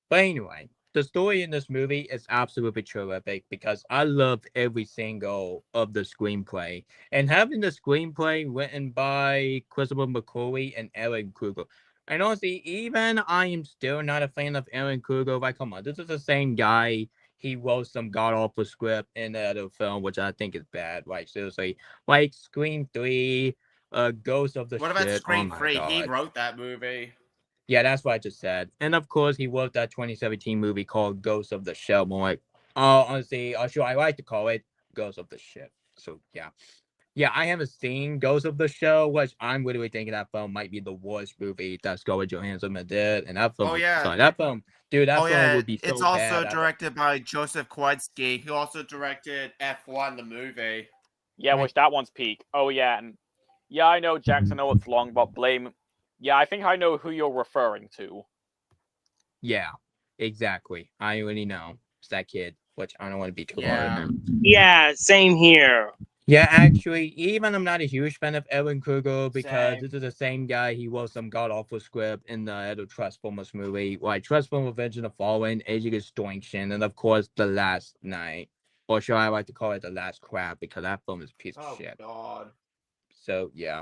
Speaker 6: But anyway, the story in this movie is absolutely terrific because I loved every single of the screenplay. And having the screenplay written by Christopher McCauley and Aaron Kruger. And honestly, even I am still not a fan of Aaron Kruger. Like, come on, this is the same guy. He wrote some god-awful script in the other film, which I think is bad. Like, seriously. Like, Scream 3, Ghost of the
Speaker 4: What about
Speaker 6: Ship.
Speaker 4: Scream
Speaker 6: Oh my
Speaker 4: 3?
Speaker 6: God.
Speaker 4: He wrote that movie.
Speaker 6: Yeah, that's what I just said. And of course, he wrote that 2017 movie called Ghost of the Shell. More like, honestly, sure, I like to call it Ghost of the Ship. So, yeah. Yeah, I haven't seen Ghost of the Shell, which I'm literally thinking that film might be the worst movie that Scarlett Johansson did. And that film, that film, dude, that film would be so
Speaker 4: it's also
Speaker 6: bad.
Speaker 4: directed by Joseph Kosinski, who also directed F1, the movie.
Speaker 1: Yeah, which that one's peak. Oh, yeah. And yeah, I know, Jax. I know it's long, but blame. Yeah, I think I know who you're referring to.
Speaker 6: Yeah, exactly. I already know. It's that kid, which I don't want to be too hard on him.
Speaker 5: Yeah, same here.
Speaker 6: Yeah, actually, even I'm not a huge fan of Aaron Kruger because
Speaker 4: Same.
Speaker 6: this is the same guy. He wrote some god-awful script in the other Transformers movie, like Transformers Revenge of the Fallen, Age of Extinction, and of course, The Last Night. Or should I like to call it The Last Crap because that film is a piece of shit.
Speaker 4: God.
Speaker 6: So, yeah.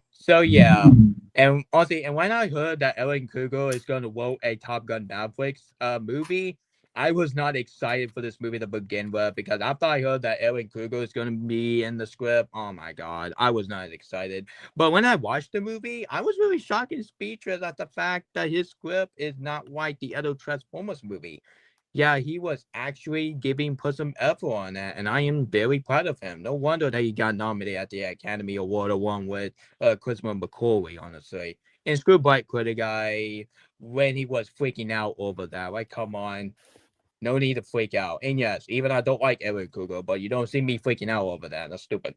Speaker 6: So, yeah. And honestly, and when I heard that Aaron Kruger is going to wrote a Top Gun Maverick movie, I was not excited for this movie to begin with because after I heard that Aaron Kruger is going to be in the script, oh my God, I was not excited. But when I watched the movie, I was really shocked and speechless at the fact that his script is not like the other Transformers movie. Yeah, he was actually put some effort on that, and I am very proud of him. No wonder that he got nominated at the Academy Award along with Christopher McCauley, honestly. And screw Bright Critter guy when he was freaking out over that. Like, come on. No need to freak out. And yes, even I don't like Eric Kruger, but you don't see me freaking out over that. That's stupid.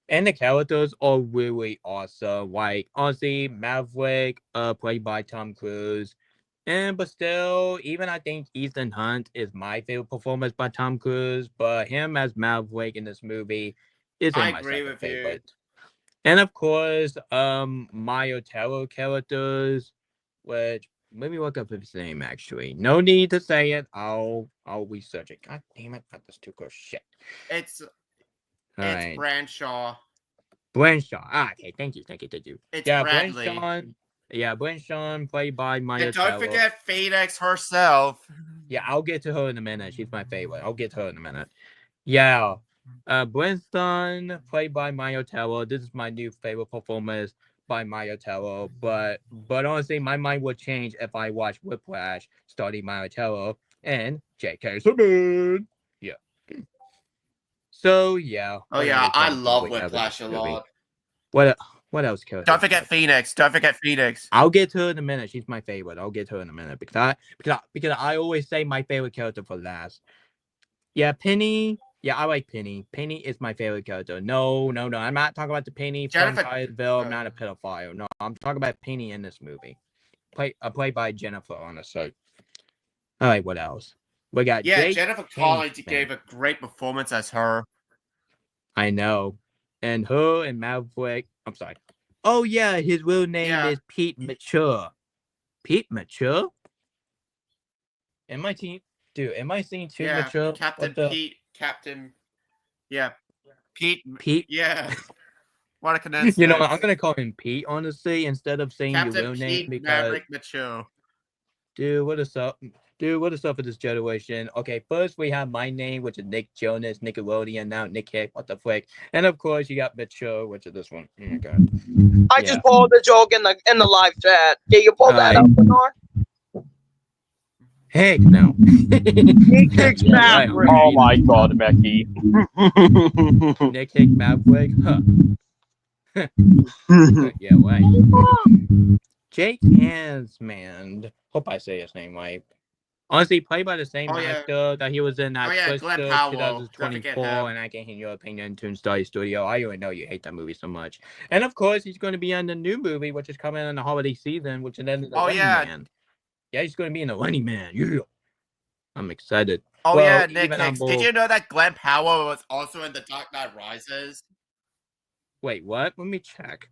Speaker 6: And the characters are really awesome. Like, honestly, Maverick, played by Tom Cruise. But still, even I think Ethan Hunt is my favorite performance by Tom Cruise. But him as Maverick in this movie isn't my second favorite. And of course, Mario Terror characters, which let me look up his name actually. No need to say it. I'll research it. God damn it! That's too close. Shit.
Speaker 4: It's
Speaker 6: Alright.
Speaker 4: Branshaw.
Speaker 6: Branshaw. Okay, thank you.
Speaker 4: It's
Speaker 6: Yeah,
Speaker 4: Bradley.
Speaker 6: Branshaw, played by Mario
Speaker 4: And don't
Speaker 6: Terror.
Speaker 4: forget Phoenix herself.
Speaker 6: Yeah, I'll get to her in a minute. She's my favorite. I'll get to her in a minute. Yeah. Winston, played by Mario Teller. This is my new favorite performance by Mario Teller. But honestly, my mind would change if I watch Whiplash starting Mario Teller and J.K. Simmons. Yeah. So yeah.
Speaker 4: Oh yeah, I love Whiplash a lot.
Speaker 6: What else?
Speaker 4: Don't forget Phoenix.
Speaker 6: I'll get to her in a minute. She's my favorite. I'll get to her in a minute because I always say my favorite character for last. Yeah, Penny. Yeah, I like Penny. Penny is my favorite character. No. I'm not talking about the Penny from Hyattville. I'm not a pedophile. No, I'm talking about Penny in this movie. Played by Jennifer on the site. All right, what else? We got Jake
Speaker 4: Jennifer Connelly gave a great performance as her.
Speaker 6: I know. And her and Maverick. I'm sorry. Oh yeah, his real name is Pete Mature. Pete Mature? Am I seeing too mature?
Speaker 4: Captain. Yeah. Pete. Yeah. What a coincidence.
Speaker 6: You know, I'm gonna call him Pete, honestly, instead of saying
Speaker 4: Captain
Speaker 6: your real name
Speaker 4: Pete
Speaker 6: because
Speaker 4: Maverick Mature.
Speaker 6: Dude, what is up? Dude, what is up with this generation? Okay, first we have my name, which is Nick Jonas, Nickelodeon, now Nick Hick, what the frick? And of course, you got Mitchell, which is this one. Oh my god.
Speaker 7: I just pulled the joke in the live chat. Can you pull that
Speaker 6: Alright.
Speaker 7: up, Bernard?
Speaker 6: Heck no.
Speaker 7: Nick Hick's
Speaker 6: Yeah, right,
Speaker 7: Maverick.
Speaker 1: Oh my god, Becky.
Speaker 6: Nick Hick Maverick? Huh. Yeah, right. Jake Hansman. Hope I say his name right. Honestly, played by the same
Speaker 4: Oh, yeah.
Speaker 6: actor that he was in that
Speaker 4: Oh, yeah,
Speaker 6: Twister
Speaker 4: Glenn Powell. Don't forget
Speaker 6: 2024,
Speaker 4: him.
Speaker 6: and I can hear your opinion, Toonstory Studio. I already know you hate that movie so much. And of course, he's going to be in the new movie, which is coming in the holiday season, which is then the
Speaker 4: Oh,
Speaker 6: Running
Speaker 4: yeah.
Speaker 6: Man. Yeah, he's going to be in the Running Man. Yeah. I'm excited.
Speaker 4: Oh
Speaker 6: Well,
Speaker 4: yeah, Nick
Speaker 6: even on
Speaker 4: Hicks. Did
Speaker 6: both-
Speaker 4: you know that Glenn Powell was also in The Dark Knight Rises?
Speaker 6: Wait, what? Let me check.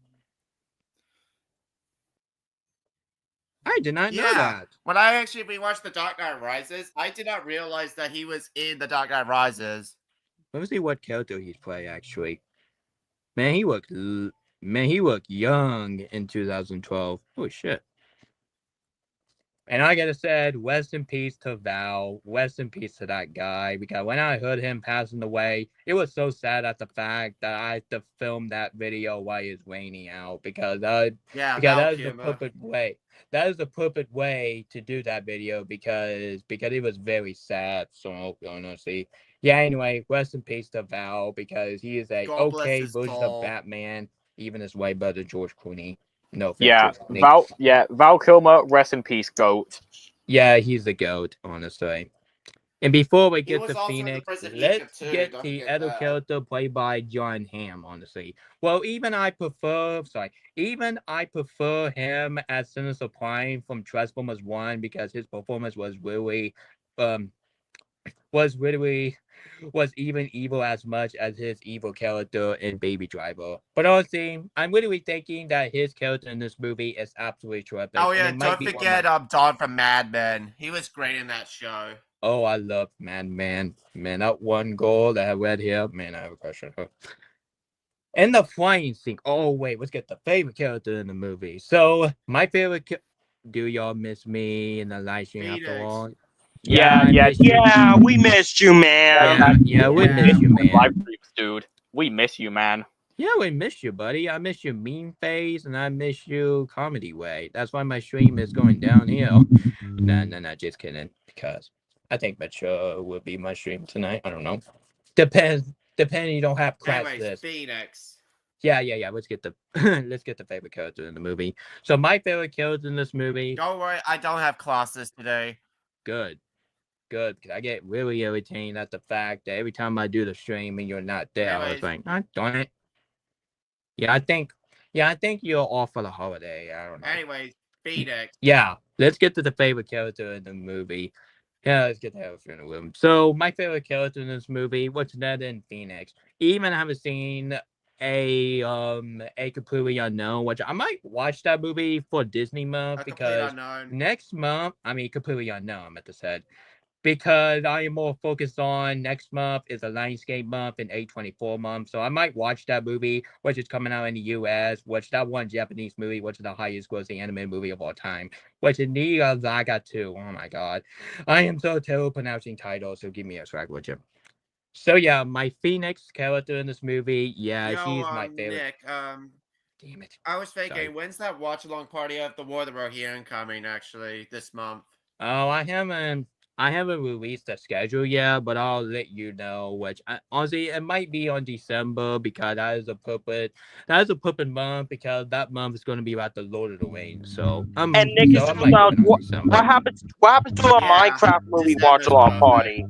Speaker 6: I did not know
Speaker 4: Yeah.
Speaker 6: that.
Speaker 4: When I actually rewatched The Dark Knight Rises, I did not realize that he was in The Dark Knight Rises.
Speaker 6: Let me see what character he's playing, actually. Man, he looked young in 2012. Oh, shit. And I gotta say, rest in peace to Val. Rest in peace to that guy. Because when I heard him passing away, it was so sad at the fact that I had to film that video while it's raining out. Because
Speaker 4: Yeah,
Speaker 6: because
Speaker 4: Val
Speaker 6: that is the
Speaker 4: Kilmer.
Speaker 6: perfect way. That is the perfect way to do that video because it was very sad. So honestly, yeah. Anyway, rest in peace to Val because he is a
Speaker 4: God bless
Speaker 6: okay
Speaker 4: his
Speaker 6: version
Speaker 4: soul.
Speaker 6: of Batman, even his way better George Clooney. No offense,
Speaker 1: Yeah,
Speaker 6: George Clooney.
Speaker 1: Val Kilmer, rest in peace, GOAT.
Speaker 6: Yeah, he's the GOAT, honestly. And before we
Speaker 4: He
Speaker 6: get
Speaker 4: was
Speaker 6: to
Speaker 4: also in the
Speaker 6: Phoenix,
Speaker 4: Prince of
Speaker 6: let's
Speaker 4: Egypt, too.
Speaker 6: get
Speaker 4: Don't
Speaker 6: the
Speaker 4: forget
Speaker 6: other
Speaker 4: that.
Speaker 6: character played by John Hamm, honestly. Well, even I prefer him as Sinister Prime from Transformers 1 because his performance was really was even evil as much as his evil character in Baby Driver. But honestly, I'm really thinking that his character in this movie is absolutely terrific.
Speaker 4: Oh
Speaker 6: and
Speaker 4: yeah,
Speaker 6: it might
Speaker 4: don't
Speaker 6: be one of
Speaker 4: forget Don from Mad Men. He was great in that show.
Speaker 6: Oh, I love Man, that one girl that had red hair. Man, I have a crush on her. And the flying scene. Oh, wait, let's get the favorite character in the movie. So, my favorite do y'all miss me in the live stream after
Speaker 4: Phoenix.
Speaker 6: all?
Speaker 1: Yeah,
Speaker 6: I
Speaker 1: yeah,
Speaker 6: miss you.
Speaker 7: Yeah, we missed you, man.
Speaker 6: Yeah, we
Speaker 4: Yeah.
Speaker 6: miss you, man.
Speaker 1: Live streams, dude. We miss you, man.
Speaker 6: Yeah, we miss you, buddy. I miss your mean face and I miss you comedy way. That's why my stream is going downhill. Nah, just kidding. Because I think Metro will be my stream tonight. I don't know. Depending you don't have class
Speaker 4: Anyways,
Speaker 6: list.
Speaker 4: Phoenix.
Speaker 6: Yeah. Let's get the favorite character in the movie. So my favorite character in this movie.
Speaker 4: Don't worry, I don't have classes today.
Speaker 6: Good. Because I get really irritated at the fact that every time I do the stream and you're not there, I was like, oh, darn it. Yeah, I think you're off for the holiday. I don't know.
Speaker 4: Anyways, Phoenix.
Speaker 6: Yeah, let's get to the favorite character in the movie. Yeah, let's get to have in the room. So my favorite character in this movie, what's that in Phoenix? Even I haven't seen a completely unknown, which I might watch that movie for Disney month
Speaker 4: A complete
Speaker 6: because
Speaker 4: unknown.
Speaker 6: next month, completely unknown, I meant to say. Because I am more focused on next month is a Lionsgate month and A24 month. So I might watch that movie, which is coming out in the US, which that one Japanese movie, which is the highest grossing anime movie of all time, which is Niigata 2. Oh my god. I am so terrible pronouncing titles, so give me a swag, would you? So yeah, my Phoenix character in this movie, yeah, she's my favorite.
Speaker 4: Nick,
Speaker 6: Damn it.
Speaker 4: I was thinking,
Speaker 6: Sorry.
Speaker 4: when's that watch-along party of the War of the Rohirrim coming, actually, this month?
Speaker 6: Oh, I haven't released a schedule yet, but I'll let you know. Which honestly, it might be on December because that is a puppet month because that month is going to be about the Lord of the Rings. So
Speaker 7: And Nick is
Speaker 6: I
Speaker 7: talking
Speaker 6: might
Speaker 7: about
Speaker 6: do it on
Speaker 7: what
Speaker 6: December.
Speaker 7: happened to a
Speaker 4: Yeah,
Speaker 7: Minecraft movie
Speaker 4: December's
Speaker 7: watch along
Speaker 4: perfect.
Speaker 7: party?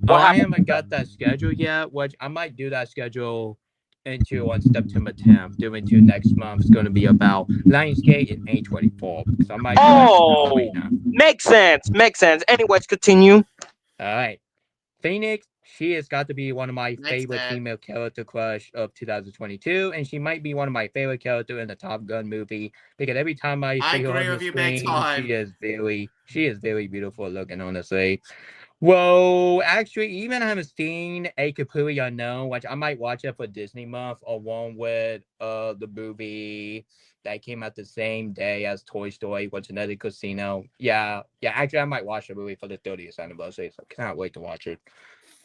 Speaker 6: Oh,
Speaker 7: What
Speaker 6: I
Speaker 7: happened?
Speaker 6: haven't got that schedule yet. Which I might do that schedule on September 10th. Doing to next month is going to be about Lionsgate and A24 because I might do that
Speaker 7: Oh,
Speaker 6: right now.
Speaker 7: makes sense. Anyways, continue.
Speaker 6: All right. Phoenix, she has got to be one of my
Speaker 4: Makes
Speaker 6: favorite
Speaker 4: sense.
Speaker 6: female character crush of 2022, and she might be one of my favorite character in the Top Gun movie because every time I
Speaker 4: I
Speaker 6: see her
Speaker 4: agree
Speaker 6: on the
Speaker 4: with you big
Speaker 6: screen,
Speaker 4: time.
Speaker 6: she is very beautiful looking, honestly. Well, actually, even I haven't seen A Completely Unknown, which I might watch it for Disney month along with the movie that came out the same day as Toy Story, which is another casino. Yeah. Actually, I might watch the movie for the 30th anniversary, so I cannot wait to watch it.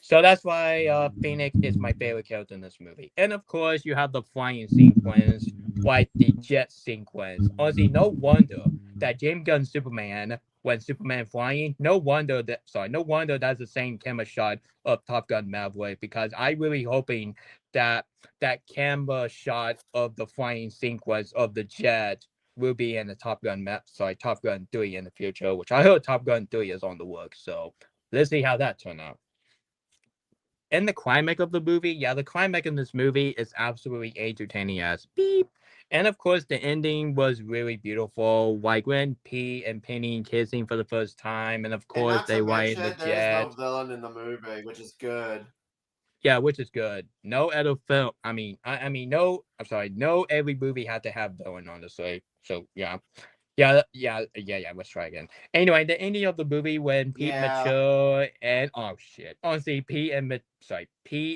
Speaker 6: So that's why Phoenix is my favorite character in this movie. And of course, you have the flying sequence, like the jet sequence. Honestly, no wonder that James Gunn Superman, when Superman flying, no wonder that's the same camera shot of Top Gun Maverick, because I really hoping that that camera shot of the flying sequence of the jet will be in the Top Gun 3 in the future, which I heard Top Gun 3 is on the work. So let's see how that turns out. And the climax of the movie, the climax in this movie is absolutely entertaining as beep. And of course, the ending was really beautiful, like when Pete and Penny kissing for the first time, and of
Speaker 4: And
Speaker 6: course
Speaker 4: not
Speaker 6: they
Speaker 4: to
Speaker 6: ride in
Speaker 4: mention,
Speaker 6: the
Speaker 4: there's no
Speaker 6: jet.
Speaker 4: villain in the movie, which is good.
Speaker 6: Yeah, which is good. No other film. No. I'm sorry. No, every movie had to have villain, honestly. So yeah. Let's try again. Anyway, the ending of the movie when Pete
Speaker 4: Yeah.
Speaker 6: mature and oh shit. Honestly, Pete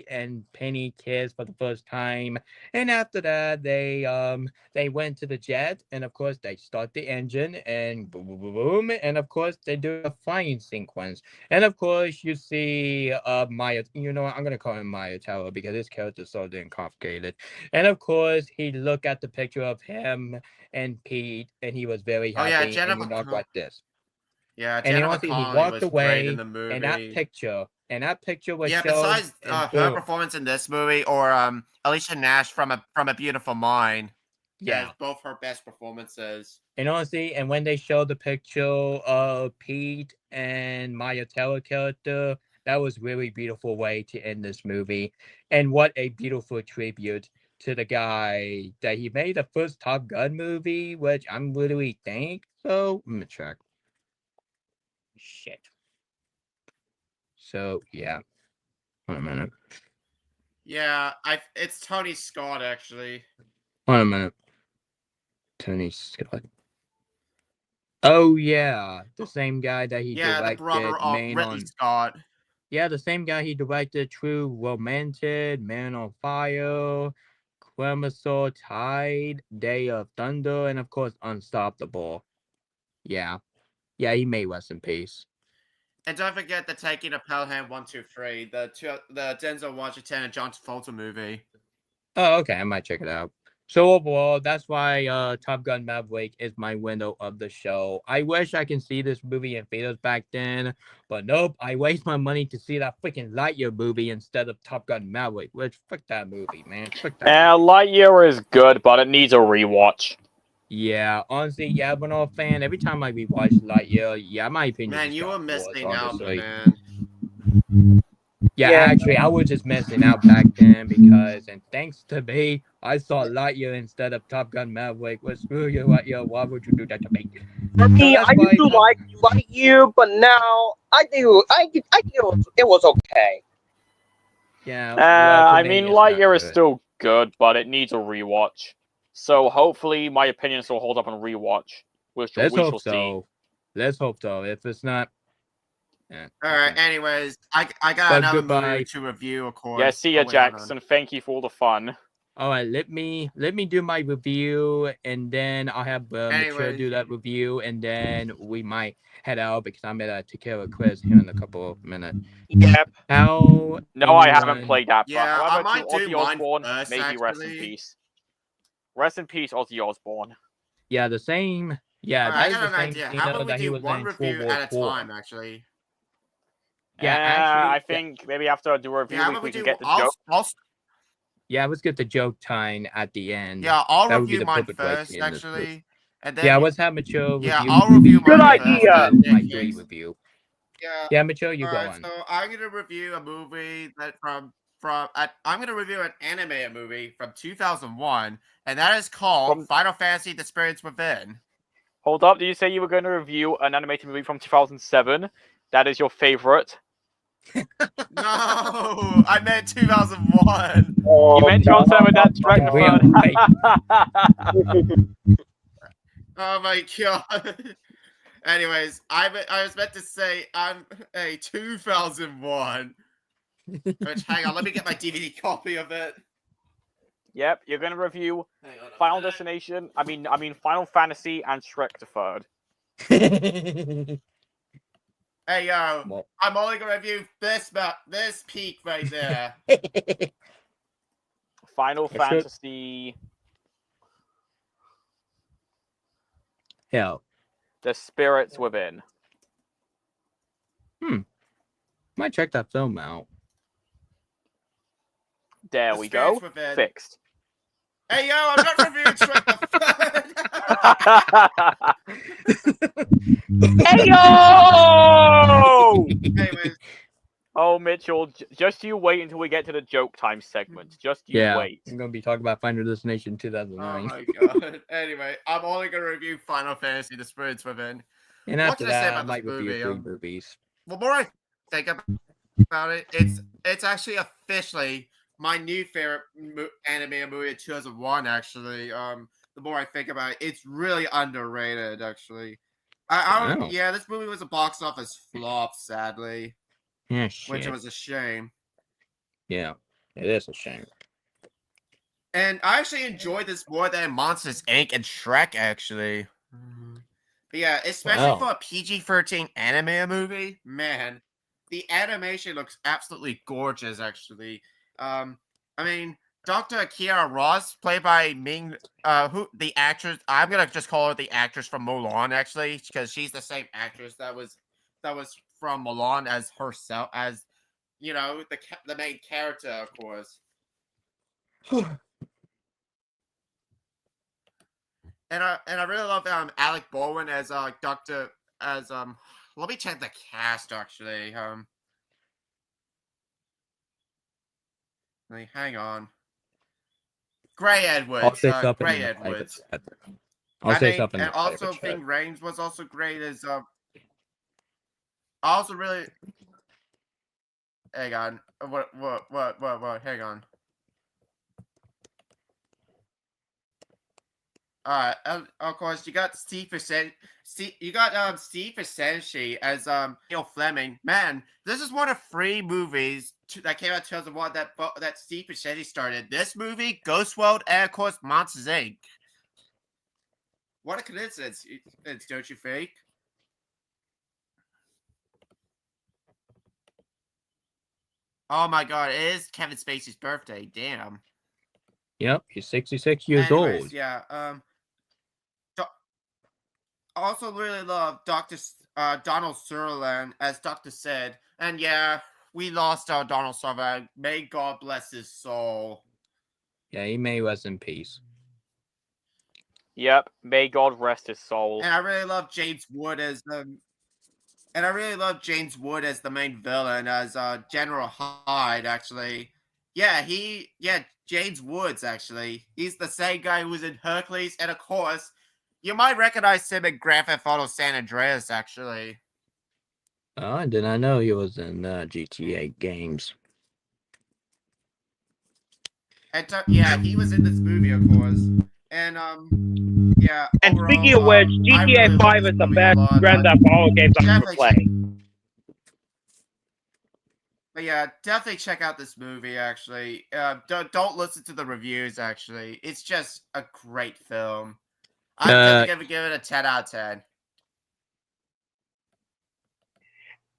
Speaker 6: and Penny kiss for the first time. And after that they went to the jet, and of course they start the engine and boom boom boom boom, and of course they do a flying sequence. And of course you see Maya, I'm gonna call him Maya Tower because his character is so damn complicated. And of course he looked at the picture of him and Pete, and he was very
Speaker 4: Oh yeah,
Speaker 6: happy, and he walked like this.
Speaker 4: Yeah,
Speaker 6: And
Speaker 4: Jennifer
Speaker 6: honestly, he
Speaker 4: Connelly
Speaker 6: walked
Speaker 4: was great in
Speaker 6: away,
Speaker 4: the
Speaker 6: and
Speaker 4: movie.
Speaker 6: that picture was
Speaker 4: Yeah,
Speaker 6: shown,
Speaker 4: besides
Speaker 6: and
Speaker 4: her
Speaker 6: boom,
Speaker 4: performance in this movie, or Alicia Nash from a Beautiful Mind, as
Speaker 6: yeah.
Speaker 4: both her best performances.
Speaker 6: And honestly, and when they showed the picture of Pete and Maya Taylor character, that was really beautiful way to end this movie. And what a beautiful tribute to the guy that he made the first Top Gun movie, which I'm really think so. Let me check. Shit. So yeah. Wait a minute.
Speaker 4: Yeah, it's Tony Scott actually.
Speaker 6: Wait a minute. Tony Scott. Oh yeah, the same guy that he
Speaker 4: Yeah, the brother
Speaker 6: directed
Speaker 4: of
Speaker 6: Man
Speaker 4: Ridley
Speaker 6: on.
Speaker 4: Scott.
Speaker 6: Yeah, the same guy he directed True Romantic, Man on Fire, Clemenceau Tide, Day of Thunder, and of course Unstoppable. Yeah, he made Rest in Peace.
Speaker 4: And don't forget the Taking of Pelham 123, the Denzel Washington and John Travolta movie.
Speaker 6: Oh, okay, I might check it out. So overall, that's why Top Gun Maverick is my window of the show. I wish I can see this movie in theaters back then, but nope, I waste my money to see that freaking Lightyear movie instead of Top Gun Maverick, which fuck that movie, man. Fuck that movie.
Speaker 1: Lightyear is good, but it needs a rewatch.
Speaker 6: Yeah, honestly, BurnardFan, every time I rewatch Lightyear, my opinion
Speaker 4: Man,
Speaker 6: just
Speaker 4: you were
Speaker 6: got worse,
Speaker 4: missing out,
Speaker 6: honestly.
Speaker 4: man.
Speaker 6: Yeah,
Speaker 7: Yeah.
Speaker 6: actually, I was just missing out back then because, and thanks to me, I saw Lightyear instead of Top Gun Maverick. Well, screw you, Lightyear. Why would you do that to me?
Speaker 7: For me,
Speaker 6: that's
Speaker 7: I used
Speaker 6: why
Speaker 7: to
Speaker 6: Top.
Speaker 7: like you, but now I think it was okay.
Speaker 6: Yeah, well, for
Speaker 1: I
Speaker 6: me,
Speaker 1: mean,
Speaker 6: it's not
Speaker 1: Lightyear is
Speaker 6: good.
Speaker 1: still good, but it needs a rewatch. So hopefully, my opinion still holds up on rewatch. We
Speaker 6: Let's
Speaker 1: shall
Speaker 6: hope
Speaker 1: see.
Speaker 6: so. Let's hope so. If it's not,
Speaker 4: Alright, anyways, I got
Speaker 6: But
Speaker 4: another
Speaker 6: goodbye.
Speaker 4: movie to review, of course.
Speaker 1: Yeah, see ya,
Speaker 4: Oh, wait, hold on.
Speaker 1: Jackson. Thank you for all the fun.
Speaker 6: All right, let me do my review, and then I'll have Mature
Speaker 4: Anyways.
Speaker 6: do that review, and then we might head out because I'm gonna take care of Chris here in a couple of minutes.
Speaker 7: Yep.
Speaker 6: How
Speaker 1: No, I haven't
Speaker 6: anyone-
Speaker 1: played that.
Speaker 4: Yeah,
Speaker 1: but
Speaker 4: I
Speaker 1: however, to
Speaker 4: might do
Speaker 1: Ozzy
Speaker 4: mine
Speaker 1: Osbourne,
Speaker 4: first,
Speaker 1: may he rest in
Speaker 4: actually.
Speaker 1: peace. Rest in peace, Ozzy Osbourne.
Speaker 6: Yeah, the same. Yeah,
Speaker 4: Alright, I
Speaker 6: that is
Speaker 4: got
Speaker 6: the
Speaker 4: an
Speaker 6: same
Speaker 4: idea.
Speaker 6: scene
Speaker 4: How about we
Speaker 6: that he
Speaker 4: do
Speaker 6: was
Speaker 4: one
Speaker 6: in
Speaker 4: review
Speaker 6: World War
Speaker 4: at a
Speaker 6: IV.
Speaker 4: time, actually?
Speaker 6: Yeah, actually,
Speaker 1: I think maybe after I do a review,
Speaker 4: Yeah, how about
Speaker 1: we
Speaker 4: we
Speaker 1: can
Speaker 4: do?
Speaker 1: get the joke.
Speaker 6: yeah, let's get the joke time at the end.
Speaker 4: Yeah, I'll
Speaker 6: That would be
Speaker 4: review
Speaker 6: the
Speaker 4: mine
Speaker 6: perfect way to
Speaker 4: first,
Speaker 6: end this movie.
Speaker 4: actually. And then
Speaker 6: Yeah, let's have Mature
Speaker 4: Yeah,
Speaker 6: review.
Speaker 4: I'll review
Speaker 7: Good
Speaker 4: mine
Speaker 7: idea.
Speaker 4: first.
Speaker 6: I'll do my
Speaker 4: in
Speaker 6: 3
Speaker 4: case.
Speaker 6: review.
Speaker 4: Yeah.
Speaker 6: Yeah, Mature, you go
Speaker 4: Alright,
Speaker 6: on.
Speaker 4: so I'm gonna review a movie that I'm gonna review an animated movie from 2001, and that is called Final Fantasy: The Spirits Within.
Speaker 1: Hold up, did you say you were going to review an animated movie from 2007? That is your favorite?
Speaker 4: No, I meant 2001.
Speaker 1: You meant 2007, that's right.
Speaker 4: Oh my god. Anyways, I was meant to say I'm a 2001. Which, hang on, let me get my DVD copy of it.
Speaker 1: Yep, you're gonna review
Speaker 4: Hang on a
Speaker 1: Final
Speaker 4: minute.
Speaker 1: Destination. I mean Final Fantasy and Shrek the Third.
Speaker 4: Hey yo,
Speaker 6: Well.
Speaker 4: I'm only gonna review this peak right there.
Speaker 1: Final
Speaker 6: It should-
Speaker 1: Fantasy.
Speaker 6: Hell.
Speaker 1: The Spirits Within.
Speaker 6: Might check that film out.
Speaker 1: There
Speaker 4: The
Speaker 1: we go.
Speaker 4: Spirits Within.
Speaker 1: Fixed.
Speaker 4: Hey yo, I'm not reviewing Shrek the Third.
Speaker 1: Hey yo!
Speaker 4: Anyways,
Speaker 1: Oh, Mitchell, just you wait until we get to the joke time segment. Just you
Speaker 6: Yeah,
Speaker 1: wait.
Speaker 6: I'm gonna be talking about Final Destination
Speaker 4: oh
Speaker 6: 2009.
Speaker 4: my god. Anyway, I'm only gonna review Final Fantasy: The Spirits Within.
Speaker 6: And
Speaker 4: What
Speaker 6: after
Speaker 4: can I say
Speaker 6: that, I
Speaker 4: about this
Speaker 6: might review
Speaker 4: movie?
Speaker 6: 3 movies.
Speaker 4: The more I think about it, it's actually officially my new favorite anime and movie of 2001. Actually, the more I think about it, it's really underrated. Actually,
Speaker 6: Wow.
Speaker 4: yeah, this movie was a box office flop, sadly,
Speaker 6: Yeah,
Speaker 4: which
Speaker 6: shit.
Speaker 4: was a shame.
Speaker 6: Yeah, it is a shame.
Speaker 4: And I actually enjoyed this more than Monsters Inc. and Shrek. Actually, but yeah, especially
Speaker 6: Wow.
Speaker 4: for a PG-13 anime movie, man. The animation looks absolutely gorgeous, actually. I mean, Dr. Akira Ross, played by Ming, who the actress? I'm gonna just call her the actress from Mulan, actually, because she's the same actress that was from Mulan as herself, as you know, the main character, of course. And I really love Alec Baldwin as Doctor as Let me check the cast actually. Hang on. Gray
Speaker 6: I'll
Speaker 4: Edwards.
Speaker 6: say something
Speaker 4: Gray
Speaker 6: in the private
Speaker 4: Edwards.
Speaker 6: chat. I'll say
Speaker 4: mean,
Speaker 6: something in
Speaker 4: and
Speaker 6: the private
Speaker 4: also
Speaker 6: chat.
Speaker 4: Ving Rhames was also great as I also really hang on. What hang on. Of course, you got Steve Buscemi. You got Steve Buscemi as Neil Fleming. Man, this is one of 3 movies that came out in 2001 that Steve Buscemi started. This movie, Ghost World, and of course Monsters Inc. What a coincidence, don't you think? Oh my god, it is Kevin Spacey's birthday. Damn.
Speaker 6: Yep, he's 66 years
Speaker 4: Anyways,
Speaker 6: old.
Speaker 4: yeah. I also really love Donald Sutherland as Dr. Sid. And yeah, we lost our Donald Sutherland. May God bless his soul.
Speaker 6: Yeah, he may rest in peace.
Speaker 1: Yep, may God rest his soul.
Speaker 4: And I really love James Wood as the main villain, as General Hyde, actually. Yeah, James Woods, actually. He's the same guy who was in Hercules, and of course, you might recognize him in Grand Theft Auto San Andreas, actually.
Speaker 6: Oh, I did not know he was in GTA games.
Speaker 4: And yeah, he was in this movie, of course. And yeah.
Speaker 5: And
Speaker 4: overall,
Speaker 5: speaking of which,
Speaker 4: I
Speaker 5: GTA
Speaker 4: really love
Speaker 5: 5
Speaker 4: this
Speaker 5: is the
Speaker 4: movie a
Speaker 5: best
Speaker 4: lot.
Speaker 5: Grand Theft Auto games I've ever
Speaker 4: Definitely
Speaker 5: played.
Speaker 4: But yeah, definitely check out this movie. Actually, don't listen to the reviews. Actually, it's just a great film. I'm definitely gonna give it a 10 out of 10.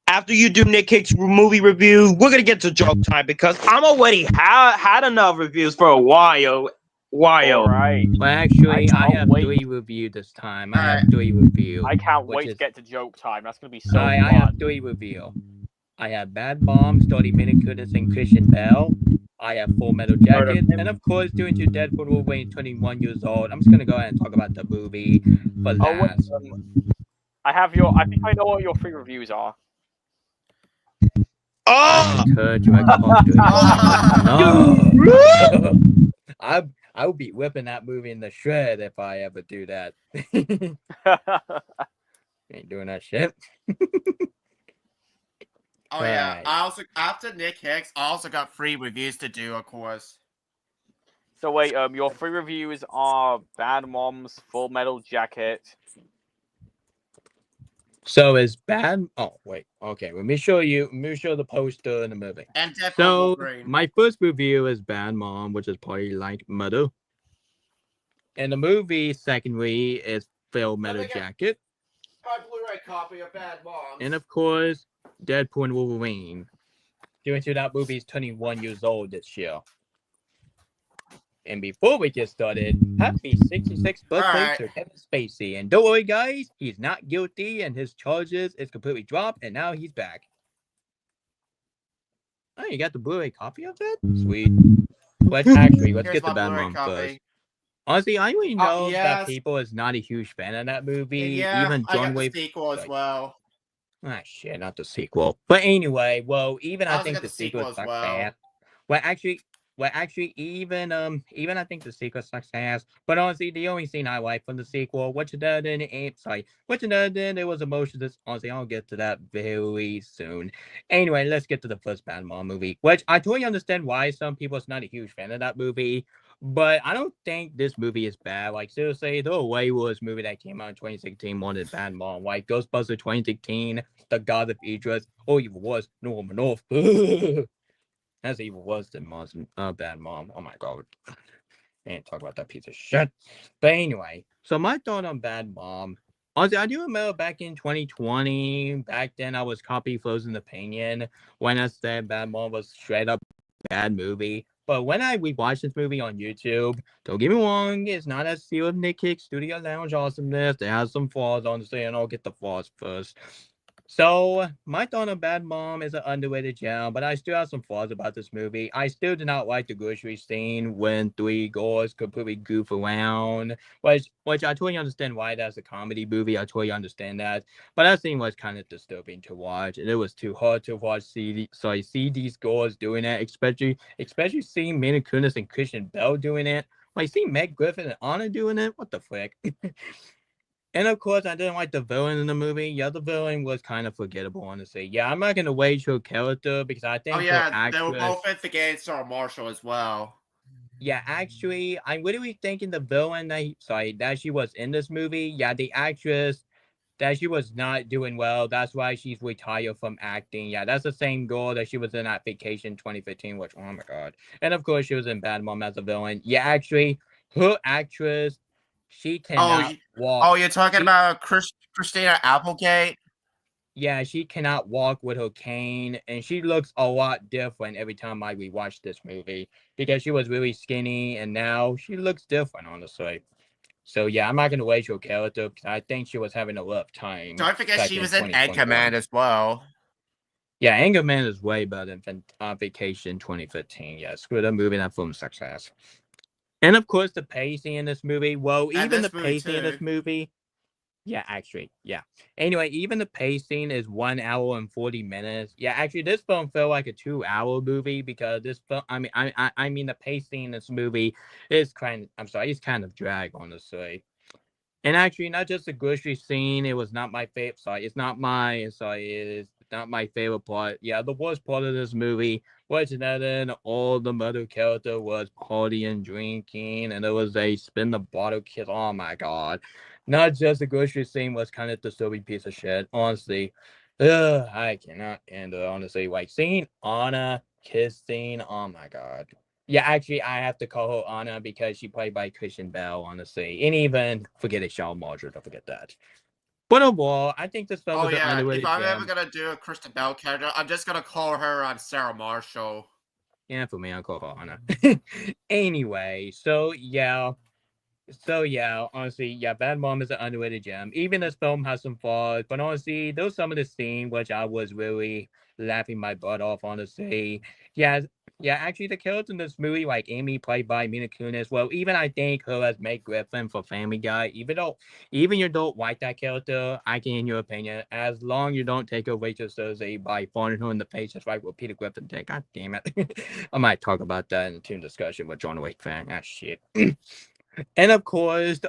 Speaker 5: After you do Nick Hick's movie review, we're gonna get to joke time because I'm already had enough reviews for a while.
Speaker 1: Alright.
Speaker 6: Well, actually, I
Speaker 1: can't
Speaker 6: have
Speaker 1: wait.
Speaker 6: 3 reviews this time. I
Speaker 4: Alright.
Speaker 6: have 3 reviews.
Speaker 1: I can't
Speaker 6: which
Speaker 1: wait to
Speaker 6: is-
Speaker 1: get to joke time. That's gonna be so
Speaker 6: I
Speaker 1: fun.
Speaker 6: have 3 reviews. I have Bad Bombs, 30 Minute Goodness, and Christian Bell. I have Full Metal Jacket, and of course, doing to Deadpool Wolverine 21 years old. I'm just gonna go ahead and talk about the movie for
Speaker 1: Oh, wait,
Speaker 6: last.
Speaker 1: I think I know what your 3 reviews are.
Speaker 5: Oh!
Speaker 6: Encourage you, I can't do it. No. I would be whipping that movie in the shred if I ever do that. Ain't doing that shit.
Speaker 4: Oh yeah,
Speaker 6: Right.
Speaker 4: I also after Nick Hicks, I also got 3 reviews to do, of course.
Speaker 1: So wait, your 3 reviews are Bad Moms, Full Metal Jacket.
Speaker 6: So it's bad. Oh wait, okay. Let me show you. Let me show the poster in the movie.
Speaker 4: And Deadpool
Speaker 6: So
Speaker 4: Wolverine.
Speaker 6: my first review is Bad Mom, which is probably like Mother. And the movie, secondly, is Full Metal
Speaker 4: me get-
Speaker 6: Jacket,
Speaker 4: My Blu-ray copy of Bad Moms.
Speaker 6: and of course, Deadpool and Wolverine. Due to that movie is 21 years old this year. And before we get started, happy 66th birthday
Speaker 4: Alright.
Speaker 6: to Kevin Spacey. And don't worry, guys, he's not guilty, and his charges is completely dropped, and now he's back. Oh, you got the Blu-ray copy of that? Sweet. Let's
Speaker 4: Here's
Speaker 6: get the
Speaker 4: my
Speaker 6: Bad
Speaker 4: Blu-ray
Speaker 6: Mom
Speaker 4: copy.
Speaker 6: first. Honestly, I already know that
Speaker 4: yes.
Speaker 6: people is not a huge fan of that movie.
Speaker 4: Yeah,
Speaker 6: Even
Speaker 4: I
Speaker 6: John
Speaker 4: got the
Speaker 6: Wick.
Speaker 4: sequel as well.
Speaker 6: Ah, shit, not the sequel. But anyway, well, even I
Speaker 4: also
Speaker 6: think
Speaker 4: got
Speaker 6: the
Speaker 4: the
Speaker 6: sequel
Speaker 4: sequel as
Speaker 6: sucks
Speaker 4: well.
Speaker 6: ass. Well, actually, even I think the sequel sucks ass. But honestly, the only scene I like from the sequel, what you done in what you done in, it was emotions. Honestly, I'll get to that very soon. Anyway, let's get to the first Bad Mom movie, which I totally understand why some people is not a huge fan of that movie. But I don't think this movie is bad. Like, seriously, the way worse movie that came out in 2016 more than Bad Mom. Like, Ghostbusters 2016, The God of Idris, or even worse, Norman North. That's even worse than Bad Mom. Oh my god. Can't talk about that piece of shit. But anyway, so my thought on Bad Mom. Honestly, I do remember back in 2020, back then I was copy Frozen opinion when I said Bad Mom was straight up bad movie. But when I rewatched this movie on YouTube, don't get me wrong, it's not as seal of Nick Kick Studio Lounge awesomeness. It has some flaws, honestly, and I'll get the flaws first. So, my thought on Bad Mom is an underrated gem, but I still have some flaws about this movie. I still do not like the grocery scene when three girls completely goof around, which I totally understand why that's a comedy movie. I totally understand that. But that scene was kind of disturbing to watch, and it was too hard to watch. See these girls doing that, especially seeing Mila Kunis and Christian Bell doing it. Like seeing Meg Griffin and Anna doing it. What the frick? And of course, I didn't like the villain in the movie. Yeah, the villain was kind of forgettable, honestly. Yeah, I'm not gonna wage her character because I think her
Speaker 4: They were
Speaker 6: actress.
Speaker 4: both against Sarah Marshall as well.
Speaker 6: Yeah, actually, I'm literally thinking the villain that she was in this movie. Yeah, the actress that she was not doing well. That's why she's retired from acting. Yeah, that's the same girl that she was in at Vacation 2015. Which, oh my god! And of course, she was in Bad Mom as a villain. Yeah, actually, her actress. She cannot walk.
Speaker 4: you're talking about Christina Applegate?
Speaker 6: Yeah, she cannot walk with her cane, and she looks a lot different every time I rewatch this movie because she was really skinny, and now she looks different, honestly. So yeah, I'm not gonna waste her character because I think she was having a rough time.
Speaker 4: Don't forget
Speaker 6: back
Speaker 4: she
Speaker 6: in
Speaker 4: was in
Speaker 6: 2021.
Speaker 4: Anchorman as well.
Speaker 6: Yeah, Anger Man is way better than Vacation 2015. Yeah, screw the movie, that film success. And of course, the pacing in this movie. Well, even the pacing in this movie. Yeah, actually, yeah. Anyway, even the pacing is 1 hour and 40 minutes. Yeah, actually, this film felt like a 2-hour movie because this film. I mean, the pacing in this movie is kind of. I'm sorry, it's kind of drag, honestly. And actually, not just the grocery scene. It was not my favorite. It's not my favorite part. Yeah, the worst part of this movie was that all the mother character was partying, drinking, and there was a spin the bottle kiss. Oh my god! Not just the grocery scene was kind of disturbing piece of shit. Honestly, I cannot handle it. Honestly, like seeing Anna kissing. Oh my god. Yeah, actually, I have to call her Anna because she played by Christian Bell, honestly. And even, forget it, Shawn Marshall, don't forget that. But overall, I think this film was an underrated
Speaker 4: if I'm
Speaker 6: gem.
Speaker 4: ever gonna do a Kristen Bell character, I'm just gonna call her Sarah Marshall.
Speaker 6: Yeah, for me, I'll call her Anna. Anyway, so yeah, honestly, yeah, Bad Mom is an underrated gem. Even this film has some flaws, but honestly, those some of the scenes which I was really laughing my butt off, honestly. Yeah, actually, the characters in this movie, like Amy, played by Mila Kunis, well, even I think her as Meg Griffin for Family Guy, even you don't like that character, I can, in your opinion, as long you don't take away to Cersei by falling her in the face, just like what Peter Griffin did. God damn it. I might talk about that in the team discussion with John Wick fan. Ah, shit. And of course,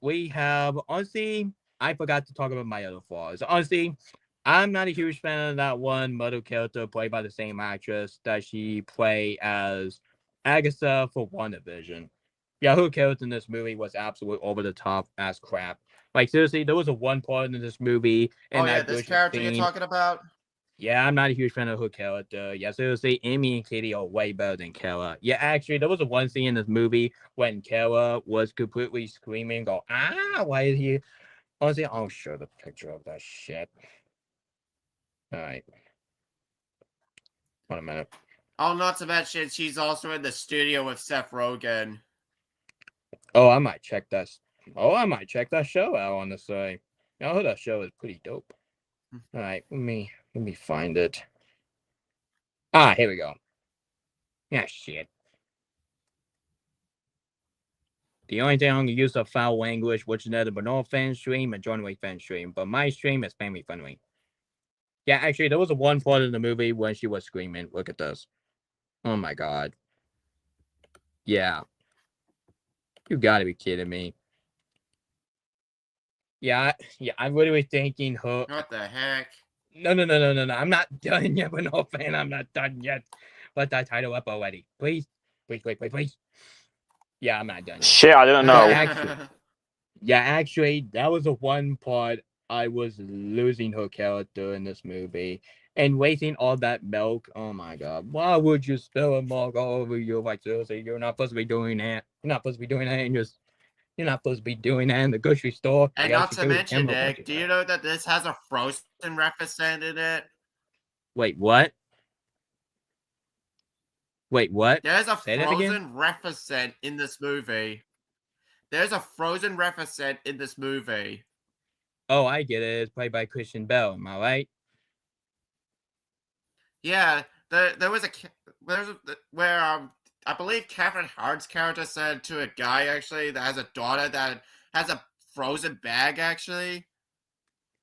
Speaker 6: we have honestly, I forgot to talk about my other flaws. Honestly, I'm not a huge fan of that one mother character played by the same actress that she played as Agatha for WandaVision. Yeah, who cares in this movie was absolutely over the top as crap. Like seriously, there was a one part in this movie and
Speaker 4: Oh yeah,
Speaker 6: that
Speaker 4: this
Speaker 6: Bush
Speaker 4: character you're
Speaker 6: scene.
Speaker 4: talking about?
Speaker 6: Yeah, I'm not a huge fan of her character. Yeah, seriously, Amy and Katie are way better than Kara. Yeah, actually, there was a one scene in this movie when Kara was completely screaming, go, ah, why is he? Honestly, I'll show the picture of that shit. Alright. One minute.
Speaker 4: Oh, not to mention, she's also in the studio with Seth Rogen.
Speaker 6: Oh, I might check that. I might check that show out, honestly. I heard that show is pretty dope. Alright, let me find it. Ah, here we go. Yeah, shit. The only thing I'm gonna use of foul language, which is either BurnardFan stream and John Wick fan stream, but my stream is family friendly. Yeah, actually, there was a one part in the movie when she was screaming. Look at this. Oh my god. Yeah. You gotta be kidding me. Yeah, I'm literally thinking her.
Speaker 4: What the heck?
Speaker 6: No. I'm not done yet, BurnardFan. I'm not done yet. Let that title up already. Please. Please. Yeah, I'm not done yet.
Speaker 1: Shit, I didn't know.
Speaker 6: Actually, that was the one part I was losing her character in this movie. And wasting all that milk. Oh my god. Why would you spill a milk all over you? Like, seriously, you're not supposed to be doing that. You're not supposed to be doing that you're not supposed to be doing that in the grocery store.
Speaker 4: And not to mention, Nick, do you know that this has a Frozen reference in it?
Speaker 6: Wait, what?
Speaker 4: There's a
Speaker 6: Say that again?
Speaker 4: Frozen reference in this movie. There's a Frozen reference in this movie.
Speaker 6: Oh, I get it. It's played by Christian Bale. Am I right?
Speaker 4: Yeah, there was where I believe Catherine Hart's character said to a guy actually that has a daughter that has a Frozen bag actually.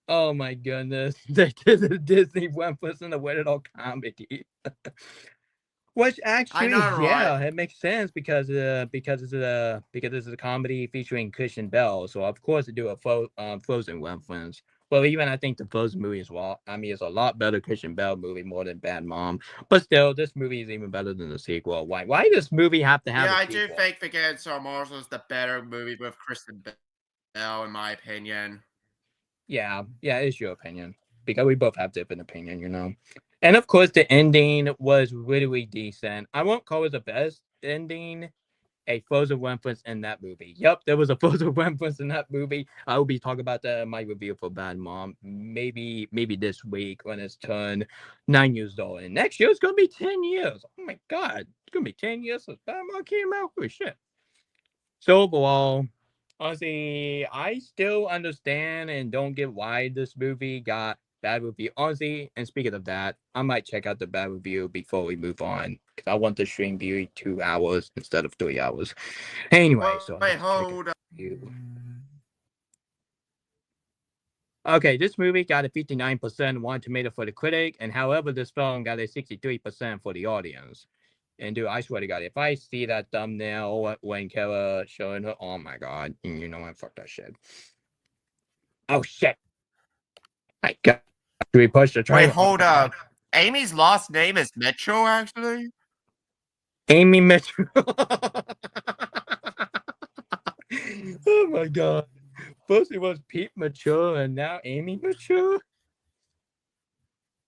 Speaker 6: Oh my goodness. They did the Disney reference in the Wedded All comedy. Which actually, yeah, it makes sense because it's a comedy featuring Christian Bale, so of course they do a Frozen reference. Well, even I think the Frozen movie as well. I mean, it's a lot better Christian Bale movie more than Bad Mom, but still, this movie is even better than the sequel. Why does this movie have to have?
Speaker 4: Yeah,
Speaker 6: I
Speaker 4: do think Forgetting Sarah Marshall is the better movie with Kristen Bell, in my opinion.
Speaker 6: Yeah, it's your opinion because we both have different opinion, you know. And of course, the ending was really decent. I won't call it the best ending. A Frozen reference in that movie. Yep, there was a Frozen reference in that movie. I will be talking about that in my review for Bad Mom. Maybe this week when it's turned 9 years old. And next year it's gonna be 10 years. Oh my god. It's gonna be 10 years since Bad Mom came out. Holy shit. So overall, honestly, I still understand and don't get why this movie got bad review. Honestly, and speaking of that, I might check out the bad review before we move on because I want the stream be 2 hours instead of 3 hours. Anyway,
Speaker 4: hold up.
Speaker 6: Okay, this movie got a 59% Rotten Tomato for the critic, and however, this film got a 63% for the audience. And dude, I swear to God, if I see that thumbnail when Kara showing her, oh my god, you know what? Fuck that shit. Oh shit! My god, do we push the trailer?
Speaker 4: Wait, hold up. Amy's last name is Mitchell, actually.
Speaker 6: Amy Mitchell. Oh my god! First it was Pete Mitchell, and now Amy Mitchell.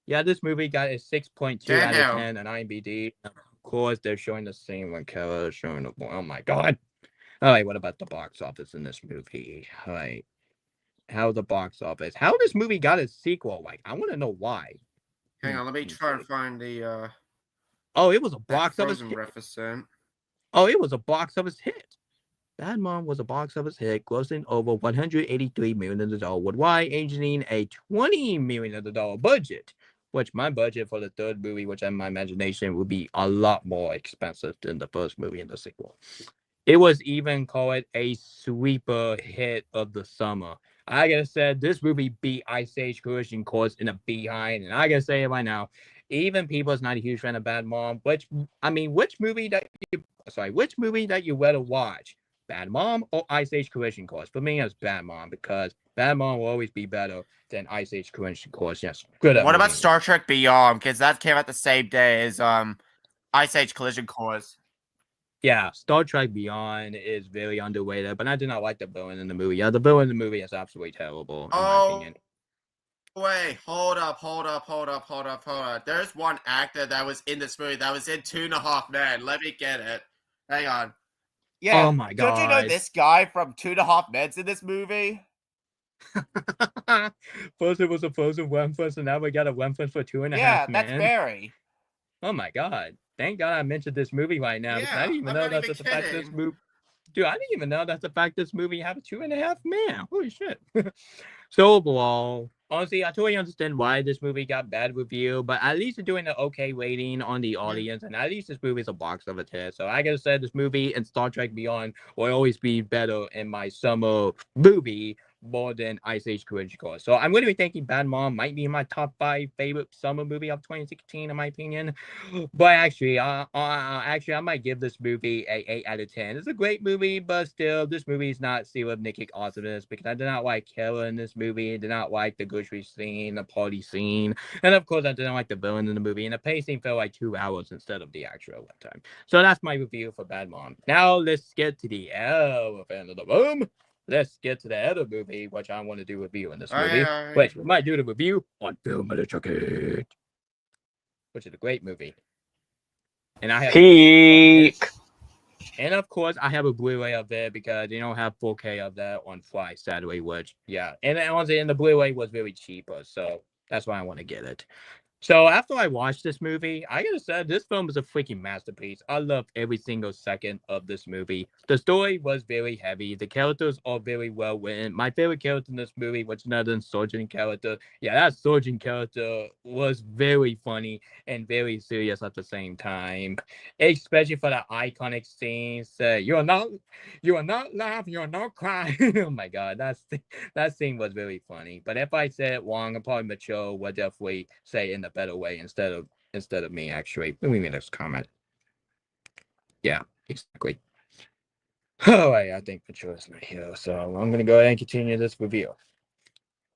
Speaker 6: Yeah, this movie got a 6.2 out of 10 on IMDb. Of course, they're showing the same when Kara is showing the. Oh my god! All right, what about the box office in this movie? All right, how the box office? How this movie got a sequel? Like, I want to know why.
Speaker 4: Hang on, let me try to find the.
Speaker 6: Oh, it was a box office hit.
Speaker 4: Reference.
Speaker 6: Oh, it was a box office hit. Bad Mom was a box office hit, grossing over $183 million worldwide, engineering a $20 million budget. Which my budget for the third movie, which in my imagination would be a lot more expensive than the first movie and the sequel. It was even called a sweeper hit of the summer. I gotta say, this movie beat Ice Age Collision Course in a behind, and I gotta say it right now, even people is not a huge fan of Bad Mom. Which movie that you rather watch? Bad Mom or Ice Age Collision Course? For me, it's Bad Mom because Bad Mom will always be better than Ice Age Collision Course. Yes. Good.
Speaker 4: What about Star Trek Beyond? Because that came out the same day as Ice Age Collision Course.
Speaker 6: Yeah, Star Trek Beyond is very underrated, but I did not like the villain in the movie. Yeah, the villain in the movie is absolutely terrible, in my opinion.
Speaker 4: Wait, hold up. There's one actor that was in this movie that was in 2.5 Men. Let me get it. Hang on. Yeah.
Speaker 6: Oh my
Speaker 4: Don't you know
Speaker 6: god.
Speaker 4: this guy from 2.5 Men's in this movie?
Speaker 6: First it was a Frozen reference, and now we got a reference for 2.5
Speaker 4: Yeah,
Speaker 6: Men.
Speaker 4: that's Barry.
Speaker 6: Oh my god. Thank God I mentioned this movie right now. Because I
Speaker 4: Yeah,
Speaker 6: didn't even
Speaker 4: I'm
Speaker 6: know
Speaker 4: not
Speaker 6: that's
Speaker 4: even
Speaker 6: the fact this
Speaker 4: kidding.
Speaker 6: movie. Dude, I didn't even know that's the fact this movie had a 2.5 Men. Holy shit. So overall, honestly, I totally understand why this movie got bad review, but at least it's doing an okay rating on the audience, and at least this movie is a box office hit. So I gotta say, this movie and Star Trek Beyond will always be better in my summer movie more than Ice Age Courage Core. So I'm going to be thinking Bad Mom might be my top 5 favorite summer movie of 2016, in my opinion. But actually, I might give this movie a 8 out of 10. It's a great movie, but still, this movie is not cinematic awesomeness because I did not like Kara in this movie. I did not like the grocery scene, the party scene, and of course, I didn't like the villain in the movie. And the pacing felt like 2 hours instead of the actual runtime. So that's my review for Bad Mom. Now let's get to the elephant in the room. Let's get to the other movie, which I want to do a review in this movie. Which we might do the review on Film at a Chucket, which is a great movie. And I have
Speaker 1: Peak.
Speaker 6: and of course I have a Blu-ray of it because they don't have 4K of that on Friday, Saturday, which yeah. And honestly, and the Blu-ray was very cheaper, so that's why I want to get it. So after I watched this movie, I gotta say this film is a freaking masterpiece. I loved every single second of this movie. The story was very heavy. The characters are very well written. My favorite character in this movie was another Surgeon character. Yeah, that Surgeon character was very funny and very serious at the same time. Especially for the iconic scenes. You are not laughing, you are not crying. Oh my god, that scene was very funny. But if I said it wrong, I'm probably mature would definitely say it in a better way instead of me actually. Let me read this comment. Yeah, exactly. Oh wait, I think mature is not here, so I'm gonna go ahead and continue this review.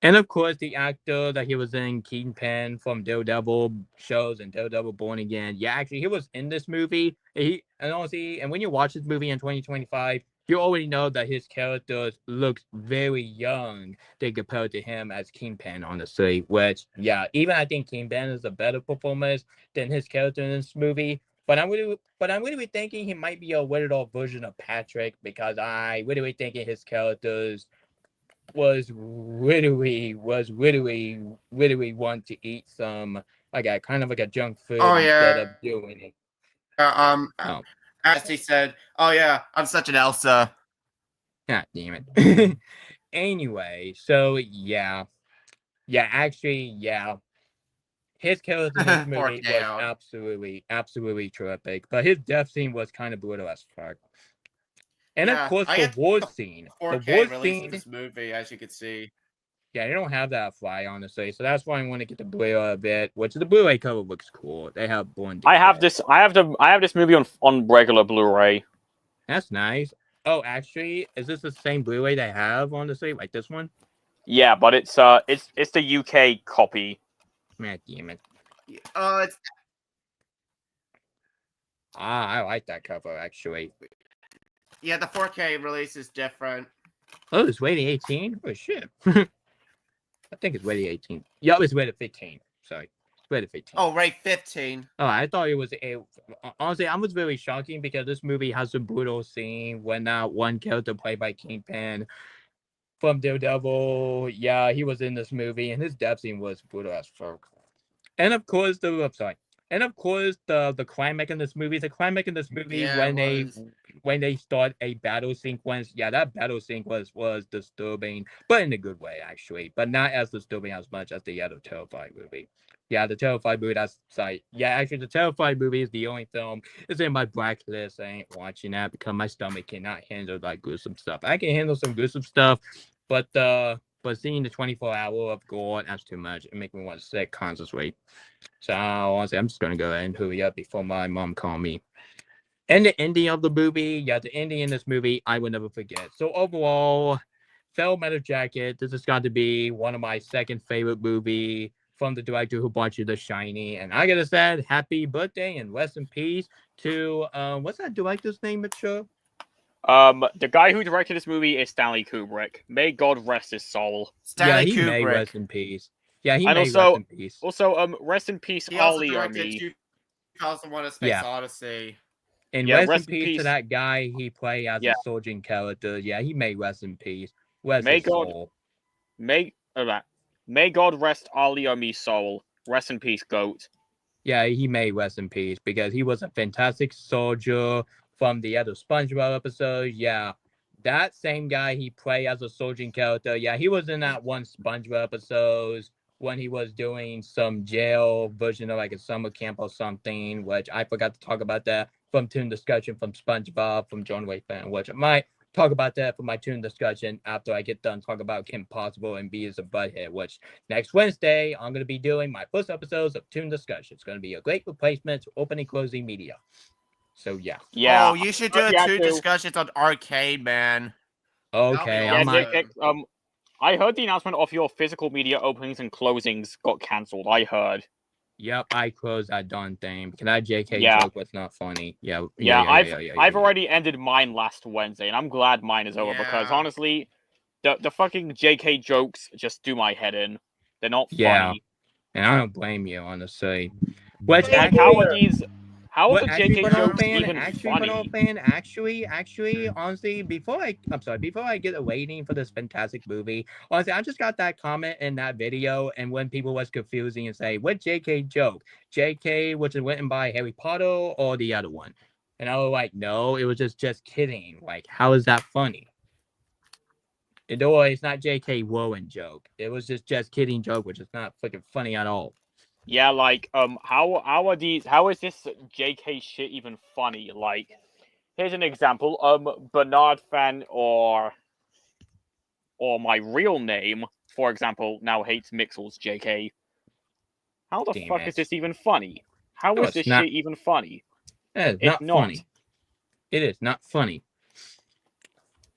Speaker 6: And of course, the actor that he was in Kingpin from Daredevil shows and Daredevil Born Again. Yeah, actually, he was in this movie. And honestly, and when you watch this movie in 2025, you already know that his character looks very young they compared to him as Kingpin, honestly. Which, yeah, even I think Kingpin is a better performance than his character in this movie. But I'm really thinking he might be a weirded off version of Patrick because I really thinking his characters was literally want to eat some like a kind of like a junk food instead of doing it.
Speaker 4: As he said, "Oh yeah, I'm such an Elsa."
Speaker 6: God damn it. Anyway, so yeah, actually, yeah. His character in this movie was absolutely terrific, but his death scene was kind of brutal as fuck. And of course, the war scene. The war scene.
Speaker 4: This movie, as you can see.
Speaker 6: Yeah, they don't have that fly, honestly. So that's why I want to get the Blu-ray a bit. Which the Blu-ray cover looks cool. They have Born to
Speaker 1: I have this movie on regular Blu-ray.
Speaker 6: That's nice. Oh, actually, is this the same Blu-ray they have, honestly? Like this one?
Speaker 1: Yeah, but it's the UK copy.
Speaker 6: Man, damn it.
Speaker 4: It's...
Speaker 6: I like that cover, actually.
Speaker 4: Yeah, the 4K release is different.
Speaker 6: Oh, it's rated 18? Oh, shit. I think it's rated 18. Yeah, it's rated 15. Sorry. It's rated 15.
Speaker 4: Oh, rated 15.
Speaker 6: Oh, I thought it was honestly, I was very shocking because this movie has a brutal scene when one character played by Kingpin from Daredevil. Yeah, he was in this movie, and his death scene was brutal as fuck. And of course, the climax in this movie. The climax in this movie when they start a battle sequence. Yeah, that battle sequence was disturbing, but in a good way, actually. But not as disturbing as much as the other Terrified movie. Yeah, the Terrified movie. Actually, the Terrified movie is the only film. It's in my blacklist. I ain't watching that because my stomach cannot handle like gruesome stuff. I can handle some gruesome stuff, but seeing the 24-hour of gore, that's too much. It makes me want to sick constantly. So honestly, I'm just gonna go ahead and hurry up before my mom call me. And the ending of the movie, the ending in this movie, I will never forget. So overall, Full Metal Jacket, this has got to be one of my second favorite movie from the director who brought you The Shining. And I gotta say, happy birthday and rest in peace to what's that director's name, Mitchell?
Speaker 1: The guy who directed this movie is Stanley Kubrick. May God rest his soul.
Speaker 4: Stanley
Speaker 6: he may
Speaker 4: Kubrick.
Speaker 6: rest in peace. Yeah, he
Speaker 1: And
Speaker 6: may
Speaker 1: also-
Speaker 6: rest in peace.
Speaker 1: Also, rest in peace,
Speaker 4: He also
Speaker 1: Ali
Speaker 4: directed
Speaker 1: Omi.
Speaker 4: 2001: A Space
Speaker 6: Yeah.
Speaker 4: Odyssey.
Speaker 6: And
Speaker 1: Yeah,
Speaker 6: rest in peace to that guy he played as
Speaker 1: Yeah.
Speaker 6: a soldier character. Yeah, he may rest in peace. Rest
Speaker 1: May
Speaker 6: his
Speaker 1: God-
Speaker 6: soul.
Speaker 1: May God rest Ali Omi's soul. Rest in peace, Goat.
Speaker 6: Yeah, he may rest in peace because he was a fantastic soldier from the other SpongeBob episode. Yeah, that same guy he played as a soldier character. Yeah, he was in that one SpongeBob episode when he was doing some jail version of like a summer camp or something, which I forgot to talk about that from Toon Discussion from SpongeBob from John Wayne Fan, which I might talk about that for my Toon Discussion after I get done talking about Kim Possible and Beavis and Butthead, which next Wednesday I'm going to be doing my first episodes of Toon Discussion. It's going to be a great replacement to opening closing media. So yeah.
Speaker 1: Yeah.
Speaker 4: Oh, you should do
Speaker 1: yeah,
Speaker 4: two
Speaker 1: too.
Speaker 4: discussions on Arcade, man.
Speaker 6: Okay,
Speaker 4: Yeah,
Speaker 6: I
Speaker 1: Yeah,
Speaker 6: might.
Speaker 1: Nick, I heard the announcement of your physical media openings and closings got cancelled. I heard.
Speaker 6: Yep, I closed that darn thing because that JK
Speaker 1: Yeah.
Speaker 6: joke was not funny. Yeah,
Speaker 1: I've already ended mine last Wednesday, and I'm glad mine is over because
Speaker 4: Yeah.
Speaker 1: honestly, the fucking JK jokes just do my head in. They're not
Speaker 6: Yeah.
Speaker 1: funny.
Speaker 6: And I don't blame you, honestly. Which
Speaker 7: Like,
Speaker 1: Like,
Speaker 6: actually,
Speaker 1: how are
Speaker 6: What
Speaker 1: the
Speaker 6: actually,
Speaker 1: JK
Speaker 6: Banana
Speaker 1: jokes
Speaker 6: Fan,
Speaker 1: even funny?
Speaker 6: actually, honestly, before I get a rating for this fantastic movie, honestly, I just got that comment in that video, and when people was confusing and say, what JK joke? JK was it written by Harry Potter or the other one? And I was like, no, it was just kidding. Like, how is that funny? It's not JK Rowling joke. It was just kidding joke, which is not freaking funny at all.
Speaker 1: Yeah, like, how is this JK shit even funny? Like, here's an example. BurnardFan or my real name, for example, now hates Mixels JK. How the
Speaker 6: Damn
Speaker 1: fuck
Speaker 6: it.
Speaker 1: is this even funny? How
Speaker 6: No,
Speaker 1: is
Speaker 6: it's
Speaker 1: this
Speaker 6: not.
Speaker 1: shit even funny?
Speaker 6: That is
Speaker 1: It's
Speaker 6: not
Speaker 1: not.
Speaker 6: funny. It is not funny.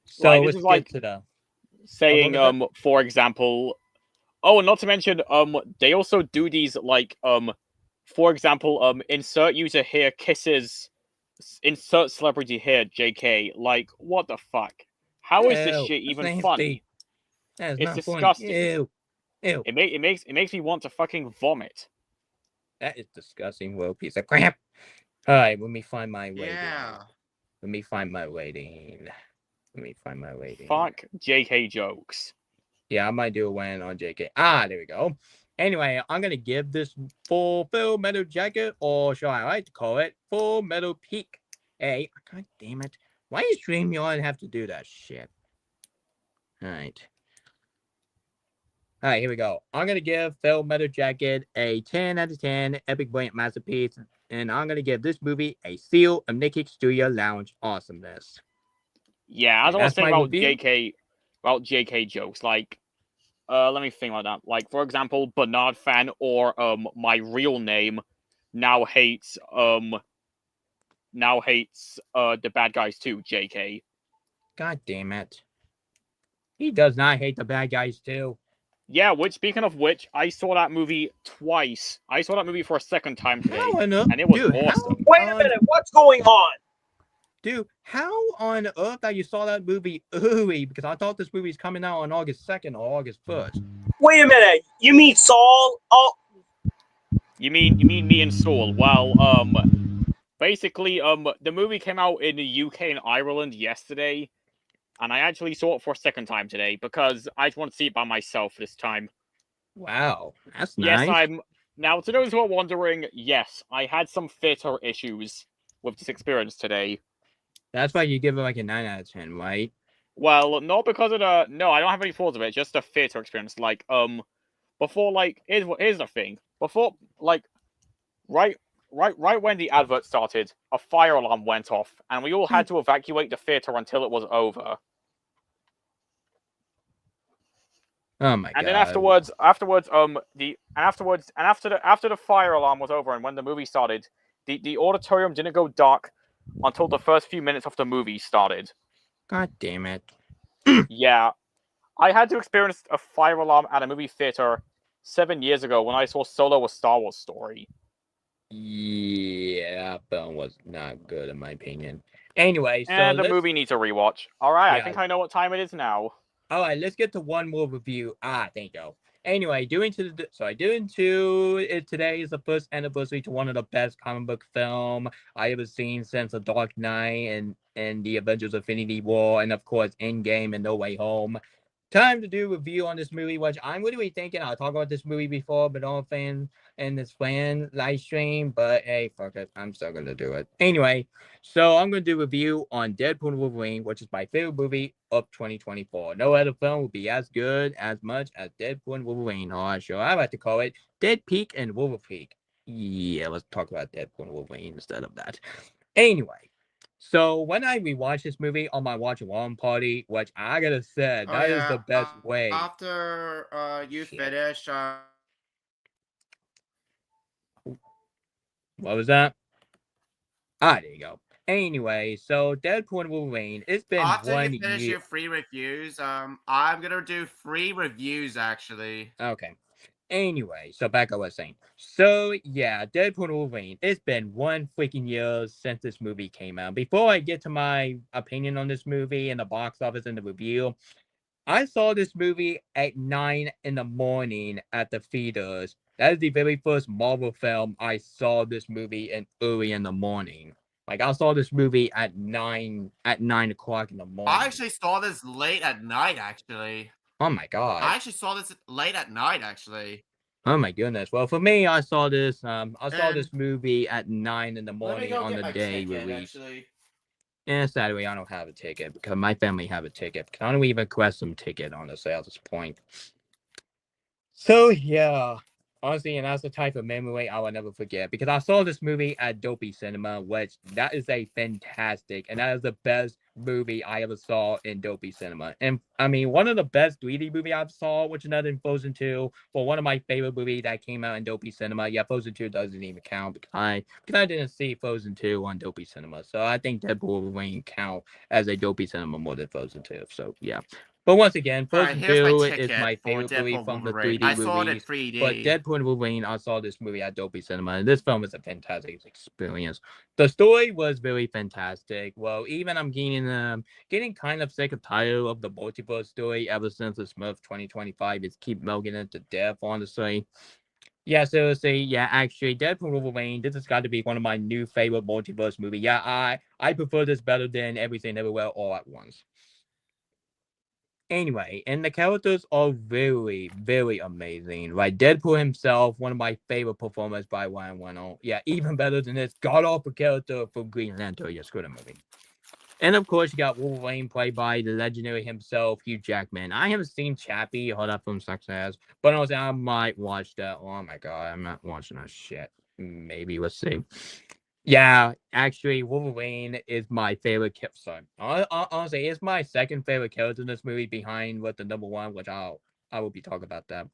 Speaker 6: So
Speaker 1: Like, this
Speaker 6: let's
Speaker 1: is
Speaker 6: get
Speaker 1: like
Speaker 6: to the
Speaker 1: saying,
Speaker 6: what was
Speaker 1: for example, oh, and not to mention, they also do these like, for example, insert user here kisses, insert celebrity here, JK. Like, what the fuck? How is this
Speaker 6: Ew,
Speaker 1: shit
Speaker 6: that's
Speaker 1: even
Speaker 6: nasty.
Speaker 1: funny?
Speaker 6: That is
Speaker 1: It's
Speaker 6: not
Speaker 1: disgusting.
Speaker 6: funny. Ew. Ew.
Speaker 1: It makes me want to fucking vomit.
Speaker 6: That is disgusting, little piece of crap. Alright, let me find my rating.
Speaker 4: Yeah.
Speaker 6: Let me find my rating.
Speaker 1: Fuck JK jokes.
Speaker 6: Yeah, I might do a win on JK. There we go. Anyway, I'm gonna give this Full Metal Jacket, or shall I like to call it Full Metal Peak, a. God damn it! Why does StreamYard have to do that shit? All right, here we go. I'm gonna give Full Metal Jacket a 10 out of 10, epic brilliant masterpiece, and I'm gonna give this movie a seal of Nick's Studio Lounge awesomeness.
Speaker 1: Yeah, as I was
Speaker 6: That's
Speaker 1: saying
Speaker 6: my
Speaker 1: about
Speaker 6: review.
Speaker 1: JK jokes, like, let me think about that. Like, for example, BurnardFan or my real name now hates the bad guys too, JK.
Speaker 6: God damn it! He does not hate the bad guys too.
Speaker 1: Yeah, speaking of which, I saw that movie twice. I saw that movie for a second time today,
Speaker 6: How on earth,
Speaker 1: and it was
Speaker 6: dude?
Speaker 1: awesome.
Speaker 7: Wait a minute, what's going on?
Speaker 6: Dude, how on earth that you saw that movie early? Because I thought this movie's coming out on August 2nd or August 1st.
Speaker 7: Wait a minute, you mean Saul? Oh,
Speaker 1: You mean me and Saul? Well, basically, the movie came out in the UK and Ireland yesterday, and I actually saw it for a second time today because I just want to see it by myself this time.
Speaker 6: Wow, that's
Speaker 1: Yes,
Speaker 6: nice.
Speaker 1: now to those who are wondering, yes, I had some theater issues with this experience today.
Speaker 6: That's why you give it like a 9 out of 10, right?
Speaker 1: Well, not because of no, I don't have any flaws of it. Just a theater experience. Like, before, like, here's the thing. Before, like, right when the advert started, a fire alarm went off, and we all had to evacuate the theater until it was over.
Speaker 6: Oh my god.
Speaker 1: And then after the fire alarm was over, and when the movie started, the auditorium didn't go dark until the first few minutes of the movie started.
Speaker 6: God damn it.
Speaker 1: Yeah, I had to experience a fire alarm at a movie theater 7 years ago when I saw Solo: A Star Wars Story.
Speaker 6: Yeah, that film was not good in my opinion. Anyway, so
Speaker 1: And the
Speaker 6: let's
Speaker 1: movie needs a rewatch. Alright, I
Speaker 6: Yeah.
Speaker 1: think I know what time it is now.
Speaker 6: All right, let's get to one more review. Thank you. Anyway, doing to it today is the first anniversary to one of the best comic book film I ever seen since The Dark Knight and the Avengers Infinity War, and of course Endgame and No Way Home. Time to do a review on this movie, which I'm really thinking I'll talk about this movie before, but all fan and this fan live stream. But hey, fuck it, I'm still gonna do it anyway. So I'm gonna do a review on Deadpool and Wolverine, which is my favorite movie of 2024. No other film will be as good as much as Deadpool and Wolverine. Or sure, I like to call it Dead Peak and Wolverine. Yeah, let's talk about Deadpool and Wolverine instead of that. Anyway. So when I rewatched this movie on my watch along party, which I gotta say, that is the best way.
Speaker 4: After you finish,
Speaker 6: What was that? There you go. Anyway, so Deadpool and Wolverine, it's been
Speaker 4: after
Speaker 6: 1
Speaker 4: you finish
Speaker 6: year.
Speaker 4: your free reviews, I'm gonna do free reviews actually.
Speaker 6: Okay. Anyway, so back I was saying. So yeah, Deadpool and Wolverine. It's been 1 freaking year since this movie came out. Before I get to my opinion on this movie and the box office and the review, I saw this movie at 9 in the morning at the theaters. That is the very first Marvel film I saw this movie in early in the morning. Like I saw this movie at 9 o'clock in the morning.
Speaker 4: I actually saw this late at night actually.
Speaker 6: Oh my god.
Speaker 4: I actually saw this late at night actually.
Speaker 6: Oh my goodness. Well, for me, I saw this this movie at 9 in the morning on the day release. And sadly, I don't have a ticket because my family have a ticket. I don't even request some ticket on the sale at this point. So yeah, honestly, and that's the type of memory I will never forget because I saw this movie at Dopey Cinema, which that is a fantastic, and that is the best movie I ever saw in Dopey Cinema. And I mean, one of the best 3D movie I've saw, which is another Frozen 2, well, one of my favorite movies that came out in Dopey Cinema. Yeah, Frozen 2 doesn't even count because I didn't see Frozen 2 on Dopey Cinema, so I think Deadpool will count as a Dopey Cinema more than Frozen 2. So yeah. But once again, Frozen 2 is my favorite movie from the 3D
Speaker 4: I saw it in
Speaker 6: movies.
Speaker 4: 3D.
Speaker 6: But Deadpool and Wolverine, I saw this movie at Dopey Cinema, and this film was a fantastic experience. The story was very fantastic. Well, even I'm getting kind of sick and tired of the multiverse story ever since the Smurf 2025 is keep milking it to death, honestly. Yeah, seriously, yeah, actually, Deadpool and Wolverine, this has got to be one of my new favorite multiverse movies. Yeah, I prefer this better than Everything Everywhere All at Once. Anyway, and the characters are very, very amazing. Like Deadpool himself, one of my favorite performers by Ryan Reynolds. Yeah, even better than this god-awful character from Green Lantern. Yeah, screw the movie. And of course, you got Wolverine played by the legendary himself, Hugh Jackman. I haven't seen Chappie or that film sucks ass, but honestly, I might watch that. Oh my god, I'm not watching that shit. Maybe, let's see. Yeah, actually, Wolverine is my favorite character. Honestly, it's my second favorite character in this movie, behind what the number one, which I will be talking about that.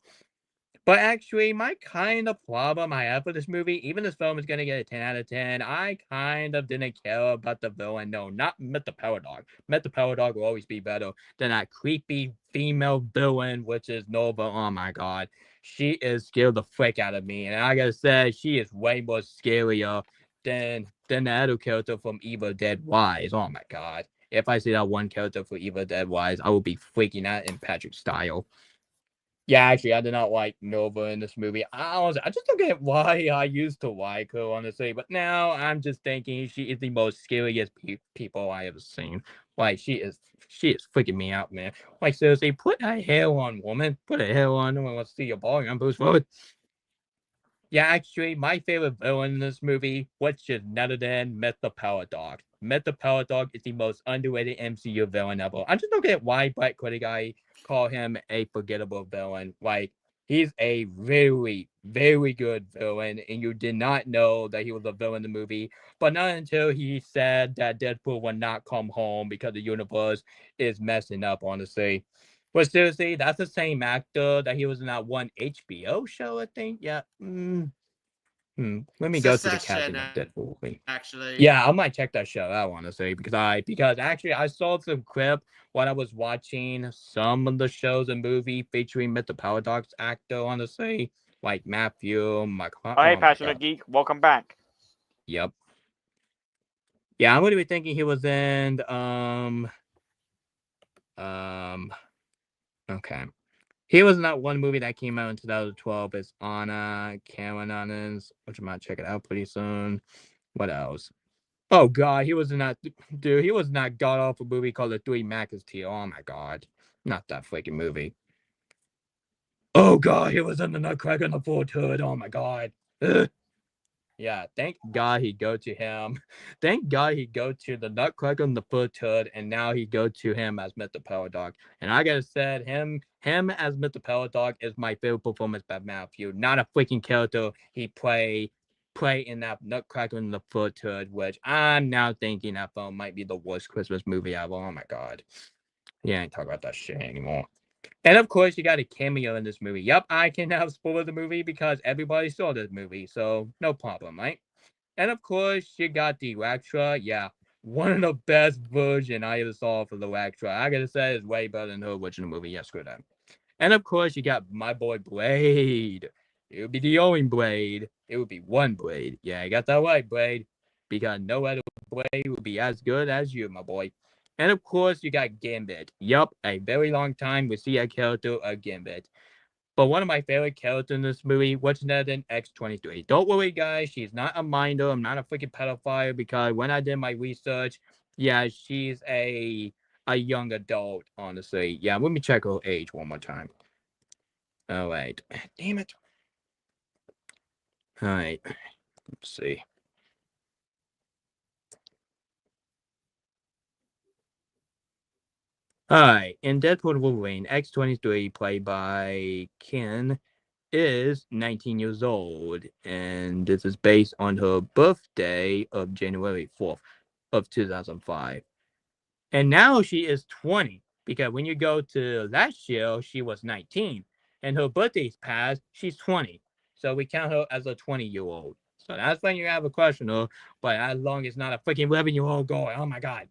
Speaker 6: But actually, my kind of problem I have with this movie, even this film is gonna get a 10 out of 10. I kind of didn't care about the villain. No, not Met the Power Dog. Met the Power Dog will always be better than that creepy female villain, which is Nova. Oh my god, she is scared the frick out of me, and I gotta say, she is way more scarier than the other character from Evil Dead Rise. Oh my god. If I see that one character for Evil Dead Rise, I will be freaking out in Patrick style. Yeah, actually, I did not like Nova in this movie. I just don't get why I used to like her, honestly. But now I'm just thinking she is the most scariest people I ever seen. Like she is freaking me out, man. Like seriously, put a hair on, woman. Put a hair on. No one wants to see your ball. I'm Bruce forward. Yeah, actually, my favorite villain in this movie, which is none other than Met the Power Dog. Met the Power Dog is the most underrated MCU villain ever. I just don't get why Black Critic Guy call him a forgettable villain. Like, he's a very, very good villain, and you did not know that he was a villain in the movie. But not until he said that Deadpool would not come home because the universe is messing up, honestly. But seriously, that's the same actor that he was in that one HBO show, I think. Yeah. Let me go to the
Speaker 4: Secession,
Speaker 6: casting of Deadpool.
Speaker 4: actually.
Speaker 6: Yeah, I might check that show out, honestly, because actually I saw some clip when I was watching some of the shows and movie featuring Mr. Paradox actor, honestly, like Matthew,
Speaker 1: Oh, hey,
Speaker 6: my
Speaker 1: Passionate
Speaker 6: God.
Speaker 1: Geek, welcome back.
Speaker 6: Yep. Yeah, I'm gonna be thinking he was in okay. He was in that one movie that came out in 2012. It's Anna, Cameron Onnens, which I might check it out pretty soon. What else? Oh God, he was in that dude. He was in that god awful movie called The Three Musketeers. Oh my God, not that freaking movie. Oh God, he was in the Nutcracker and the Four Hood. Oh my God. Ugh. Yeah, thank God he go to him. Thank God he go to the Nutcracker and the Foot Hood, and now he go to him as Mr. Paradox. And I gotta say, him as Mr. Paradox is my favorite performance by Matthew. Not a freaking character he play in that Nutcracker and the Foot Hood, which I'm now thinking that film might be the worst Christmas movie ever. Oh my God. Yeah, I ain't talk about that shit anymore. And of course, you got a cameo in this movie. Yep, I can now spoil the movie because everybody saw this movie, so no problem, right? And of course, you got the Electra. Yeah, one of the best version I ever saw for the Electra. I gotta say, it's way better than the original movie. Yes, screw that. And of course, you got my boy Blade. It would be the only Blade. It would be one Blade. Yeah, I got that right, Blade. Because no other Blade would be as good as you, my boy. And of course, you got Gambit. Yup, a very long time we see a character of Gambit. But one of my favorite characters in this movie, what's none than X-23. Don't worry, guys. She's not a minder. I'm not a freaking pedophile because when I did my research, yeah, she's a young adult, honestly. Yeah, let me check her age one more time. All right. Damn it. All right. Let's see. All right. In Deadpool Wolverine, X-23, played by Ken, is 19 years old, and this is based on her birthday of January 4th of 2005. And now she is 20, because when you go to last year, she was 19, and her birthday's passed, she's 20. So we count her as a 20-year-old. So that's when you have a question, but as long as not a freaking 11-year-old girl, oh my God.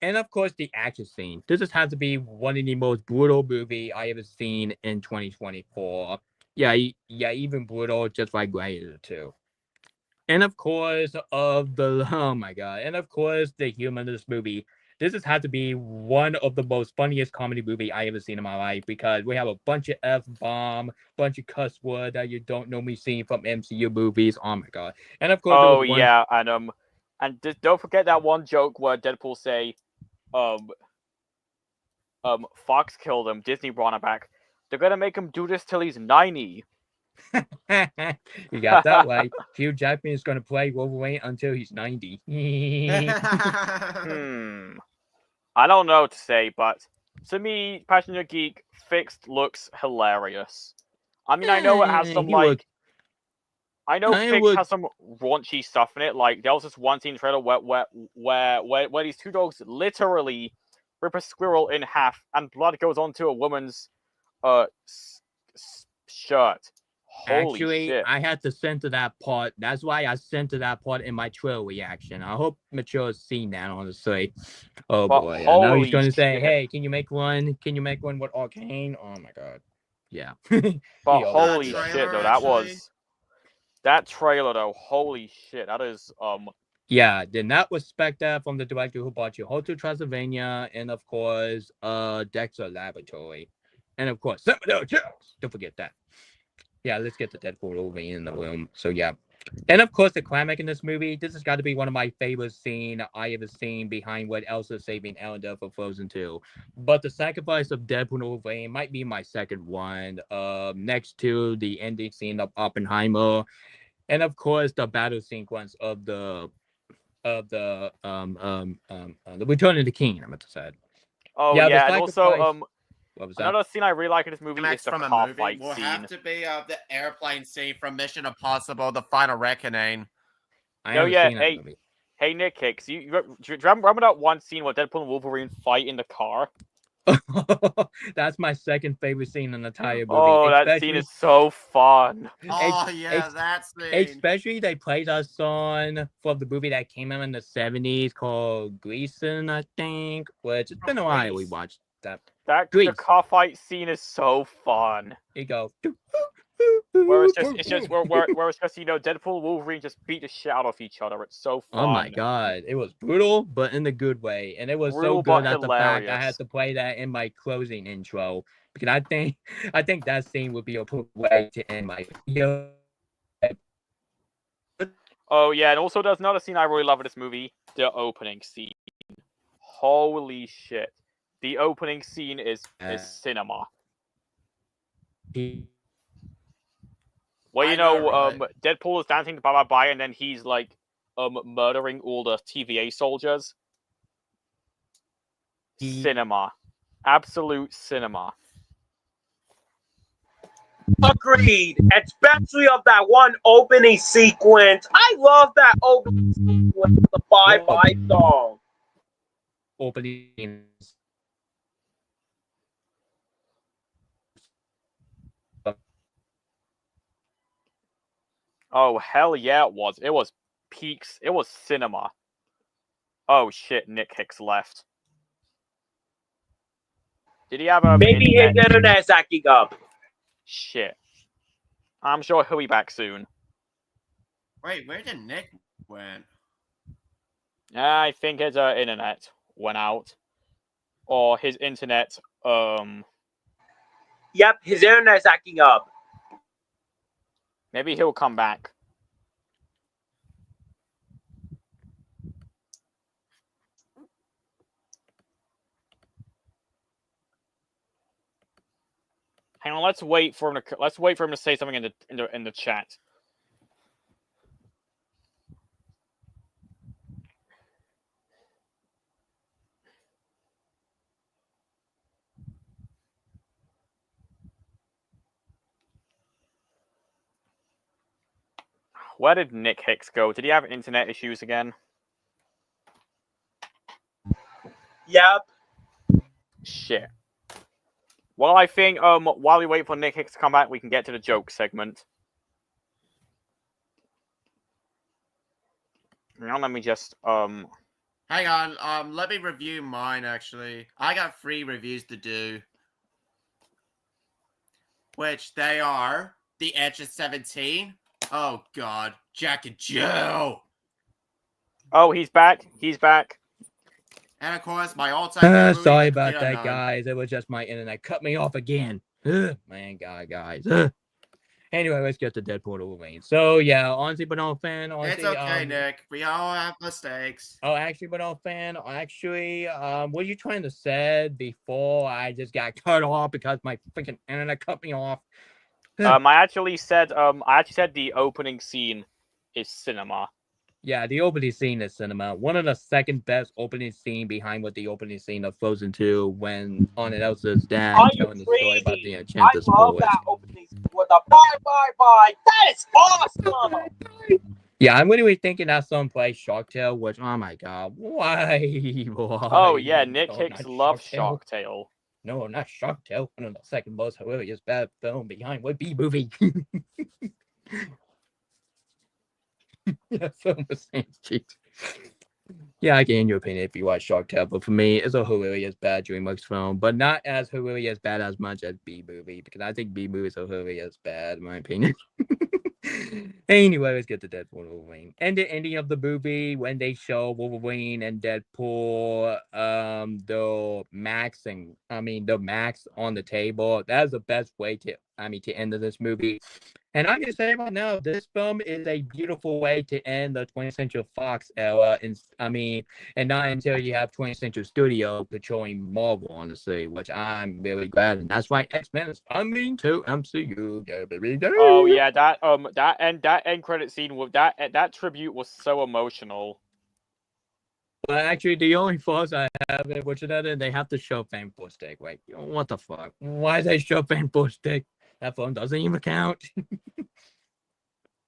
Speaker 6: And of course, the action scene. This has had to be one of the most brutal movie I ever seen in 2024. Yeah, even brutal, just like Gladiator 2. And of course, oh my God. And of course, the humor in this movie. This has had to be one of the most funniest comedy movie I ever seen in my life because we have a bunch of F-bomb, bunch of cuss word that you don't normally see from MCU movies. Oh my God. And of course, there
Speaker 1: Oh
Speaker 6: was one.
Speaker 1: yeah, and just don't forget that one joke where Deadpool say, Fox killed him, Disney brought him back. They're gonna make him do this till he's 90.
Speaker 6: You got that right. Hugh Jackman is going to play Wolverine until he's 90.
Speaker 1: I don't know what to say, but to me, Passionate Geek Fixed looks hilarious. I mean, I know it has some I know Fixed has some raunchy stuff in it. Like there was this one scene trailer where these two dogs literally rip a squirrel in half, and blood goes onto a woman's shirt. Holy
Speaker 6: Actually,
Speaker 1: shit!
Speaker 6: I had to censor that part. That's why I censored that part in my trailer reaction. I hope Mature has seen that, honestly. Oh
Speaker 1: But
Speaker 6: boy. I know he's going to say,
Speaker 1: shit.
Speaker 6: hey, can you make one? Can you make one with Arcane? Oh my God. Yeah.
Speaker 1: But holy shit, though, that trailer, though, holy shit, that is,
Speaker 6: Yeah, did not respect that from the director who brought you Hotel Transylvania and, of course, Dexter Laboratory. And, of course, Samuel Jones. Don't forget that. Yeah, let's get the Deadpool over in the room. So, yeah. And, of course, the climax in this movie, this has got to be one of my favorite scenes I ever seen behind what Elsa saving Elendil for Frozen 2. But the sacrifice of Deadpool Wolverine might be my second one, next to the ending scene of Oppenheimer. And, of course, the battle sequence of the Return of the King, I meant to say.
Speaker 1: oh
Speaker 6: Yeah,
Speaker 1: and also,
Speaker 6: what was that?
Speaker 1: another scene I really like in this movie is the
Speaker 4: from a
Speaker 1: car
Speaker 4: movie
Speaker 1: fight
Speaker 4: will
Speaker 1: scene.
Speaker 4: have to be the airplane scene from Mission Impossible: The Final Reckoning.
Speaker 6: I haven't seen that movie.
Speaker 1: Hey, Nick Hicks, do you remember that one scene where Deadpool and Wolverine fight in the car?
Speaker 6: That's my second favorite scene in the entire movie.
Speaker 1: Oh, that scene is so fun.
Speaker 4: Oh yeah, that scene.
Speaker 6: Especially they played a song from the movie that came out in the 70s called Greason, I think. Which it's been a while we watched that.
Speaker 1: The
Speaker 6: Grease.
Speaker 1: car fight scene is so fun.
Speaker 6: You go.
Speaker 1: Where it's just Deadpool and Wolverine just beat the shit out of each other. It's so fun.
Speaker 6: Oh my god, it was brutal, but in a good way, and it was
Speaker 1: Brutal,
Speaker 6: so good
Speaker 1: but
Speaker 6: at the fact I
Speaker 1: hilarious.
Speaker 6: had to play that in my closing intro because I think that scene would be a good way to end my video.
Speaker 1: Oh yeah, and also there's another scene I really love in this movie: the opening scene. Holy shit, the opening scene is cinema. Well,
Speaker 4: I know, right?
Speaker 1: Deadpool is dancing to Bye Bye Bye, and then he's like, murdering all the TVA soldiers. Cinema, absolute cinema.
Speaker 7: Agreed, especially of that one opening sequence. I love that opening sequence, the Bye Bye song.
Speaker 6: Opening.
Speaker 1: Oh hell yeah, it was. It was peaks. It was cinema. Oh shit, Nick Hicks left. Did he have a
Speaker 7: Maybe his internet's acting up.
Speaker 1: Shit. I'm sure he'll be back soon.
Speaker 4: Wait, where did Nick went?
Speaker 1: I think his internet went out. Or his internet,
Speaker 7: Yep, his internet's acting up.
Speaker 1: maybe he'll come back. Hang on, let's wait for him to say something in the chat. Where did Nick Hicks go? Did he have internet issues again?
Speaker 7: Yep.
Speaker 1: Shit. Well, I think while we wait for Nick Hicks to come back, we can get to the joke segment. Now let me just
Speaker 4: Hang on, let me review mine actually. I got 3 reviews to do. Which they are The Edge of 17. Oh god, Jack and Joe.
Speaker 1: Oh, he's back. He's back.
Speaker 4: And of course, my all-time
Speaker 6: Sorry about that, guys. It was just my internet cut me off again. Man, guys. Anyway, let's get to Deadpool and Wolverine. So yeah, honestly, BurnardFan.
Speaker 4: It's okay, Nick. We all have mistakes.
Speaker 6: Oh, actually, BurnardFan. What are you trying to say before I just got cut off because my freaking internet cut me off?
Speaker 1: I actually said the opening scene is cinema.
Speaker 6: Yeah, the opening scene is cinema. One of the second best opening scene behind with the opening scene of Frozen 2 when Aunt Elsa's dad telling the story about the Enchanted
Speaker 7: I love that opening scene with the Bye Bye Bye. That is awesome.
Speaker 6: Yeah, I'm literally thinking that song plays Shark Tale, which, oh my god, why?
Speaker 1: Oh yeah, Nick Hicks loves Shark Tale.
Speaker 6: No, not Shark Tale. One of the second most hilarious bad film behind what B movie. Yeah, film the same cheat. Yeah, I get your opinion if you watch Shark Tale, but for me, it's a hilarious bad DreamWorks film, but not as hilarious bad as much as B movie, because I think B movie is hilarious bad, in my opinion. Anyway, let's get to Deadpool and Wolverine. And the ending of the movie, when they show Wolverine and Deadpool, the max on the table, that's the best way to end this movie. And I'm gonna say right now, this film is a beautiful way to end the 20th Century Fox era. And not until you have 20th Century Studio controlling Marvel, honestly, which I'm really glad. And that's why X-Men is coming to MCU.
Speaker 1: Oh yeah, that end credit scene with that tribute was so emotional.
Speaker 6: Well, actually, the only flaws I have, which is that they have to show Fan Four Stick. Wait, what the fuck? Why they show Fan Four Stick? That film doesn't even count.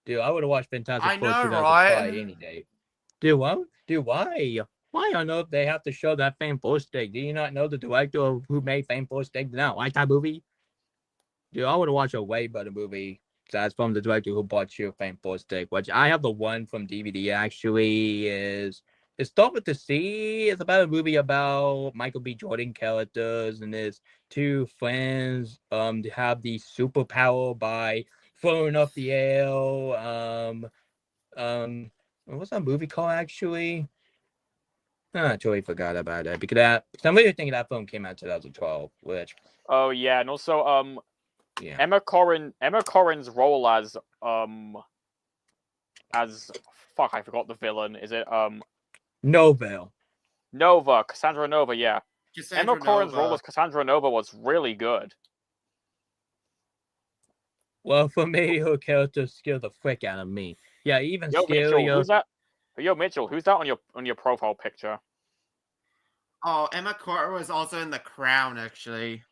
Speaker 6: Dude, I would have watched Fantastic Four 2005 any day. Dude, what? Dude, why? Why on earth they have to show that Fame Full Stick? Do you not know the director who made Fame Full Stick? Did not like that movie? Dude, I would watch a way better movie. That's from the director who bought you Fame Full Stick, which I have the one from DVD actually. It's Start with the C. It's about a movie about Michael B. Jordan characters and his two friends have the superpower by throwing up the air. What's that movie called actually? I totally forgot about it because I'm really thinking that film came out in 2012, which
Speaker 1: Oh yeah, and also
Speaker 6: yeah.
Speaker 1: Emma Corrin's role as fuck, I forgot the villain. Is it
Speaker 6: Nova.
Speaker 1: Nova, Cassandra Nova? Yeah.
Speaker 4: Cassandra
Speaker 1: Emma Corrin's role
Speaker 4: Nova.
Speaker 1: as Cassandra Nova was really good.
Speaker 6: Well, for me, her character scared the frick out of me. Yeah, even
Speaker 1: Yo, Mitchell,
Speaker 6: scarier.
Speaker 1: who's that? Yo, Mitchell, who's that on your profile picture?
Speaker 4: Oh, Emma Corrin was also in The Crown, actually.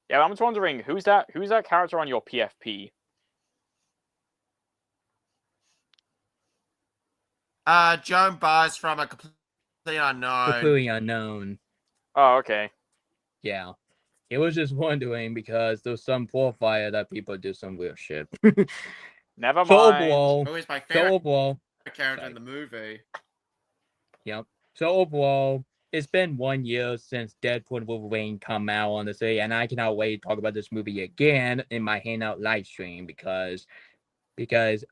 Speaker 1: Yeah, I'm just wondering who's that character on your PFP?
Speaker 4: Joan Buzz from A Completely Unknown.
Speaker 6: Completely unknown.
Speaker 1: Oh, okay.
Speaker 6: Yeah. It was just wondering because there's some profile that people do some weird shit.
Speaker 1: Never
Speaker 6: So
Speaker 1: mind.
Speaker 6: overall,
Speaker 4: Who is my
Speaker 6: so
Speaker 4: favorite
Speaker 6: overall,
Speaker 4: character
Speaker 6: sorry.
Speaker 4: in the movie?
Speaker 6: Yep. So overall, it's been 1 year since Deadpool and Wolverine come out, honestly, and I cannot wait to talk about this movie again in my Hangout live stream because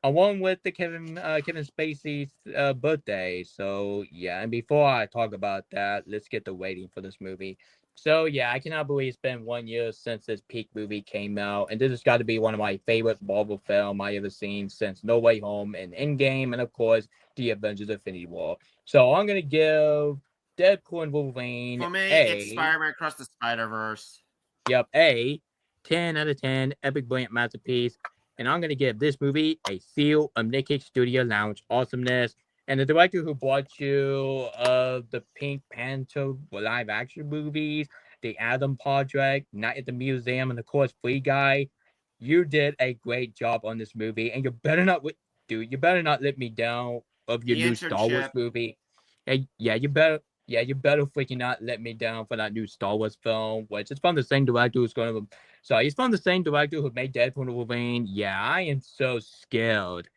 Speaker 6: along with the Kevin Spacey's birthday. So yeah, and before I talk about that, let's get the rating for this movie. So yeah, I cannot believe it's been 1 year since this peak movie came out, and this has got to be one of my favorite Marvel film I ever seen since No Way Home and Endgame, and of course the Avengers: Infinity War. So I'm gonna give Deadpool and Wolverine
Speaker 4: For me,
Speaker 6: a
Speaker 4: it's Spider-Man Across the Spider-Verse.
Speaker 6: Yep, a 10 out of 10, epic brilliant masterpiece. And I'm gonna give this movie a seal of Nick Studio Lounge awesomeness. And the director who brought you the Pink Panther live action movies, the Adam Project, Night at the Museum, and of course Free Guy, you did a great job on this movie. And you better not, you better not let me down of your
Speaker 4: The
Speaker 6: new Star Wars
Speaker 4: Internship.
Speaker 6: movie. And yeah, you better freaking not let me down for that new Star Wars film, which is from the same director who's going to. So he's from the same director who made Deadpool and Wolverine. Yeah, I am so scared.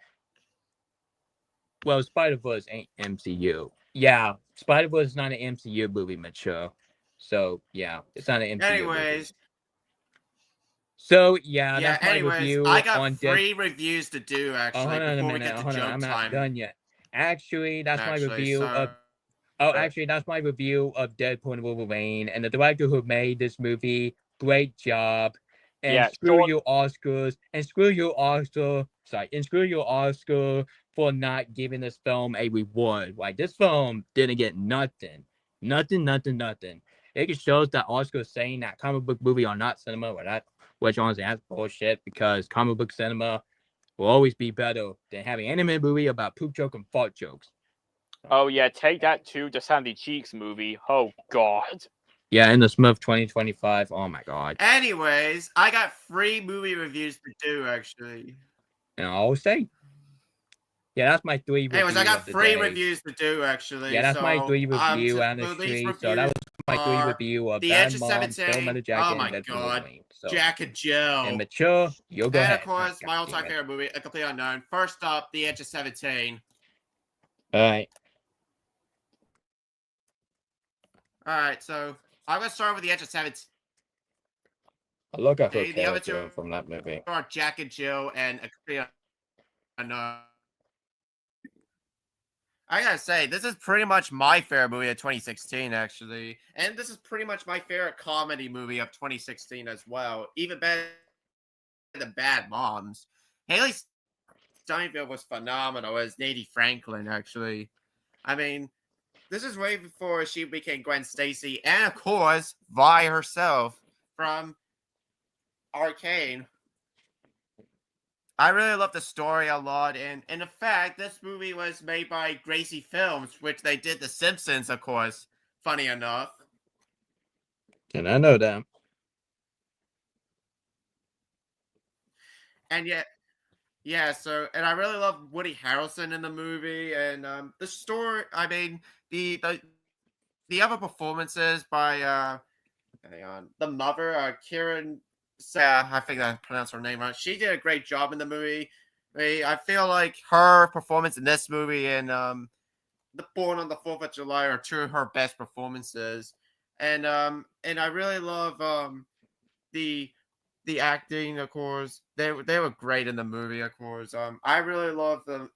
Speaker 6: Well, Spider-Verse ain't MCU. Yeah, Spider-Verse is not an MCU movie, mature. So yeah, it's not an MCU
Speaker 4: Anyways.
Speaker 6: movie. So yeah, that's my
Speaker 4: anyways,
Speaker 6: review
Speaker 4: I got
Speaker 6: on
Speaker 4: 3 reviews to do, actually,
Speaker 6: hold on a
Speaker 4: before we
Speaker 6: minute.
Speaker 4: get to
Speaker 6: Hold on,
Speaker 4: joke
Speaker 6: I'm
Speaker 4: time.
Speaker 6: not done yet. Actually, that's my review
Speaker 4: so...
Speaker 6: of. Oh, actually, that's my review of Deadpool and Wolverine. And the director who made this movie, great job. And
Speaker 1: Yeah,
Speaker 6: screw
Speaker 1: Sean,
Speaker 6: you, Oscars. And screw you, Oscar. Sorry, and screw you, Oscar, for not giving this film a reward. Like, this film didn't get nothing. Nothing. It just shows that Oscar saying that comic book movie are not cinema, which honestly, that's bullshit because comic book cinema will always be better than having an anime movie about poop joke and fart jokes.
Speaker 1: oh yeah, take that too, the Sandy Cheeks movie. Oh god.
Speaker 6: Yeah, in the Smurf 2025. Oh my god.
Speaker 4: Anyways, I got 3 movie reviews to do, actually.
Speaker 6: And I'll say. Yeah, that's my 3 review.
Speaker 4: Anyways, I got
Speaker 6: of the
Speaker 4: 3
Speaker 6: day.
Speaker 4: reviews to do, actually.
Speaker 6: Yeah, that's my 3 review
Speaker 4: so
Speaker 6: on the
Speaker 4: these
Speaker 6: street. So that was my 3
Speaker 4: are
Speaker 6: review of
Speaker 4: The
Speaker 6: Bad
Speaker 4: Edge of
Speaker 6: Mom, Film
Speaker 4: 17.
Speaker 6: and a Jacket,
Speaker 4: Oh my
Speaker 6: and Deadpool
Speaker 4: god.
Speaker 6: Wolverine. So,
Speaker 4: Jack and Jill.
Speaker 6: and mature, you'll go
Speaker 4: And
Speaker 6: ahead.
Speaker 4: of course,
Speaker 6: Oh,
Speaker 4: my
Speaker 6: God
Speaker 4: all-time
Speaker 6: damn it.
Speaker 4: favorite movie, A Complete Unknown. First up, The Edge of 17.
Speaker 6: Alright.
Speaker 4: Alright, so I'm gonna start with The Edge of 17.
Speaker 6: Look at her
Speaker 4: The other
Speaker 6: character
Speaker 4: two
Speaker 6: from that movie.
Speaker 4: are Jack and Jill and A Complete Unknown. I gotta say, this is pretty much my favorite movie of 2016, actually. And this is pretty much my favorite comedy movie of 2016 as well. Even better than Bad Moms. Haley Steinfeld was phenomenal as Nadie Franklin, actually. I mean, this is way before she became Gwen Stacy, and of course, Vi herself from Arcane. I really love the story a lot, and in fact, this movie was made by Gracie Films, which they did The Simpsons, of course. Funny enough.
Speaker 6: And I know that.
Speaker 4: And yet, Yeah, so and I really love Woody Harrelson in the movie, and the story. I mean, the other performances by hang on, the mother, Kieran. I think I pronounced her name right. She did a great job in the movie. I feel like her performance in this movie and the Born on the 4th of July are two of her best performances, and I really love the acting, of course. They were great in the movie, of course. I really love the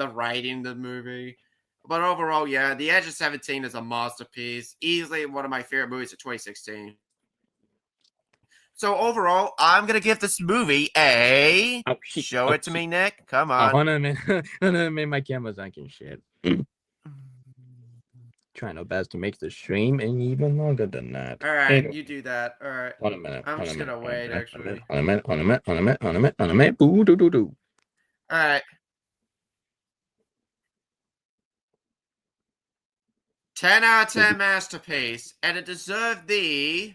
Speaker 4: writing in the movie. But overall, yeah, The Edge of 17 is a masterpiece. Easily one of my favorite movies of 2016. So overall, I'm gonna give this movie a
Speaker 6: Oh, shit.
Speaker 4: show
Speaker 6: Oh,
Speaker 4: it to me, Nick. Come
Speaker 6: Oh,
Speaker 4: on.
Speaker 6: hold on a minute. Hold on a minute. My camera's acting shit. Trying our best to make the stream and even longer than that.
Speaker 4: All right,
Speaker 6: Anyway,
Speaker 4: you do that. All right.
Speaker 6: hold a minute.
Speaker 4: I'm
Speaker 6: hold
Speaker 4: just
Speaker 6: a minute,
Speaker 4: gonna
Speaker 6: hold a
Speaker 4: wait,
Speaker 6: minute,
Speaker 4: actually.
Speaker 6: Hold a minute. Hold a minute. Hold a minute. Hold a minute. Hold a minute. Boo doo doo doo.
Speaker 4: All right. 10 out of 10 masterpiece, and it deserved the.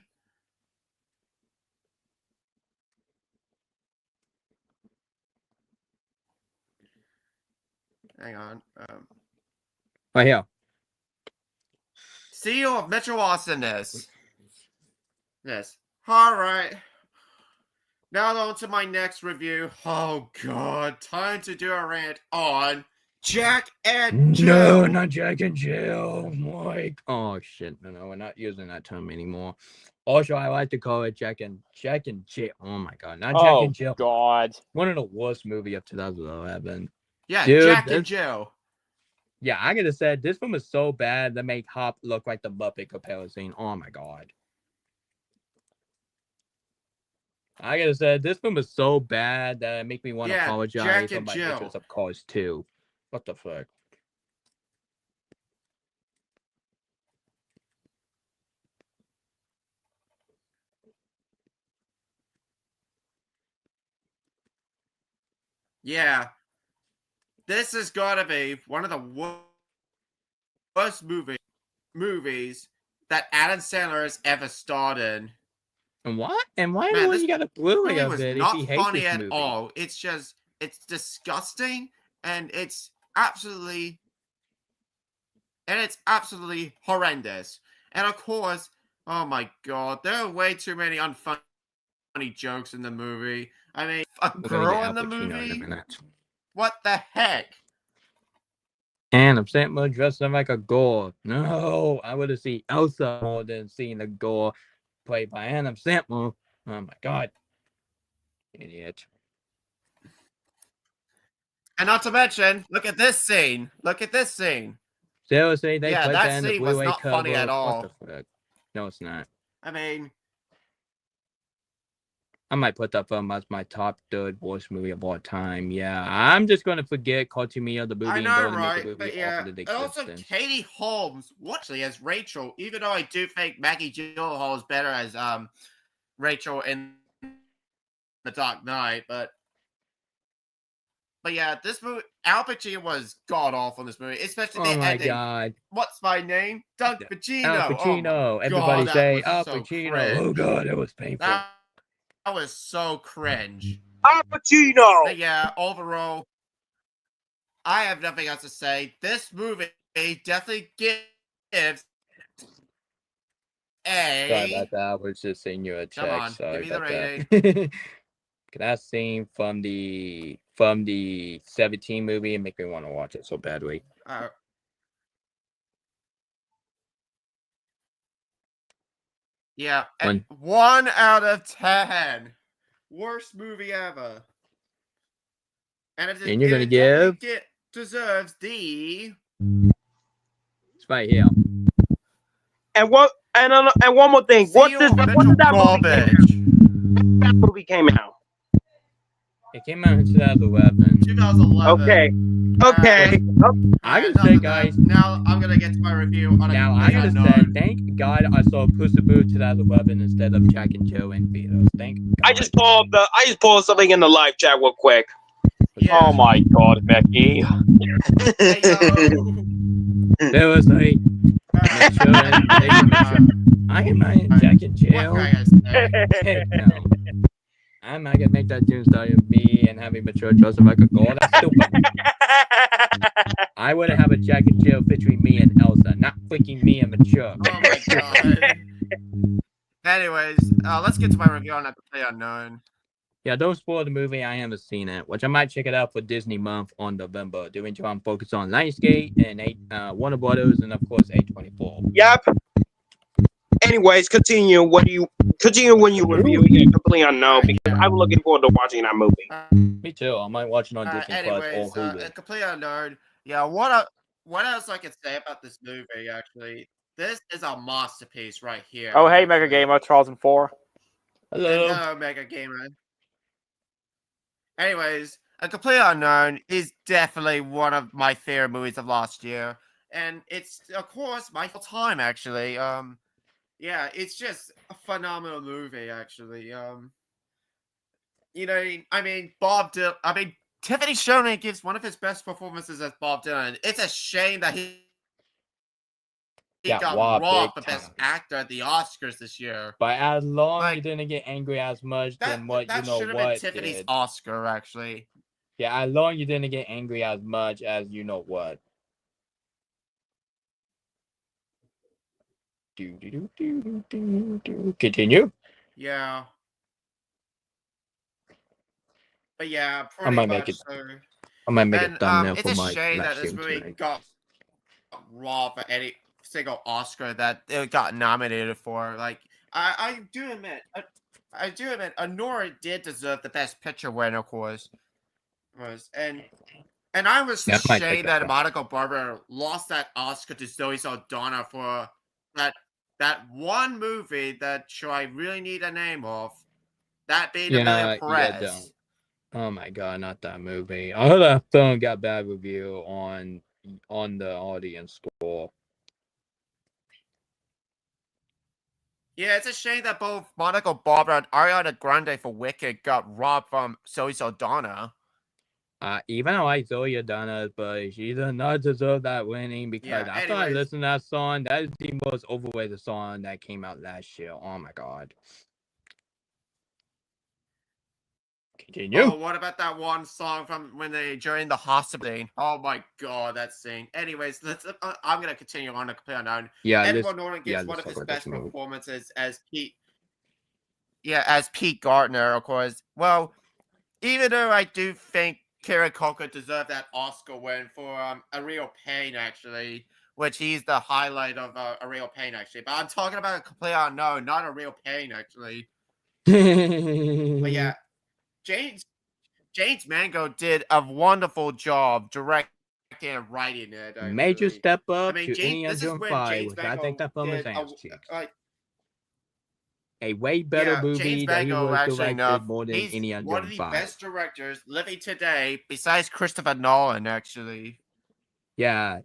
Speaker 4: Hang on.
Speaker 6: Right here.
Speaker 4: CEO of Metro Awesomeness. Yes. All right. Now on to my next review. Oh God, time to do a rant on Jack and Jill.
Speaker 6: No, not Jack and Jill. Mike. Oh shit. No, we're not using that term anymore. Also, I like to call it Jack and Jill. Oh my god, not Jack
Speaker 1: Oh
Speaker 6: and Jill.
Speaker 1: God.
Speaker 6: One of the worst movie of 2011.
Speaker 4: Yeah,
Speaker 6: Dude,
Speaker 4: Jack and Jill.
Speaker 6: Yeah, I gotta say this film is so bad that make Hop look like the Muppet comparison. Oh my god. I gotta say this film is so bad that it make me want to
Speaker 4: Yeah,
Speaker 6: apologize
Speaker 4: Jack
Speaker 6: for
Speaker 4: and
Speaker 6: my
Speaker 4: Jill.
Speaker 6: interest of Cars 2. What the fuck?
Speaker 4: Yeah. This has got to be one of the worst movies that Adam Sandler has ever starred in.
Speaker 6: And what? And why
Speaker 4: Man,
Speaker 6: would
Speaker 4: this
Speaker 6: you got a Blu-ray
Speaker 4: movie
Speaker 6: of
Speaker 4: was
Speaker 6: it if
Speaker 4: not
Speaker 6: you hate
Speaker 4: funny
Speaker 6: this
Speaker 4: at
Speaker 6: movie?
Speaker 4: all. It's disgusting, and it's absolutely horrendous. And of course, oh my god, there are way too many unfunny jokes in the movie. I mean, a
Speaker 6: We're gonna get
Speaker 4: girl
Speaker 6: Al
Speaker 4: in the
Speaker 6: Pacino in a
Speaker 4: movie?
Speaker 6: minute.
Speaker 4: What the heck?
Speaker 6: And I'm Sandler dressed up like a gore. No, I would have seen Elsa more than seeing the gore played by Adam Sandler. Oh my god. Idiot.
Speaker 4: And not to mention, look at this scene. Look at this scene.
Speaker 6: Seriously, they
Speaker 4: Yeah,
Speaker 6: put
Speaker 4: that
Speaker 6: that in the
Speaker 4: scene was
Speaker 6: Blu-ray
Speaker 4: not
Speaker 6: cover.
Speaker 4: funny at all.
Speaker 6: What the fuck? No, it's not.
Speaker 4: I mean,
Speaker 6: I might put that film as my top third worst movie of all time. Yeah, I'm just gonna forget Cartoon Me of the movie
Speaker 4: I
Speaker 6: and
Speaker 4: know,
Speaker 6: go to make
Speaker 4: right?
Speaker 6: a movie
Speaker 4: But
Speaker 6: off
Speaker 4: yeah,
Speaker 6: of its
Speaker 4: and also
Speaker 6: existence.
Speaker 4: Katie Holmes, actually as Rachel, even though I do think Maggie Gyllenhaal is better as Rachel in The Dark Knight, but yeah, this movie, Al Pacino was god awful in this movie, especially
Speaker 6: Oh
Speaker 4: the
Speaker 6: my
Speaker 4: ending.
Speaker 6: god.
Speaker 4: What's my name? Doug Pacino.
Speaker 6: Al Pacino.
Speaker 4: Oh
Speaker 6: Everybody
Speaker 4: God,
Speaker 6: say
Speaker 4: that
Speaker 6: Al
Speaker 4: was so
Speaker 6: Pacino.
Speaker 4: cringe.
Speaker 6: Oh god, it was painful.
Speaker 4: That was so cringe.
Speaker 7: Al Pacino.
Speaker 4: But yeah, overall, I have nothing else to say. This movie definitely gives
Speaker 6: Sorry about that. I was just sending you a text.
Speaker 4: Come on,
Speaker 6: Sorry
Speaker 4: give me the
Speaker 6: about
Speaker 4: rating.
Speaker 6: that. That scene from the 17 movie and make me want to watch it so badly.
Speaker 4: Yeah, and 1 out of 10. Worst movie ever. And
Speaker 6: you're gonna give?
Speaker 4: It deserves the.
Speaker 6: It's right here.
Speaker 7: And what? And one more thing. What did that movie came out?
Speaker 6: It came out in 2011.
Speaker 4: 2011.
Speaker 7: Okay. Okay.
Speaker 6: I gotta say, guys.
Speaker 4: Now I'm gonna get to my review on
Speaker 6: Now I gotta say, thank God I saw Puss in Boots 2011 instead of Jack and Jill in theaters. Thank God.
Speaker 7: I just pulled something in the live chat real quick.
Speaker 4: Yeah.
Speaker 1: Oh my God, Becky.
Speaker 4: Hey, yo.
Speaker 6: There was like I am not in Jack and Jill.
Speaker 4: What can I say?
Speaker 6: Heck no. I'm not gonna make that tune start of me and having mature Joseph like a goal. That's stupid. I would have a Jack and Jill featuring me and Elsa, not freaking me and mature.
Speaker 4: Oh my god. Anyways, let's get to my review on At the Play Unknown.
Speaker 6: Yeah, don't spoil the movie. I haven't seen it, which I might check it out for Disney month on November. Doing which I'm focused on Lionsgate and Warner Brothers and of course A24.
Speaker 7: Yep. Anyways, continue. Continue when you review it completely unknown because I'm looking forward to watching that movie.
Speaker 6: Me too. I might watch it on Disney
Speaker 4: Anyways,
Speaker 6: Plus or Hulu.
Speaker 4: A Complete Unknown. Yeah, what else I can say about this movie? Actually, this is a masterpiece right here.
Speaker 1: Oh, hey, Mega Gamer, Charles and 4.
Speaker 6: Hello.
Speaker 4: And hello, Mega Gamer. Anyways, A Complete Unknown is definitely one of my favorite movies of last year, and it's of course my time actually. Yeah, it's just a phenomenal movie actually. You know, I mean, Tiffany Chalamet gives one of his best performances as Bob Dylan. It's a shame that he got robbed for Best Actor at the Oscars this year.
Speaker 6: But as long
Speaker 4: Like,
Speaker 6: you didn't get angry as much than what
Speaker 4: that
Speaker 6: you know
Speaker 4: should have
Speaker 6: what
Speaker 4: been Tiffany's
Speaker 6: did.
Speaker 4: Oscar actually.
Speaker 6: Yeah, as long you didn't get angry as much as you know what. Continue.
Speaker 4: Yeah. But yeah,
Speaker 6: I
Speaker 4: pretty
Speaker 6: might
Speaker 4: much
Speaker 6: make it.
Speaker 4: so.
Speaker 6: I might make
Speaker 4: And
Speaker 6: a thumbnail
Speaker 4: it's
Speaker 6: for
Speaker 4: a
Speaker 6: my
Speaker 4: shame
Speaker 6: live
Speaker 4: that this
Speaker 6: stream
Speaker 4: movie
Speaker 6: tonight.
Speaker 4: got robbed for any single Oscar that it got nominated for. Like, I do admit, Anora did deserve the Best Picture win, of course. And I was
Speaker 6: Yeah, I might take
Speaker 4: ashamed
Speaker 6: that
Speaker 4: that
Speaker 6: back.
Speaker 4: Monica Barbara lost that Oscar to Zoe Saldana for that one movie that I really need a name of. That being Amelia Perez.
Speaker 6: Don't. Oh my god, not that movie. I heard that film got bad review on the audience score.
Speaker 4: Yeah, it's a shame that both Monica Barbara and Ariana Grande for Wicked got robbed from Zoe Saldana.
Speaker 6: Even though I like Zoe Saldana, but she does not deserve that winning because
Speaker 4: Yeah,
Speaker 6: after I
Speaker 4: anyways.
Speaker 6: listened to that song, that is the most overrated song that came out last year. Oh my god. Continue.
Speaker 4: Oh, what about that one song from when they during the hospital scene? Oh my god, that scene. Anyways, I'm gonna continue on to Complete Unknown.
Speaker 6: Yeah,
Speaker 4: Edward Norton gives one
Speaker 6: let's
Speaker 4: of his
Speaker 6: talk about
Speaker 4: best
Speaker 6: this movie.
Speaker 4: performances as Pete. Yeah, as Pete Gardner, of course. Well, even though I do think Kieran Culkin deserved that Oscar win for A Real Pain, actually, which he's the highlight of A Real Pain, actually. But I'm talking about A Complete Unknown, not A Real Pain, actually. But yeah, James Mango did a wonderful job directing and writing it. Actually.
Speaker 6: Major step up
Speaker 4: I mean,
Speaker 6: to any
Speaker 4: this is
Speaker 6: June
Speaker 4: when
Speaker 6: 5,
Speaker 4: James
Speaker 6: which I think
Speaker 4: Mango
Speaker 6: that film is
Speaker 4: did
Speaker 6: ass cheeks. A
Speaker 4: a
Speaker 6: way better
Speaker 4: yeah,
Speaker 6: movie
Speaker 4: James
Speaker 6: that he
Speaker 4: Mango
Speaker 6: was
Speaker 4: actually
Speaker 6: directed
Speaker 4: enough.
Speaker 6: more than
Speaker 4: He's
Speaker 6: any
Speaker 4: one of
Speaker 6: June
Speaker 4: the
Speaker 6: 5.
Speaker 4: best directors living today, besides Christopher Nolan. Actually,
Speaker 6: Yeah,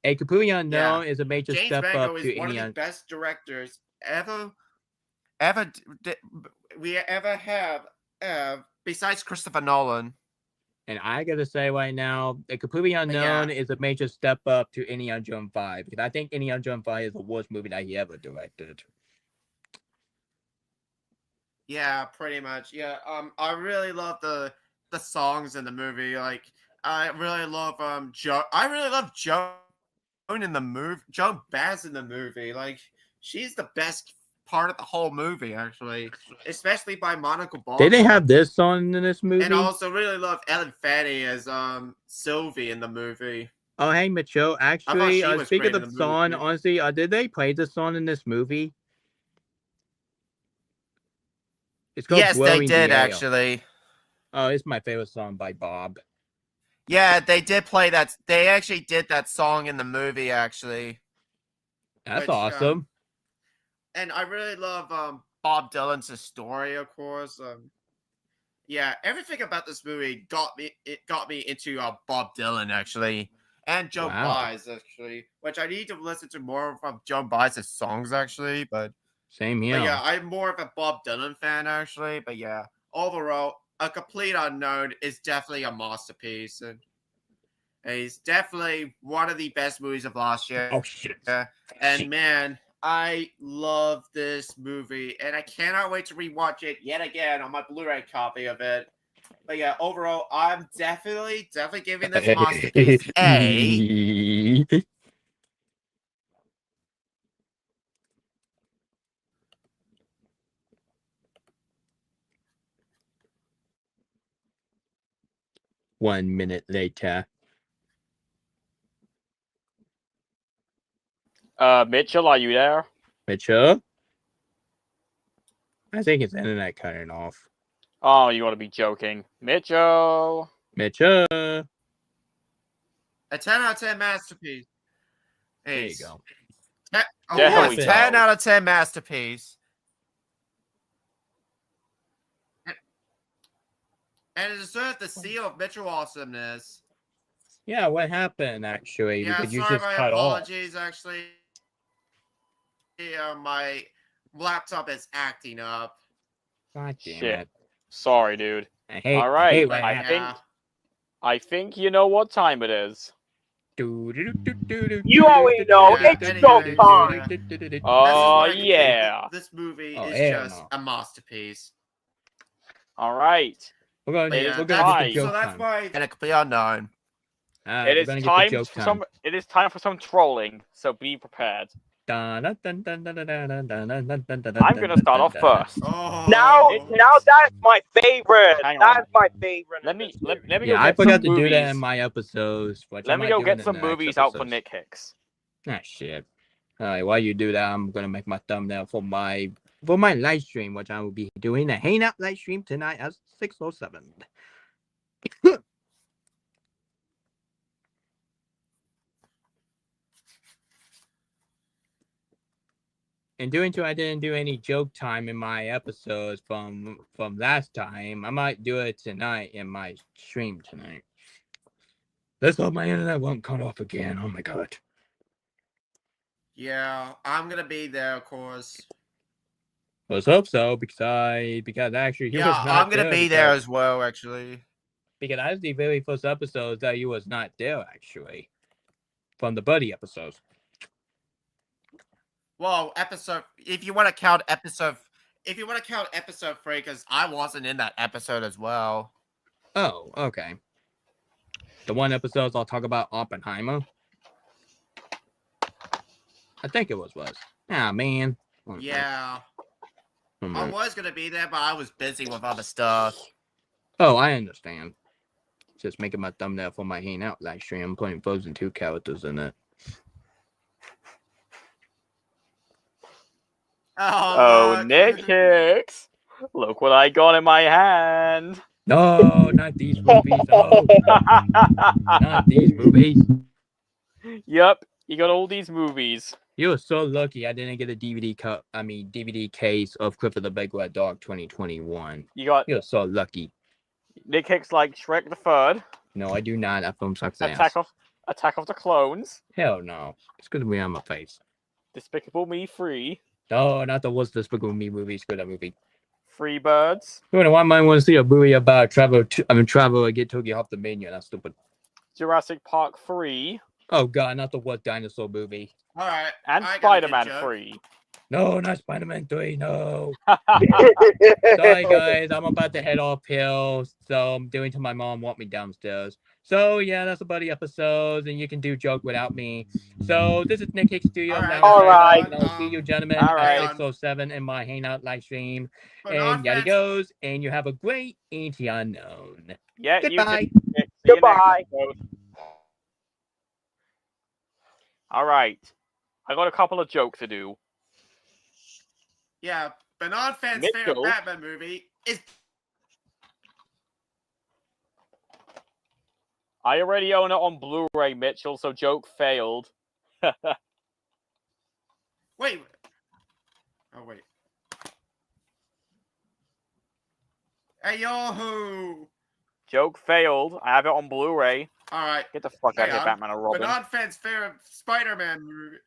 Speaker 6: A Completely Unknown is a major
Speaker 4: James
Speaker 6: step
Speaker 4: Mango
Speaker 6: up
Speaker 4: is
Speaker 6: to
Speaker 4: one
Speaker 6: any.
Speaker 4: of the best directors ever we ever have, besides Christopher Nolan.
Speaker 6: And I gotta say right now, A Completely Unknown is a major step up to any June 5 because I think any June 5 is the worst movie that he ever directed.
Speaker 4: Yeah, pretty much. Yeah. I really love the songs in the movie. Like, I really love Joe. I really love Joan in the movie. Joan Baez in the movie. Like, she's the best part of the whole movie, actually, especially by Monica Barbara.
Speaker 6: Did they have this song in this movie?
Speaker 4: And I also really love Ellen Fanning as Sylvie in the movie.
Speaker 6: Oh, hey, Mitchell. Actually, speaking of the song,
Speaker 4: movie.
Speaker 6: honestly, did they play the song in this movie? It's called
Speaker 4: Yes,
Speaker 6: Blowing
Speaker 4: they did,
Speaker 6: the Air.
Speaker 4: actually.
Speaker 6: Oh, it's my favorite song by Bob.
Speaker 4: Yeah, they did play that. They actually did that song in the movie, actually.
Speaker 6: That's awesome.
Speaker 4: And I really love Bob Dylan's story, of course. Yeah, everything about this movie got me into Bob Dylan, actually, and Joan Baez, actually, which I need to listen to more from Joan Baez's songs, actually. But
Speaker 6: same here.
Speaker 4: But yeah, I'm more of a Bob Dylan fan, actually. But yeah, overall, A Complete Unknown is definitely a masterpiece, and he's definitely one of the best movies of last year.
Speaker 6: Oh shit!
Speaker 4: And man, I love this movie, and I cannot wait to rewatch it yet again on my Blu-ray copy of it. But yeah, overall, I'm definitely giving this masterpiece a.
Speaker 6: One minute later.
Speaker 1: Mitchell, are you there?
Speaker 6: Mitchell? I think his internet cutting off.
Speaker 1: Oh, you gotta be joking. Mitchell!
Speaker 6: Mitchell!
Speaker 4: A 10 out of 10 masterpiece.
Speaker 6: There you
Speaker 4: Ace.
Speaker 6: go.
Speaker 4: Oh,
Speaker 1: There
Speaker 4: yeah,
Speaker 1: we
Speaker 4: 10
Speaker 1: go.
Speaker 4: out of 10 masterpiece. And it deserves the seal of Mitchell awesomeness.
Speaker 6: Yeah, what happened actually?
Speaker 4: Yeah,
Speaker 6: Because you
Speaker 4: sorry,
Speaker 6: just
Speaker 4: my
Speaker 6: cut off.
Speaker 4: apologies, actually. My laptop is acting up.
Speaker 6: God damn
Speaker 1: Shit.
Speaker 6: it.
Speaker 1: Sorry, dude.
Speaker 6: I hate,
Speaker 1: All right,
Speaker 6: I hate
Speaker 4: But
Speaker 6: when
Speaker 1: I
Speaker 6: that
Speaker 1: think-
Speaker 6: happens.
Speaker 1: I think you know what time it is.
Speaker 7: You already know.
Speaker 4: Yeah,
Speaker 7: It's joke time.
Speaker 1: Oh, yeah.
Speaker 4: This movie
Speaker 6: Oh,
Speaker 4: is
Speaker 6: hell
Speaker 4: just
Speaker 6: no.
Speaker 4: a masterpiece.
Speaker 1: All right.
Speaker 6: We're gonna,
Speaker 4: But
Speaker 1: It
Speaker 4: yeah,
Speaker 1: is
Speaker 6: we're gonna get
Speaker 1: time.
Speaker 6: the joke
Speaker 4: so that's
Speaker 6: time.
Speaker 4: why and a complete unknown.
Speaker 1: It
Speaker 6: we're
Speaker 1: is
Speaker 6: gonna get
Speaker 1: time
Speaker 6: the joke
Speaker 1: for
Speaker 6: time.
Speaker 1: It is time for some trolling. So be prepared.
Speaker 6: I'm
Speaker 1: I'm gonna start off first.
Speaker 4: Oh.
Speaker 7: Now that's my favorite.
Speaker 1: Hang on.
Speaker 7: That's my favorite.
Speaker 1: Let
Speaker 7: in
Speaker 1: me
Speaker 7: this
Speaker 1: let,
Speaker 7: series.
Speaker 1: let me
Speaker 6: Yeah,
Speaker 1: go
Speaker 6: I
Speaker 1: get
Speaker 6: forgot
Speaker 1: some
Speaker 6: to
Speaker 1: movies.
Speaker 6: do that in my episodes. Which
Speaker 1: Let
Speaker 6: I
Speaker 1: me
Speaker 6: might
Speaker 1: go
Speaker 6: do
Speaker 1: get
Speaker 6: in
Speaker 1: some
Speaker 6: the next
Speaker 1: movies out for
Speaker 6: episodes.
Speaker 1: Nick Hicks.
Speaker 6: Ah, shit. Alright, while you do that, I'm gonna make my thumbnail for my live stream, which I will be doing a Hangout live stream tonight at 6:07. And doing so, I didn't do any joke time in my episodes from last time. I might do it tonight in my stream tonight. Let's hope my internet won't cut off again. Oh my god.
Speaker 4: Yeah, I'm gonna be there, of course.
Speaker 6: Let's hope so, because actually he
Speaker 4: Yeah,
Speaker 6: was not
Speaker 4: I'm gonna
Speaker 6: there
Speaker 4: be there
Speaker 6: because-
Speaker 4: as well, actually.
Speaker 6: Because that's the very first episode that he was not there, actually. From the Buddy episodes.
Speaker 4: Well, if you want to count episode 3, because I wasn't in that episode as well.
Speaker 6: Oh, okay. The one episode I'll talk about Oppenheimer. I think it was. Ah, man.
Speaker 4: Yeah, I
Speaker 6: Mhm.
Speaker 4: was gonna be there, but I was busy with other stuff.
Speaker 6: Oh, I understand. Just making my thumbnail for my Hangout live stream. I'm putting Frozen 2 characters in it.
Speaker 1: Oh, Nick Hicks! Look what I got in my hand.
Speaker 6: No, not these movies. Oh, not these movies.
Speaker 1: Yep, you got all these movies.
Speaker 6: You were so lucky I didn't get a DVD case of Clifford the Big Red Dog 2021.
Speaker 1: You got
Speaker 6: You're so lucky.
Speaker 1: Nick Hicks like Shrek the Third,
Speaker 6: No, I do not. That film sucks ass.
Speaker 1: Attack of the Clones,
Speaker 6: Hell no. It's gonna be on my face.
Speaker 1: Despicable Me 3,
Speaker 6: No, not the worst Despicable Me movie. Screw that movie.
Speaker 1: Free Birds,
Speaker 6: You know, one might want to see a movie about travel to get Tokyo off the mania. That's stupid.
Speaker 1: Jurassic Park 3,
Speaker 6: Oh god, not the worst dinosaur movie.
Speaker 4: All right,
Speaker 1: and
Speaker 4: I got a good
Speaker 1: Spider-Man
Speaker 4: joke.
Speaker 1: 3.
Speaker 6: No, not Spider-Man 3. No. Sorry, guys. I'm about to head off hill, so I'm doing till my mom want me downstairs. So yeah, that's about the episodes, and you can do joke without me. So this is Nick Hicks Studio.
Speaker 4: All
Speaker 7: right.
Speaker 6: And I'll see you gentlemen
Speaker 1: All right.
Speaker 6: at 6:07 in my Hangout live stream.
Speaker 4: But
Speaker 6: And
Speaker 4: not
Speaker 6: yada
Speaker 4: fans-
Speaker 6: goes, and you have a great Auntie Unknown.
Speaker 1: Yeah,
Speaker 6: Goodbye.
Speaker 1: you too. See you next
Speaker 7: Goodbye.
Speaker 1: episode. All right, I got a couple of jokes to do.
Speaker 4: Yeah, but non-fans' favorite
Speaker 1: Mitchell.
Speaker 4: Batman movie is.
Speaker 1: I already own it on Blu-ray, Mitchell, so joke failed.
Speaker 4: Wait. Oh wait. Hey yo!
Speaker 1: Joke failed. I have it on Blu-ray.
Speaker 4: All right.
Speaker 1: Get the fuck out of
Speaker 4: Hang
Speaker 1: here,
Speaker 4: on.
Speaker 1: Batman or Robin.
Speaker 4: But non-fans' favorite Spider-Man movie.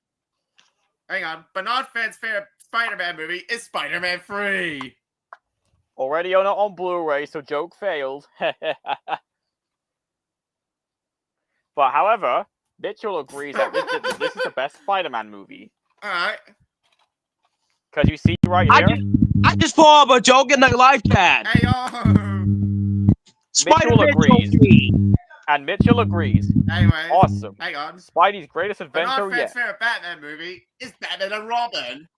Speaker 4: Hang on. But non-fans' favorite Spider-Man movie is Spider-Man 3.
Speaker 1: Already own it on Blu-ray, so joke failed. But however, Mitchell agrees that this is the best Spider-Man movie.
Speaker 4: All right.
Speaker 1: Because you see right
Speaker 7: I
Speaker 1: here,
Speaker 7: just pulled up a joke in the live chat.
Speaker 4: Hey yo!
Speaker 7: Spider-Man
Speaker 1: agrees.
Speaker 7: joke.
Speaker 1: and Mitchell agrees.
Speaker 4: Anyways,
Speaker 1: Awesome.
Speaker 4: hang on.
Speaker 1: Spidey's greatest
Speaker 4: But not
Speaker 1: adventure
Speaker 4: fans'
Speaker 1: yet.
Speaker 4: favorite Batman movie is Batman and Robin.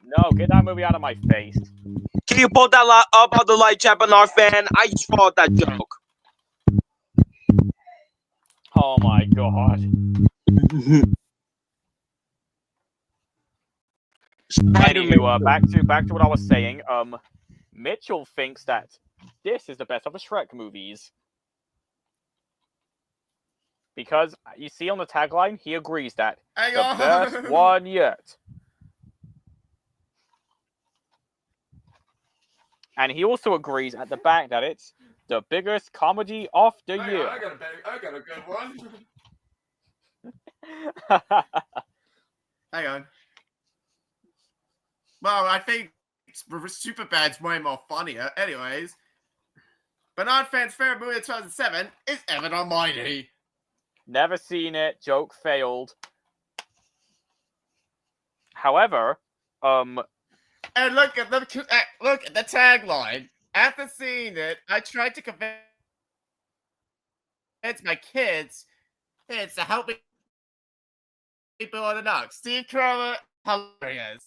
Speaker 1: No, get that movie out of my face.
Speaker 7: Can you pull that up on the live chat, BurnardFan? I just followed that joke.
Speaker 1: Oh my god. Anywho, back to what I was saying. Mitchell thinks that this is the best of the Shrek movies. Because you see on the tagline, he agrees that
Speaker 4: Hang
Speaker 1: the
Speaker 4: on.
Speaker 1: best one yet. And he also agrees at the back that it's the biggest comedy of the year.
Speaker 4: I got a good one. Hang on. Well, I think Superbad's way more funnier. Anyways, BurnardFan's favorite movie of 2007 is Evan Almighty.
Speaker 1: Never seen it. Joke failed. However,
Speaker 4: And look at the tagline. After seeing it, I tried to convince my kids to help me build on the knock. Steve Carell, hilarious.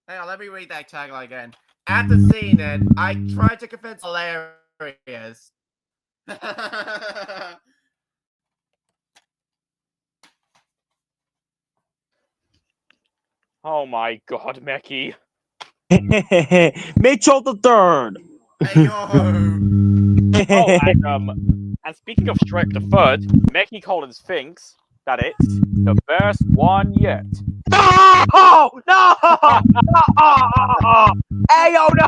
Speaker 4: Hang on, let me read that tagline again. After seeing it, I tried to convince hilarious.
Speaker 1: oh my god, Mickey.
Speaker 7: Mitchell the Third.
Speaker 4: Hey yo!
Speaker 1: Oh, and speaking of Shrek the Third, Mickey Collins thinks that it's the best one yet.
Speaker 7: No! No! Hey yo, no!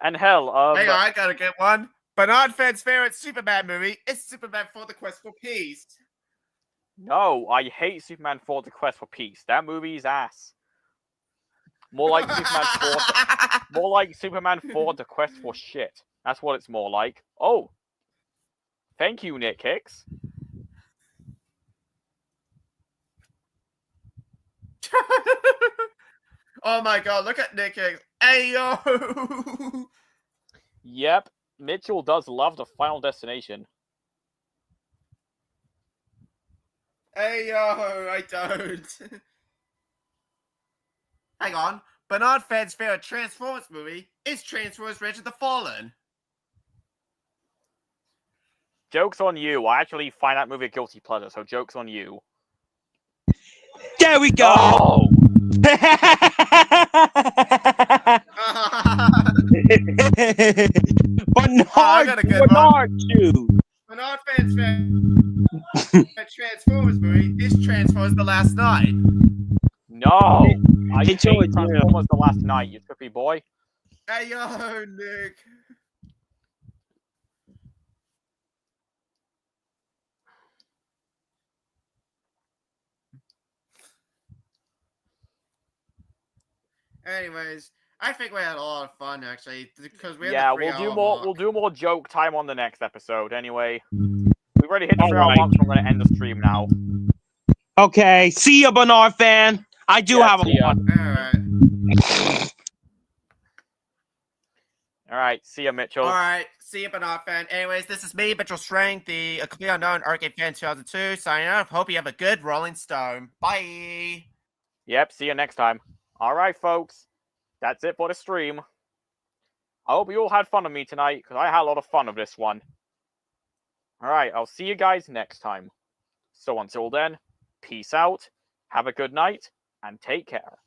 Speaker 1: And hell,
Speaker 4: Hang on, I gotta get one. BurnardFan's favorite Superman movie is Superman for the Quest for Peace.
Speaker 1: no, I hate Superman 4: The Quest for Peace. That movie's ass. More like Superman 4: The Quest for Shit. That's what it's more like. Oh. Thank you, Nick Hicks.
Speaker 4: Oh my god, look at Nick Hicks. Hey yo!
Speaker 1: Yep, Mitchell does love the Final Destination.
Speaker 4: Hey yo, I don't. Hang on. BurnardFan's favorite Transformers movie is Transformers Revenge of the Fallen.
Speaker 1: Joke's on you. I actually find that movie a guilty pleasure, so joke's on you.
Speaker 7: There we go!
Speaker 1: Oh!
Speaker 7: Bernard, too.
Speaker 4: BurnardFan's favorite Transformers movie is Transformers The Last Night.
Speaker 1: No! I hate
Speaker 7: Mitchell, it's
Speaker 1: Transformers The Last Night, you trippy boy.
Speaker 4: Hey yo, Nick. Anyways, I think we had a lot of fun actually because we had
Speaker 1: Yeah,
Speaker 4: the
Speaker 1: we'll do more joke time on the next episode. Anyway, we've already hit the 3-hour mark, so I'm going to end the stream now.
Speaker 7: Okay, see ya, BurnardFan. I do have a one.
Speaker 1: All right, see ya, Mitchell.
Speaker 4: All right, see you, BurnardFan. Anyways, this is me, Mitchell Strang, the complete unknown arcade fan 2002. Signing off. Hope you have a good Rolling Stone. Bye.
Speaker 1: Yep, see you next time. All right, folks, that's it for the stream. I hope you all had fun with me tonight, because I had a lot of fun with this one. All right, I'll see you guys next time. So until then, peace out, have a good night, and take care.